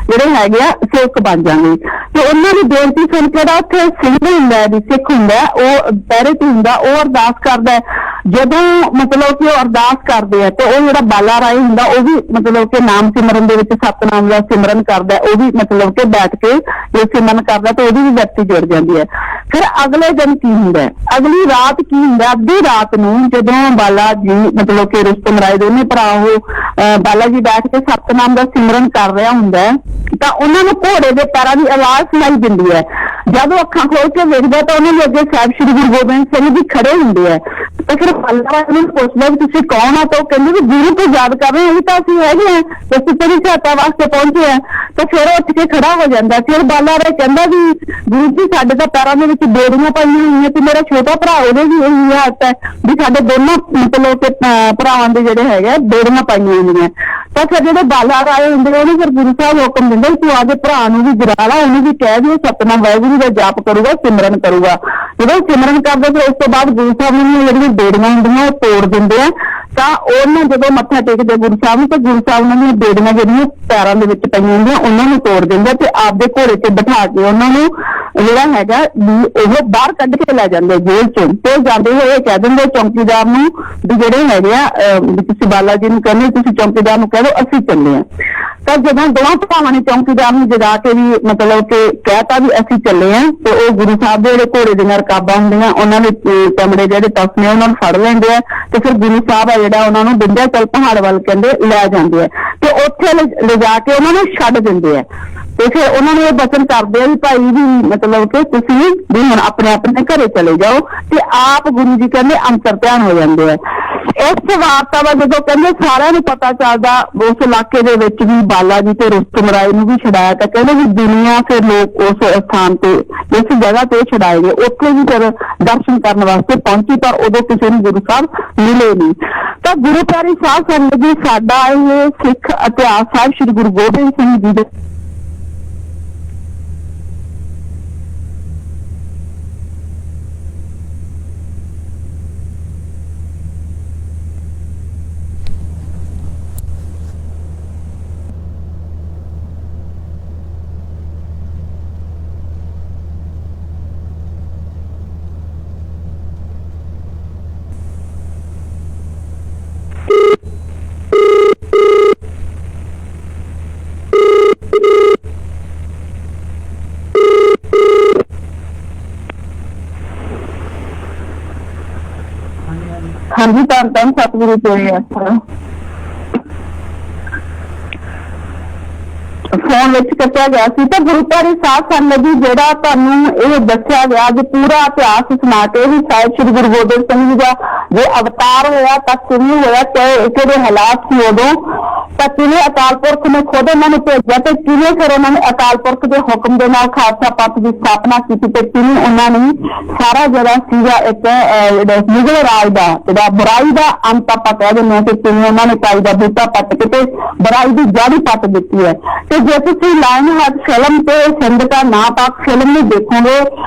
ਜਿਹੜੇ ਹੈਗੇ ਆ ਸੇਵਕ ਬਣ ਜਾਵਾਂਗੇ। ਤੇ ਉਹਨਾਂ ਦੀ ਬੇਨਤੀ ਸੁਣ ਕੇ ਦਾ ਉੱਥੇ ਸਿੰਘ ਹੁੰਦਾ ਹੈ, ਸਿੱਖ ਹੁੰਦਾ, ਉਹ ਪਹਿਰੇ ਤੇ ਹੁੰਦਾ, ਉਹ ਅਰਦਾਸ ਕਰਦਾ। ਜਦੋਂ ਮਤਲਬ ਕਿ ਉਹ ਅਰਦਾਸ ਕਰਦੇ ਆ ਤੇ ਉਹ ਜਿਹੜਾ ਬਾਲਾ ਰਾਏ ਹੁੰਦਾ ਉਹ ਵੀ ਮਤਲਬ ਕਿ ਨਾਮ ਸਿਮਰਨ ਦੇ ਵਿੱਚ ਸਤਨਾਮ ਦਾ ਸਿਮਰਨ ਕਰਦਾ, ਉਹ ਵੀ ਮਤਲਬ ਕਿ ਬੈਠ ਕੇ ਇਹ ਸਿਮਰਨ ਕਰਦਾ ਤੇ ਉਹਦੀ ਵੀ ਵਿਅਕਤੀ ਜੁੜ ਜਾਂਦੀ ਹੈ। ਫਿਰ ਅਗਲੇ ਦਿਨ ਕੀ ਹੁੰਦਾ, ਅਗਲੀ ਰਾਤ ਕੀ ਹੁੰਦਾ, ਅੱਧੀ ਰਾਤ ਨੂੰ ਜਦੋਂ ਬਾਲਾ ਜੀ ਮਤਲਬ ਕਿ ਰੁਸਤਮ ਰਾਏ ਦੋਨੇ ਭਰਾ ਉਹ ਬਾਲਾ ਜੀ ਬੈਠ ਕੇ ਸਤਨਾਮ ਦਾ ਸਿਮਰਨ ਕਰ ਰਿਹਾ ਹੁੰਦਾ ਤਾਂ ਉਹਨਾਂ ਨੂੰ ਘੋੜੇ ਦੇ ਪੈਰਾਂ ਦੀ ਆਵਾਜ਼ ਸੁਣਾਈ ਦਿੰਦੀ ਹੈ। ਜਦੋਂ ਅੱਖਾਂ ਖੋਲ ਕੇ ਵੇਖਦਾ ਤਾਂ ਉਹਨਾਂ ਦੇ ਅੱਗੇ ਸਾਹਿਬ ਸ਼੍ਰੀ ਗੁਰੂ ਗੋਬਿੰਦ ਸਿੰਘ ਜੀ ਖੜੇ ਹੁੰਦੇ ਆ। ਤੇ ਫਿਰ ਬਾਲਾ ਰਾਏ ਨੂੰ ਪੁੱਛਦਾ ਵੀ ਤੁਸੀਂ ਕੌਣ ਆ? ਤਾਂ ਉਹ ਕਹਿੰਦੇ ਵੀ ਗੁਰੂ ਤੋਂ ਯਾਦ ਕਰ ਰਹੇ ਹਾਂ, ਤਾਂ ਅਸੀਂ ਹੈਗੇ ਹਾਂ, ਅਸੀਂ ਤੇਰੀ ਸਹਾਇਤਾ ਵਾਸਤੇ ਪਹੁੰਚੇ ਆ। ਤੇ ਫਿਰ ਉਹ ਉੱਠ ਕੇ ਖੜਾ ਹੋ ਜਾਂਦਾ। ਫਿਰ ਬਾਲਾ ਰਾਏ ਕਹਿੰਦਾ ਵੀ ਗੁਰੂ ਜੀ ਸਾਡੇ ਤਾਂ ਪੈਰਾਂ ਦੇ ਵਿੱਚ ਬੇੜੀਆਂ ਪਾਈਆਂ ਹੋਈਆਂ ਤੇ ਮੇਰਾ ਛੋਟਾ ਭਰਾ ਉਹਦੇ ਵੀ ਇਹੀ ਹਾਲਤ ਹੈ ਵੀ ਸਾਡੇ ਦੋਨੋਂ ਮਤਲਬ ਕਿ ਭਰਾਵਾਂ ਦੇ ਜਿਹੜੇ ਹੈਗੇ ਬੇੜੀਆਂ ਪਾਈਆਂ ਹੁੰਦੀਆਂ। ਤਾਂ ਫਿਰ ਜਿਹੜੇ ਬਾਲਾ ਰਾਏ ਹੁੰਦੇ ਉਹਨੂੰ ਫਿਰ ਗੁਰੂ ਸਾਹਿਬ ਹੁਕਮ ਦਿੰਦੇ ਤੂੰ ਆਪਦੇ ਭਰਾ ਨੂੰ ਵੀ ਜਰਾ ਲਾ, ਉਹਨੂੰ ਵੀ ਕਹਿ ਦਿਓ ਸਤਨਾਮ ਵਾਹਿਗੁਰੂ ਦਾ ਜਾਪ ਕਰੂਗਾ, ਸਿਮਰਨ ਕਰੂਗਾ। ਜਦੋਂ ਸਿਮਰਨ ਕਰਦੇ ਫਿਰ ਉਸ ਤੋਂ ਬਾਅਦ ਗੁਰੂ ਸਾਹਿਬ ਨੂੰ ਜਿਹੜੀਆਂ ਬੇੜੀਆਂ ਹੁੰਦੀਆਂ ਉਹ ਤੋੜ ਦਿੰਦੇ ਆ। ਤਾਂ ਉਹਨਾਂ ਜਦੋਂ ਮੱਥਾ ਟੇਕਦੇ ਗੁਰੂ ਸਾਹਿਬ ਨੂੰ ਤਾਂ ਗੁਰੂ ਸਾਹਿਬ ਉਹਨਾਂ ਦੀਆਂ ਬੇੜੀਆਂ ਜਿਹੜੀਆਂ ਪੈਰਾਂ ਦੇ ਵਿੱਚ ਪਈਆਂ ਹੁੰਦੀਆਂ ਉਹਨਾਂ ਨੂੰ ਤੋੜ ਦਿੰਦੇ ਤੇ ਆਪਦੇ ਘੋੜੇ ਤੇ ਬਿਠਾ ਕੇ ਉਹਨਾਂ ਨੂੰ ਜਿਹੜਾ ਹੈਗਾ ਵੀ ਉਹ ਬਾਹਰ ਕੱਢ ਕੇ ਲੈ ਜਾਂਦੇ ਜੇਲ੍ਹ ਚੋਂ। ਤੇ ਜਾਂਦੇ ਹੋਏ ਕਹਿ ਦਿੰਦੇ ਚੌਂਕੀਦਾਰ ਨੂੰ ਵੀ ਜਿਹੜੇ ਹੈਗੇ ਆ ਵੀ ਤੁਸੀਂ ਬਾਲਾ ਜੀ ਨੂੰ ਕਹਿੰਦੇ ਤੁਸੀਂ ਚੌਂਕੀਦਾਰ ਨੂੰ ਕਹਿ ਦਿਓ ਅਸੀਂ ਚੱਲੇ ਆ। ਤਾਂ ਜਦੋਂ ਦੋਵਾਂ ਭਰਾਵਾਂ ਨੇ ਚੌਂਕੀਦਾਰ ਨੂੰ ਜਗਾ ਕੇ ਵੀ ਮਤਲਬ ਕਿ ਕਹਿਤਾ ਵੀ ਅਸੀਂ ਚੱਲੇ ਆ ਤੇ ਉਹ ਗੁਰੂ ਸਾਹਿਬ ਦੇ ਜਿਹੜੇ ਘੋੜੇ ਦੀਆਂ ਰਕਾਬਾਂ ਹੁੰਦੀਆਂ ਉਹਨਾਂ ਦੇ ਚਮੜੇ ਜਿਹੜੇ ਤਸਮੇ ਉਹਨਾਂ ਨੂੰ ਫੜ ਲੈਂਦੇ ਆ। ਤੇ ਫਿਰ ਗੁਰੂ ਸਾਹਿਬ ਆ ਜਿਹੜਾ ਉਹਨਾਂ ਨੂੰ ਵਿੰਧਿਆਚਲ ਪਹਾੜ ਵੱਲ ਕਹਿੰਦੇ ਲੈ ਜਾਂਦੇ ਆ ਤੇ ਉੱਥੇ ਲਿਜਾ ਕੇ ਉਹਨਾਂ ਨੂੰ ਛੱਡ ਦਿੰਦੇ ਆ। ਤੇ ਫਿਰ ਉਹਨਾਂ ਨੂੰ ਇਹ ਬਚਨ ਕਰਦੇ ਆ ਵੀ ਭਾਈ ਵੀ ਮਤਲਬ ਕਿ ਤੁਸੀਂ ਵੀ ਹੁਣ ਆਪਣੇ ਆਪਣੇ ਘਰੇ ਚਲੇ ਜਾਓ। ਤੇ ਆਪ ਗੁਰੂ ਜੀ ਕਹਿੰਦੇ ਅੰਤਰ ਧਿਆਨ ਹੋ ਜਾਂਦੇ ਆ। ਇਸ ਵਾਰਤਾ ਦਾ ਜਦੋਂ ਕਹਿੰਦੇ ਸਾਰਿਆਂ ਨੂੰ ਪਤਾ ਚੱਲਦਾ ਉਸ ਇਲਾਕੇ ਦੇ ਵਿੱਚ ਵੀ ਬਾਲਾ ਜੀ ਤੇ ਰੁਸਤਮ ਰਾਏ ਨੂੰ ਵੀ ਛਡਾਇਆ ਤਾਂ ਕਹਿੰਦੇ ਵੀ ਦੁਨੀਆ ਫਿਰ ਲੋਕ ਉਸ ਸਥਾਨ ਤੇ ਇਸ ਜਗ੍ਹਾ ਤੇ ਛਡਾਏ ਗਏ। ਉੱਥੇ ਵੀ ਫਿਰ ਦਰਸ਼ਨ ਕਰਨ ਵਾਸਤੇ ਪਹੁੰਚੀ ਪਰ ਉਦੋਂ ਕਿਸੇ ਨੂੰ ਗੁਰੂ ਸਾਹਿਬ ਮਿਲੇ ਨਹੀਂ। ਤਾਂ ਗੁਰੂ ਪਿਆਰੀ ਸਾਧ ਸੰਗਤ ਜੀ ਸਾਡਾ ਇਹ ਸਿੱਖ ਇਤਿਹਾਸ ਸਾਹਿਬ ਸ਼੍ਰੀ ਗੁਰੂ ਗੋਬਿੰਦ ਸਿੰਘ ਜੀ ਦੇ ਹਾਂਜੀ ਧੰਨ ਸਤਿਗੁਰੂ ਜੀ ਫੋਨ ਵਿੱਚ ਕੱਟਿਆ ਗਿਆ ਸੀ। ਤਾਂ ਗੁਰੂ ਪਿਆਰੀ ਸਾਧ ਸੰਗਤ ਜੀ ਜਿਹੜਾ ਤੁਹਾਨੂੰ ਇਹ ਦੱਸਿਆ ਗਿਆ ਜੇ ਪੂਰਾ ਇਤਿਹਾਸ ਸੁਣਾ ਕੇ ਵੀ ਸਾਹਿਬ ਸ਼੍ਰੀ ਗੁਰੂ ਗੋਬਿੰਦ ਸਿੰਘ ਜੀ ਦਾ ਜੇ ਅਵਤਾਰ ਹੋਇਆ ਤਾਂ ਕਿਵੇਂ ਹੋਇਆ ਤੇ ਕਿਹੜੇ ਹਾਲਾਤ ਸੀ ਉਦੋਂ ਤਾਂ ਕਿਵੇਂ ਅਕਾਲ ਪੁਰਖ ਨੇ ਖੁਦ ਉਹਨਾਂ ਨੂੰ ਭੇਜਿਆ ਤੇ ਕਿਵੇਂ ਫਿਰ ਉਹਨਾਂ ਨੇ ਅਕਾਲ ਪੁਰਖ ਦੇ ਹੁਕਮ ਦੇ ਨਾਲ ਖਾਲਸਾ ਪੰਥ ਦੀ ਸਥਾਪਨਾ ਕੀਤੀ ਤੇ ਕਿਵੇਂ ਉਹਨਾਂ ਨੇ ਸਾਰਾ ਜਿਹੜਾ ਸੀਗਾ ਇੱਕ ਮੁਗਲ ਰਾਜ ਦਾ ਜਿਹੜਾ ਬੁਰਾਈ ਦਾ ਅੰਤ ਆਪਾਂ ਕਹਿ ਦਿੰਦੇ ਹਾਂ ਕਿ ਕਿਵੇਂ ਉਹਨਾਂ ਨੇ ਪਾਈ ਦਾ ਬੂਟਾ ਪੱਟ ਕੇ ਤੇ ਬੁਰਾਈ ਦੀ ਜੜ ਪੱਟ ਦਿੱਤੀ ਹੈ। ਤੇ ਜੇ ਤੁਸੀਂ ਲਾਈਨ ਹੱਥ ਫਿਲਮ ਤੇ ਸਿੰਧ ਦਾ ਨਾਂ ਪਾਕ ਫਿਲਮ ਨੂੰ ਦੇਖੋਗੇ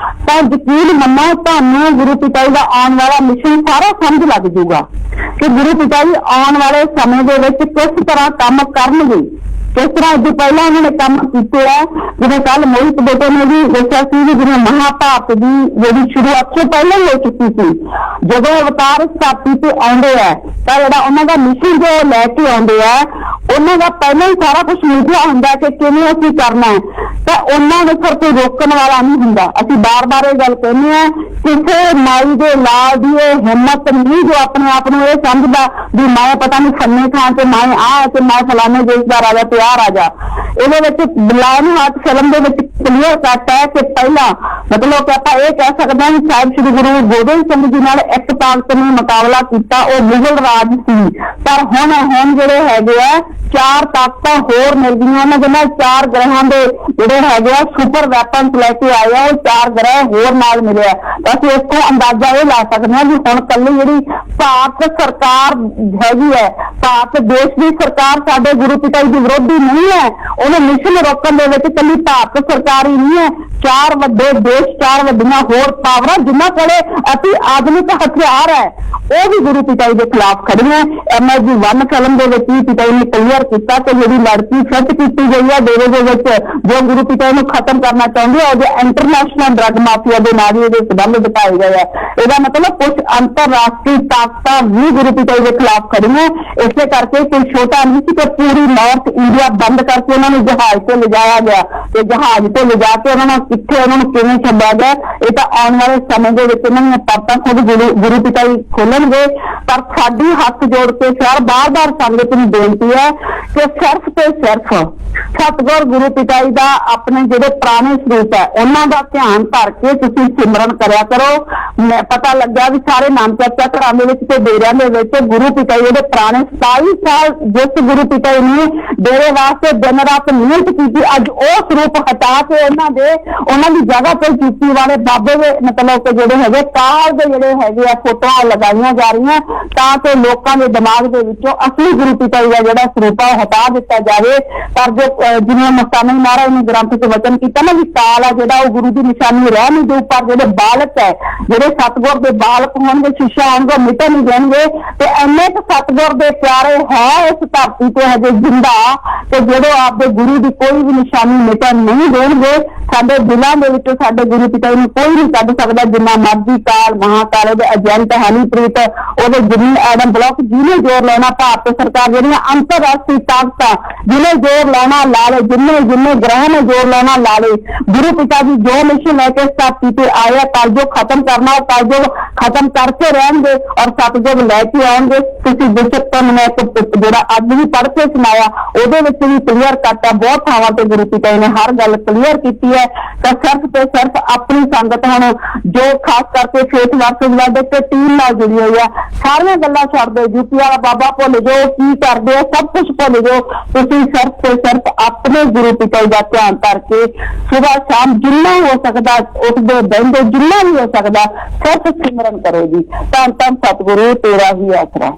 ਤਾਂ ਯਕੀਨ ਮੰਨੋ ਤੁਹਾਨੂੰ ਗੁਰੂ ਪਿਤਾ ਜੀ ਦਾ ਆਉਣ ਵਾਲਾ ਮਿਸ਼ਨ ਸਾਰਾ ਸਮਝ ਲੱਗ ਜਾਊਗਾ ਕਿ ਗੁਰੂ ਪਿਤਾ ਜੀ ਆਉਣ ਵਾਲੇ ਸਮੇਂ ਦੇ ਵਿੱਚ ਕਿਸ ਤਰ੍ਹਾਂ ਕੰਮ ਕਰਨਗੇ, ਕਿਸ ਤਰ੍ਹਾਂ ਅੱਜ ਪਹਿਲਾਂ ਉਹਨਾਂ ਨੇ ਕੰਮ ਕੀਤੇ ਆ। ਜਿਵੇਂ ਕੱਲ ਮੋਹਿਤ ਬੇਟੇ ਨੇ ਵੀ ਦੱਸਿਆ ਸੀ ਵੀ ਜਿਵੇਂ ਮਹਾਭਾਰਤ ਦੀ ਜਿਹੜੀ ਸ਼ੁਰੂਆਤ ਤੋਂ ਪਹਿਲਾਂ ਹੀ ਹੋ ਚੁੱਕੀ ਸੀ। ਜਦੋਂ ਅਵਤਾਰ ਸਥਾਪੀ ਤੇ ਆਉਂਦੇ ਆ ਤਾਂ ਜਿਹੜਾ ਉਹਨਾਂ ਦਾ ਮਿਸ਼ਨ ਜੋ ਲੈ ਕੇ ਆਉਂਦੇ ਆ ਉਹਨਾਂ ਦਾ ਪਹਿਲਾਂ ਹੀ ਸਾਰਾ ਕੁਝ ਲਿਖਿਆ ਹੁੰਦਾ ਕਿ ਕਿਵੇਂ ਅਸੀਂ ਕਰਨਾ ਹੈ। ਤਾਂ ਉਹਨਾਂ ਨੂੰ ਫਿਰ ਕੋਈ ਰੋਕਣ ਵਾਲਾ ਨਹੀਂ ਹੁੰਦਾ। ਅਸੀਂ ਬਾਰ-ਬਾਰ ਇਹ ਗੱਲ ਕਹਿੰਦੇ ਆ, ਕਿਸੇ ਮਾਈ ਦੇ ਲਾਲ ਦੀ ਇਹ ਹਿੰਮਤ ਨਹੀਂ ਜੋ ਆਪਣੇ ਆਪ ਨੂੰ ਇਹ ਸਮਝਦਾ ਵੀ ਮੈਂ ਪਤਾ ਨਹੀਂ ਫੰਨੇ ਥਾਂ ਤੇ ਮੈਂ ਆ ਤੇ ਮੈਂ ਫਲਾਣੇ ਦੇਸ਼ ਦਾ ਰਾਜਾ ਤੇ ਆ ਰਾਜਾ। ਇਹਦੇ ਵਿੱਚ ਲਾਇਨ ਹਾਰਟ ਫਿਲਮ ਦੇ ਵਿੱਚ ਕਲੀਅਰ ਕੱਟ ਹੈ ਕਿ ਪਹਿਲਾਂ ਮਤਲਬ ਕਿ ਆਪਾਂ ਇਹ ਕਹਿ ਸਕਦੇ ਹਾਂ ਕਿ ਸਾਹਿਬ ਸ੍ਰੀ ਗੁਰੂ ਗੋਬਿੰਦ ਸਿੰਘ ਜੀ ਨਾਲ ਇੱਕ ਤਾਕਤ ਨੇ ਮੁਕਾਬਲਾ ਕੀਤਾ, ਉਹ ਮੁਗਲ ਰਾਜ ਸੀ। ਪਰ ਹੁਣ ਜਿਹੜੇ ਹੈਗੇ ਆ 4 ਤਾਕਤਾਂ ਹੋਰ ਮਿਲ ਗਈਆਂ ਨੇ, ਜਿਹਨਾਂ 4 ਗ੍ਰਹਿਾਂ ਦੇ ਜਿਹੜੇ ਹੈਗੇ ਆ ਸੁਪਰ ਵੈਪਨਸ ਲੈ ਕੇ ਆਏ ਆ, ਉਹ 4 ਗ੍ਰਹਿ ਹੋਰ ਨਾਲ ਮਿਲਿਆ। ਅਸੀਂ ਇਸ ਤੋਂ ਅੰਦਾਜ਼ਾ ਇਹ ਲਾ ਸਕਦੇ ਹਾਂ ਵੀ ਹੁਣ ਕੱਲੀ ਜਿਹੜੀ ਭਾਰਤ ਸਰਕਾਰ ਹੈਗੀ ਹੈ, ਭਾਰਤ ਦੇਸ਼ ਦੀ ਸਰਕਾਰ ਸਾਡੇ ਗੁਰੂ ਪਿਤਾ ਜੀ ਦੀ ਵਿਰੋਧੀ ਨਹੀਂ ਹੈ। ਉਹਨੂੰ ਮਿਸ਼ਨ ਰੋਕਣ ਦੇ ਵਿੱਚ ਕੱਲੀ ਭਾਰਤ ਸਰਕਾਰ ਹੀ ਨਹੀਂ ਹੈ, 4 ਵੱਡੇ ਦੇਸ਼, 4 ਵੱਡੀਆਂ ਹੋਰ ਪਾਵਰਾਂ ਜਿਨ੍ਹਾਂ ਕੋਲੇ ਅਤੀ ਆਧੁਨਿਕ ਹਥਿਆਰ ਹੈ, ਉਹ ਵੀ ਗੁਰੂ ਪਿਤਾ ਜੀ ਦੇ ਖਿਲਾਫ ਖੜੀਆਂ। MSG1 ਫਿਲਮ ਦੇ ਵਿੱਚ ਵੀ ਪਿਤਾ ਜੀ ਨੇ ਕਲੀਅਰ ਕੀਤਾ ਕਿ ਜਿਹੜੀ ਲੜਕੀ ਫਿੱਟ ਕੀਤੀ ਗਈ ਹੈ ਡੇਰੇ ਦੇ ਵਿੱਚ, ਜੋ ਗੁਰੂ ਪਿਤਾ ਨੂੰ ਖਤਮ ਕਰਨਾ ਚਾਹੁੰਦੇ ਆ, ਉਹਦੇ ਇੰਟਰਨੈਸ਼ਨਲ ਡਰੱਗ ਮਾਫੀਆ ਦੇ ਨਾਲ ਹੀ ਇਹਦੇ ਸੰਬੰਧ ਦਿਖਾਏ ਗਏ ਆ। ਇਹਦਾ ਮਤਲਬ ਕੁਝ ਅੰਤਰਰਾਸ਼ਟਰੀ ਤਾਕਤਾਂ ਵੀ ਗੁਰੂ ਪਿਤਾ ਜੀ ਦੇ ਖਿਲਾਫ ਖੜੀਆਂ। ਇਸੇ ਕਰਕੇ ਕੋਈ ਛੋਟਾ ਨਹੀਂ ਸੀ ਕਿ ਪੂਰੀ ਨਾਰਥ ਇੰਡੀਆ ਬੰਦ ਕਰਕੇ ਉਹਨਾਂ ਨੂੰ ਜਹਾਜ਼ ਤੇ ਲਿਜਾਇਆ ਗਿਆ ਤੇ ਜਹਾਜ਼ ਤੇ ਲਿਜਾ ਕੇ ਉਹਨਾਂ ਨੂੰ ਕਿੱਥੇ, ਉਹਨਾਂ ਨੂੰ ਕਿਵੇਂ ਛੱਡਿਆ ਗਿਆ, ਇਹ ਤਾਂ ਆਉਣ ਵਾਲੇ ਸਮੇਂ ਦੇ ਵਿੱਚ ਇਹਨਾਂ ਦੀਆਂ ਪਾਤਾਂ ਖੁਦ ਗੁਰੂ ਪਿਤਾ ਜੀ ਖੋਲਣਗੇ। ਪਰ ਸਾਡੀ ਹੱਥ ਜੋੜ ਕੇ ਫਿਰ ਬਾਰ-ਬਾਰ ਸੰਗਤ ਨੂੰ ਬੇਨਤੀ ਹੈ ਕਿ ਸਿਰਫ ਤੇ ਸਿਰਫ ਸਤਿਗੁਰ ਗੁਰੂ ਪਿਤਾ ਜੀ ਦਾ ਆਪਣੇ ਜਿਹੜੇ ਪੁਰਾਣੇ ਸਰੂਪ ਹੈ ਉਹਨਾਂ ਦਾ ਧਿਆਨ ਧਰ ਕੇ ਤੁਸੀਂ ਸਿਮਰਨ ਕਰਿਆ ਕਰੋ। ਮੈਂ ਪਤਾ ਲੱਗਾ ਵੀ ਸਾਰੇ ਨਾਮ ਚਰਚਾ ਘਰਾਂ ਦੇ ਵਿੱਚ ਤੇ ਡੇਰਿਆਂ ਦੇ ਵਿੱਚ ਗੁਰੂ ਪਿਤਾ ਜੀ ਦੇ ਪੁਰਾਣੇ 27 ਸਾਲ ਜਿਸ ਗੁਰੂ ਪਿਤਾ ਜੀ ਨੇ ਡੇਰੇ ਵਾਸਤੇ ਦਿਨ ਰਾਤ ਮਿਹਨਤ ਕੀਤੀ, ਅੱਜ ਉਹ ਸਰੂਪ ਹਟਾ ਕੇ ਉਹਨਾਂ ਦੀ ਜਗ੍ਹਾ ਤੇ ਕੀਤੀ ਵਾਲੇ ਬਾਬੇ ਦੇ ਮਤਲਬ ਕਿ ਜਿਹੜੇ ਹੈਗੇ ਕਾਲ ਦੇ ਜਿਹੜੇ ਹੈਗੇ ਆ ਫੋਟੋਆਂ ਲਗਾਈਆਂ ਜਾ ਰਹੀਆਂ ਤਾਂ ਕਿ ਲੋਕਾਂ ਦੇ ਦਿਮਾਗ ਦੇ ਵਿੱਚੋਂ ਅਸਲੀ ਗੁਰੂ ਪਿਤਾ ਜੀ ਦਾ ਜਿਹੜਾ ਸਰੂਪ ਆ ਹਟਾ ਦਿੱਤਾ ਜਾਵੇ। ਪਰ ਜੋ ਜਿਵੇਂ ਮਸਤਾਨੀ ਮਹਾਰਾਜ ਨੇ ਗ੍ਰੰਥ 'ਚ ਵਚਨ ਕੀਤਾ ਨਾ ਵੀ ਕਾਲ ਆ ਜਿਹੜਾ ਉਹ ਗੁਰੂ ਦੀ ਨਿਸ਼ਾਨੀ ਰਹਿ ਨਹੀਂ ਦਊ, ਪਰ ਜਿਹੜੇ ਬਾਲਕ ਹੈ, ਜਿਹੜੇ ਸਤਿਗੁਰ ਦੇ ਬਾਲਕ ਹੋਣਗੇ, ਸਿੱਖਿਆ ਹੋਣਗੇ, ਮਿਟੇ ਨਹੀਂ ਜਾਣਗੇ। ਤੇ ਇੰਨੇ ਕੁ ਸਤਿਗੁਰ ਦੇ ਪਿਆਰੇ ਹੈ ਇਸ ਧਰਤੀ ਤੇ ਹਜੇ ਜਿੰਦਾ ਤੇ ਜਿਹੜੇ ਆਪਦੇ ਗੁਰੂ ਦੀ ਕੋਈ ਵੀ ਨਿਸ਼ਾਨੀ ਮਿਟਣ ਨਹੀਂ ਦੇਣਗੇ। ਸਾਡੇ ਦਿਲਾਂ ਦੇ ਵਿੱਚੋਂ ਸਾਡੇ ਗੁਰੂ ਪਿਤਾ ਜੀ ਨੂੰ ਕੋਈ ਨਹੀਂ ਕੱਢ ਸਕਦਾ, ਜਿੰਨਾ ਮਰਜ਼ੀ ਕਾਲ ਮਹਾਕਾਲ ਦੇ ਏਜੰਟ ਹਨੀਪ੍ਰੀਤ ਉਹਦੇ ਜਿੰਨੀ ਐਡਮ ਬਲੌਕ ਜਿਹਨੇ ਜ਼ੋਰ ਲਾਉਣਾ, ਭਾਰਤ ਸਰਕਾਰ ਜਿਹੜੀਆਂ ਅੰਤਰਰਾਸ਼ਟਰੀ ਤਾਕਤਾਂ ਜਿਹਨੇ ਜ਼ੋਰ ਲਾਉਣਾ ਲਾ ਲੇ, ਜਿੰਨੇ ਗ੍ਰਹਿ ਨੇ ਜ਼ੋਰ ਲਾਉਣਾ ਲਾ ਲੇ। ਗੁਰੂ ਪਿਤਾ ਜੀ ਜੋ ਮਿਸ਼ਨ ਲੈ ਕੇ ਧਰਤੀ ਤੇ ਆਇਆ ਕਲਯੁਗ ਖਤਮ ਕਰਨਾ, ਉਹ ਕਲਯੁਗ ਖਤਮ ਕਰਕੇ ਰਹਿਣਗੇ ਔਰ ਸਤਿਯੁਗ ਲੈ ਕੇ ਆਉਣਗੇ। ਤੁਸੀਂ ਗੁਰਸਿੱਖਾਂ ਨੇ ਜਿਹੜਾ ਅੱਜ ਵੀ ਪੜ੍ਹ ਕੇ ਸੁਣਾਇਆ ਉਹਦੇ ਵਿੱਚ ਵੀ ਕਲੀਅਰ ਕਰਤਾ, ਬਹੁਤ ਥਾਵਾਂ ਤੇ ਗੁਰੂ ਪਿਤਾ ਜੀ ਨੇ ਹਰ ਗੱਲ ਕਲੀਅਰ ਕੀਤੀ ਹੈ। ਤਾਂ ਸਿਰਫ ਤੇ ਸਿਰਫ ਆਪਣੀ ਸੰਗਤ ਹੁਣ ਜੋ ਖਾਸ ਕਰਕੇ ਫੇਥ ਵਰਸਸ ਵਰਲਡ ਤੇ ਟੀਮ ਨਾਲ ਜੁੜੀ ਹੋਈ ਆ, ਸਾਰੀਆਂ ਗੱਲਾਂ ਛੱਡ ਦਿਓ, ਯੂਪੀ ਵਾਲਾ ਬਾਬਾ ਭੁੱਲ ਜਾਓ, ਕੀ ਕਰਦੇ ਆ ਸਭ ਕੁਝ ਭੁੱਲ ਜਾਓ। ਤੁਸੀਂ ਸਿਰਫ ਤੇ ਸਿਰਫ ਆਪਣੇ ਗੁਰੂ ਪਿਤਾ ਜੀ ਦਾ ਧਿਆਨ ਕਰਕੇ ਸੁਬਾਹ ਸ਼ਾਮ ਜਿੰਨਾ ਹੋ ਸਕਦਾ ਉੱਠਦੇ ਬਹਿੰਦੇ ਜਿੰਨਾ ਵੀ ਹੋ ਸਕਦਾ ਸਿਰਫ ਸਿਮਰਨ ਕਰੋ ਜੀ। ਧੰਨ ਧੰਨ ਸਤਿਗੁਰੂ तेरा ही आसरा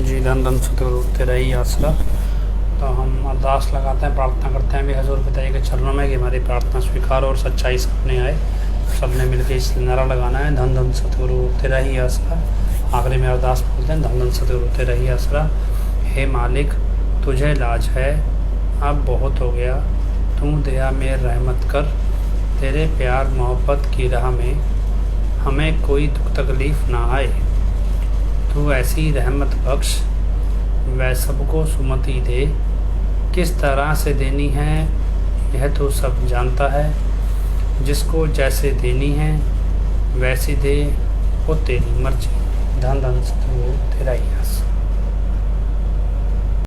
जी, धन धन सतगुरु तेरा ही आसरा। तो हम अरदास लगाते हैं, प्रार्थना करते हैं भी हजूर पिता जी के चरणों में कि हमारी प्रार्थना स्वीकार और सच्चाई सामने आए। सबने मिलकर इस नारा लगाना है, धन धन सतगुरु तेरा ही आसरा। आखिरी में अरदास बोलते हैं, धन धन सतगुरु तेरा ही आसरा। हे मालिक तुझे लाज है, अब बहुत हो गया, तू दया में रहमत कर, तेरे प्यार मोहब्बत की राह में हमें कोई दुख तकलीफ़ ना आए। तू ऐसी रहमत बख्श, वह सबको सुमति दे, किस तरह से देनी है यह तो सब जानता है, जिसको जैसे देनी है वैसी दे, वो तेरी मर्जी। धन धन सतगुरु तेरा ही आस।